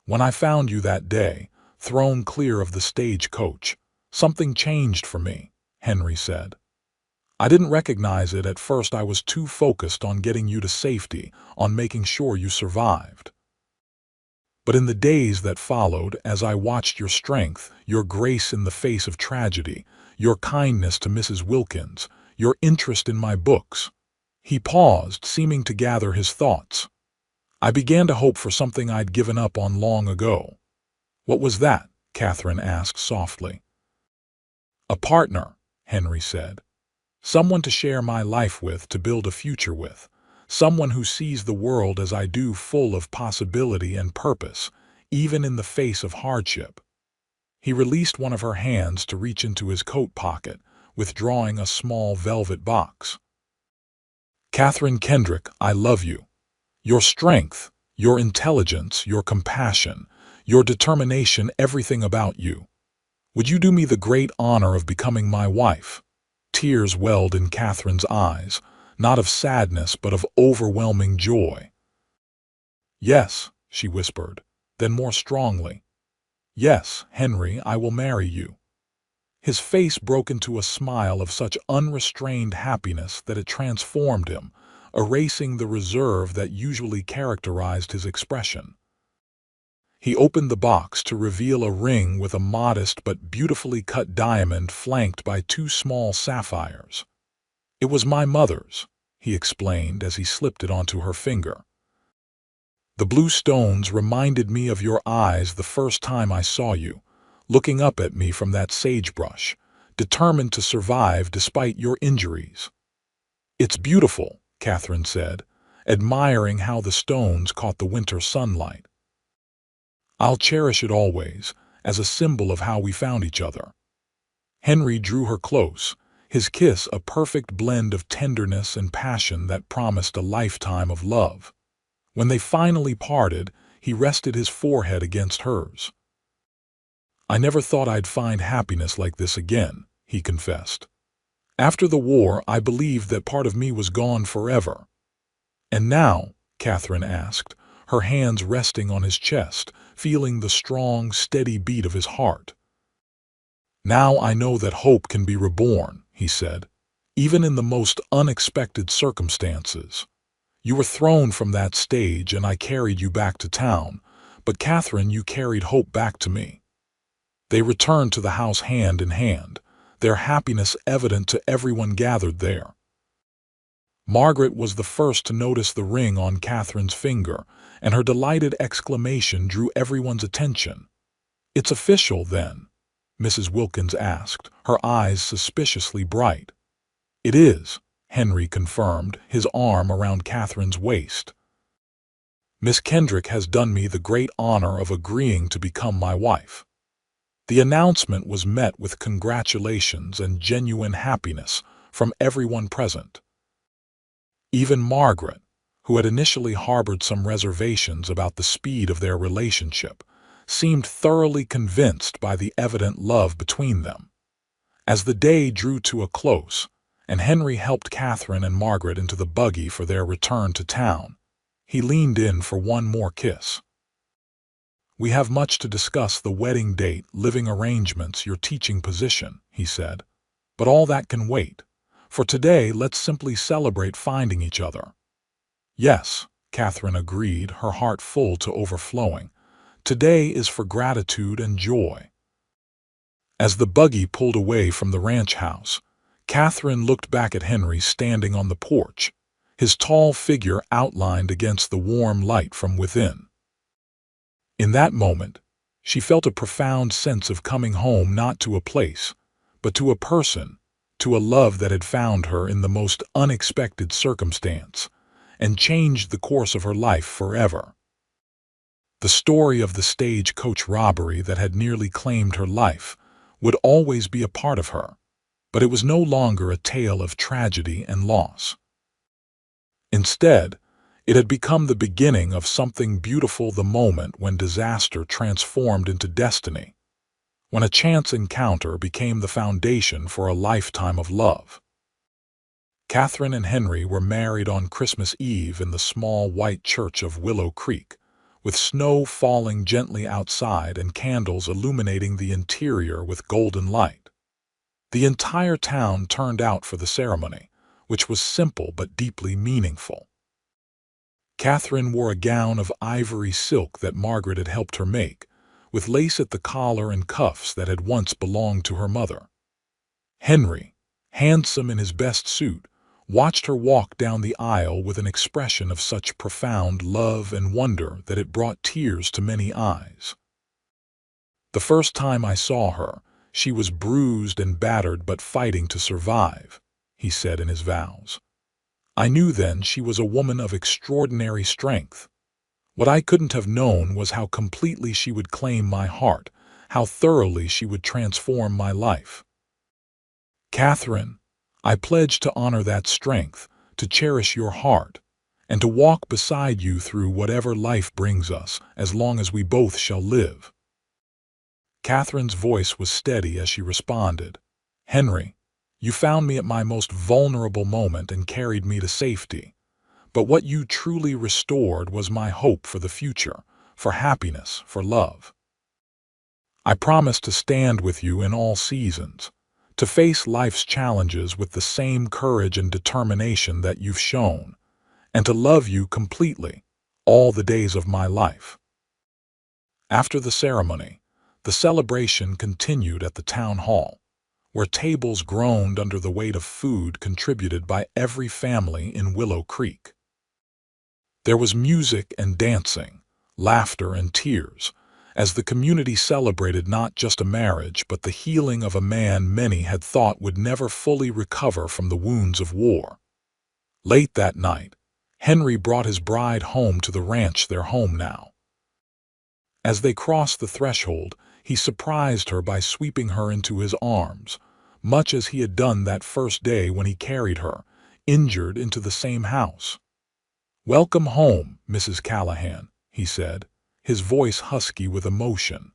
"When I found you that day, thrown clear of the stagecoach, something changed for me," Henry said. "I didn't recognize it at first. I was too focused on getting you to safety, on making sure you survived. But in the days that followed, as I watched your strength, your grace in the face of tragedy, your kindness to Mrs. Wilkins, your interest in my books." He paused, seeming to gather his thoughts. "I began to hope for something I'd given up on long ago." "What was that?" Catherine asked softly. "A partner," Henry said. "Someone to share my life with, to build a future with. Someone who sees the world as I do, full of possibility and purpose, even in the face of hardship." He released one of her hands to reach into his coat pocket, withdrawing a small velvet box. "Catherine Kendrick, I love you. Your strength, your intelligence, your compassion, your determination, everything about you. Would you do me the great honor of becoming my wife?" Tears welled in Catherine's eyes, not of sadness but of overwhelming joy. "Yes," she whispered, then more strongly, "Yes, Henry, I will marry you." His face broke into a smile of such unrestrained happiness that it transformed him, erasing the reserve that usually characterized his expression. He opened the box to reveal a ring with a modest but beautifully cut diamond flanked by 2 small sapphires. "It was my mother's," he explained as he slipped it onto her finger. "The blue stones reminded me of your eyes the first time I saw you, looking up at me from that sagebrush, determined to survive despite your injuries." "It's beautiful," Catherine said, admiring how the stones caught the winter sunlight. "I'll cherish it always, as a symbol of how we found each other." Henry drew her close, his kiss a perfect blend of tenderness and passion that promised a lifetime of love. When they finally parted, he rested his forehead against hers. "I never thought I'd find happiness like this again," he confessed. "After the war, I believed that part of me was gone forever." "And now?" Catherine asked, her hands resting on his chest, feeling the strong, steady beat of his heart. "Now I know that hope can be reborn," he said, "even in the most unexpected circumstances. You were thrown from that stage and I carried you back to town, but Catherine, you carried hope back to me." They returned to the house hand in hand, their happiness evident to everyone gathered there. Margaret was the first to notice the ring on Catherine's finger, and her delighted exclamation drew everyone's attention. "It's official, then?" Mrs. Wilkins asked, her eyes suspiciously bright. "It is," Henry confirmed, his arm around Catherine's waist. "Miss Kendrick has done me the great honor of agreeing to become my wife." The announcement was met with congratulations and genuine happiness from everyone present. Even Margaret, who had initially harbored some reservations about the speed of their relationship, seemed thoroughly convinced by the evident love between them. As the day drew to a close, and Henry helped Catherine and Margaret into the buggy for their return to town, he leaned in for one more kiss. "We have much to discuss: the wedding date, living arrangements, your teaching position," he said. "But all that can wait. For today, let's simply celebrate finding each other." "Yes," Catherine agreed, her heart full to overflowing. "Today is for gratitude and joy." As the buggy pulled away from the ranch house, Catherine looked back at Henry standing on the porch, his tall figure outlined against the warm light from within. In that moment, she felt a profound sense of coming home, not to a place, but to a person, to a love that had found her in the most unexpected circumstance and changed the course of her life forever. The story of the stagecoach robbery that had nearly claimed her life would always be a part of her, but it was no longer a tale of tragedy and loss. Instead, it had become the beginning of something beautiful, the moment when disaster transformed into destiny, when a chance encounter became the foundation for a lifetime of love. Catherine and Henry were married on Christmas Eve in the small white church of Willow Creek, with snow falling gently outside and candles illuminating the interior with golden light. The entire town turned out for the ceremony, which was simple but deeply meaningful. Catherine wore a gown of ivory silk that Margaret had helped her make, with lace at the collar and cuffs that had once belonged to her mother. Henry, handsome in his best suit, watched her walk down the aisle with an expression of such profound love and wonder that it brought tears to many eyes. "The first time I saw her, she was bruised and battered but fighting to survive," he said in his vows. "I knew then she was a woman of extraordinary strength. What I couldn't have known was how completely she would claim my heart, how thoroughly she would transform my life. Catherine, I pledge to honor that strength, to cherish your heart, and to walk beside you through whatever life brings us, as long as we both shall live." Catherine's voice was steady as she responded, "Henry, You found me at my most vulnerable moment and carried me to safety. But what you truly restored was my hope for the future, for happiness, for love. I promise to stand with you in all seasons, to face life's challenges with the same courage and determination that you've shown, and to love you completely, all the days of my life. After the ceremony, the celebration continued at the town hall, where tables groaned under the weight of food contributed by every family in Willow Creek. There was music and dancing, laughter and tears, as the community celebrated not just a marriage but the healing of a man many had thought would never fully recover from the wounds of war. Late that night, Henry brought his bride home to the ranch, their home now. As they crossed the threshold, he surprised her by sweeping her into his arms, much as he had done that first day when he carried her, injured, into the same house. "Welcome home, Mrs. Callahan," he said, his voice husky with emotion.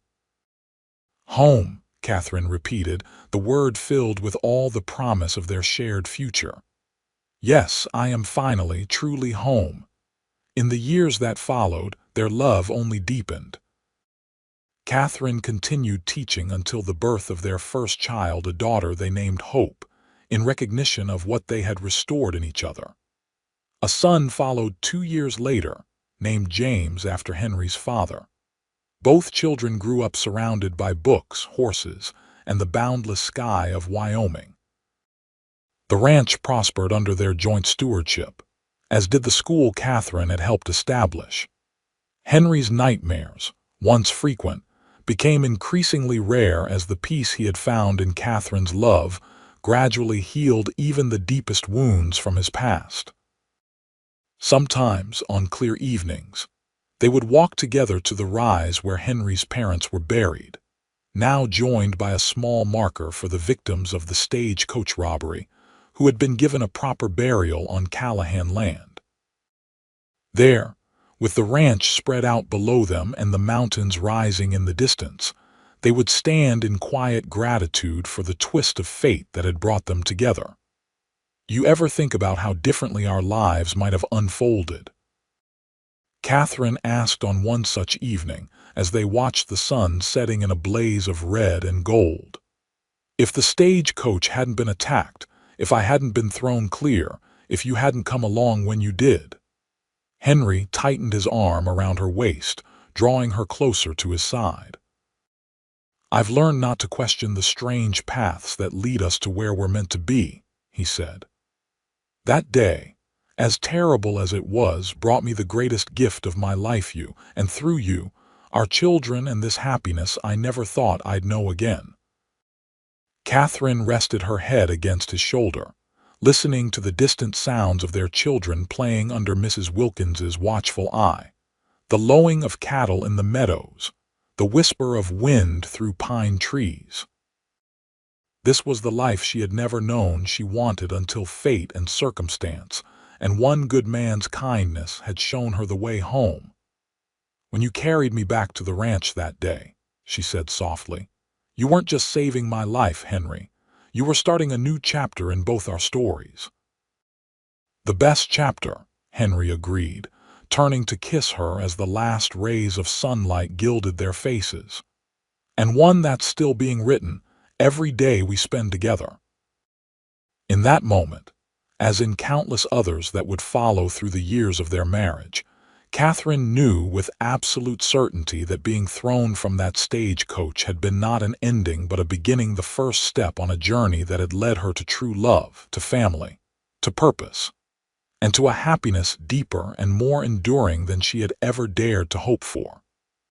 "Home," Catherine repeated, the word filled with all the promise of their shared future. "Yes, I am finally, truly home." In the years that followed, their love only deepened. Catherine continued teaching until the birth of their first child, a daughter they named Hope, in recognition of what they had restored in each other. A son followed 2 years later, named James after Henry's father. Both children grew up surrounded by books, horses, and the boundless sky of Wyoming. The ranch prospered under their joint stewardship, as did the school Catherine had helped establish. Henry's nightmares, once frequent, became increasingly rare as the peace he had found in Catherine's love gradually healed even the deepest wounds from his past. Sometimes, on clear evenings, they would walk together to the rise where Henry's parents were buried, now joined by a small marker for the victims of the stagecoach robbery, who had been given a proper burial on Callahan land. There, with the ranch spread out below them and the mountains rising in the distance, they would stand in quiet gratitude for the twist of fate that had brought them together. You ever think about how differently our lives might have unfolded? Catherine asked on one such evening, as they watched the sun setting in a blaze of red and gold. "If the stagecoach hadn't been attacked, if I hadn't been thrown clear, if you hadn't come along when you did." Henry tightened his arm around her waist, drawing her closer to his side. "I've learned not to question the strange paths that lead us to where we're meant to be," he said. "That day, as terrible as it was, brought me the greatest gift of my life, you, and through you, our children and this happiness I never thought I'd know again." Catherine rested her head against his shoulder, listening to the distant sounds of their children playing under Mrs. Wilkins's watchful eye, the lowing of cattle in the meadows, the whisper of wind through pine trees. This was the life she had never known she wanted until fate and circumstance, and one good man's kindness, had shown her the way home. "When you carried me back to the ranch that day," she said softly, "you weren't just saving my life, Henry. You were starting a new chapter in both our stories." "The best chapter," Henry agreed, turning to kiss her as the last rays of sunlight gilded their faces. "And one that's still being written every day we spend together." In that moment, as in countless others that would follow through the years of their marriage, Catherine knew with absolute certainty that being thrown from that stagecoach had been not an ending but a beginning, the first step on a journey that had led her to true love, to family, to purpose, and to a happiness deeper and more enduring than she had ever dared to hope for.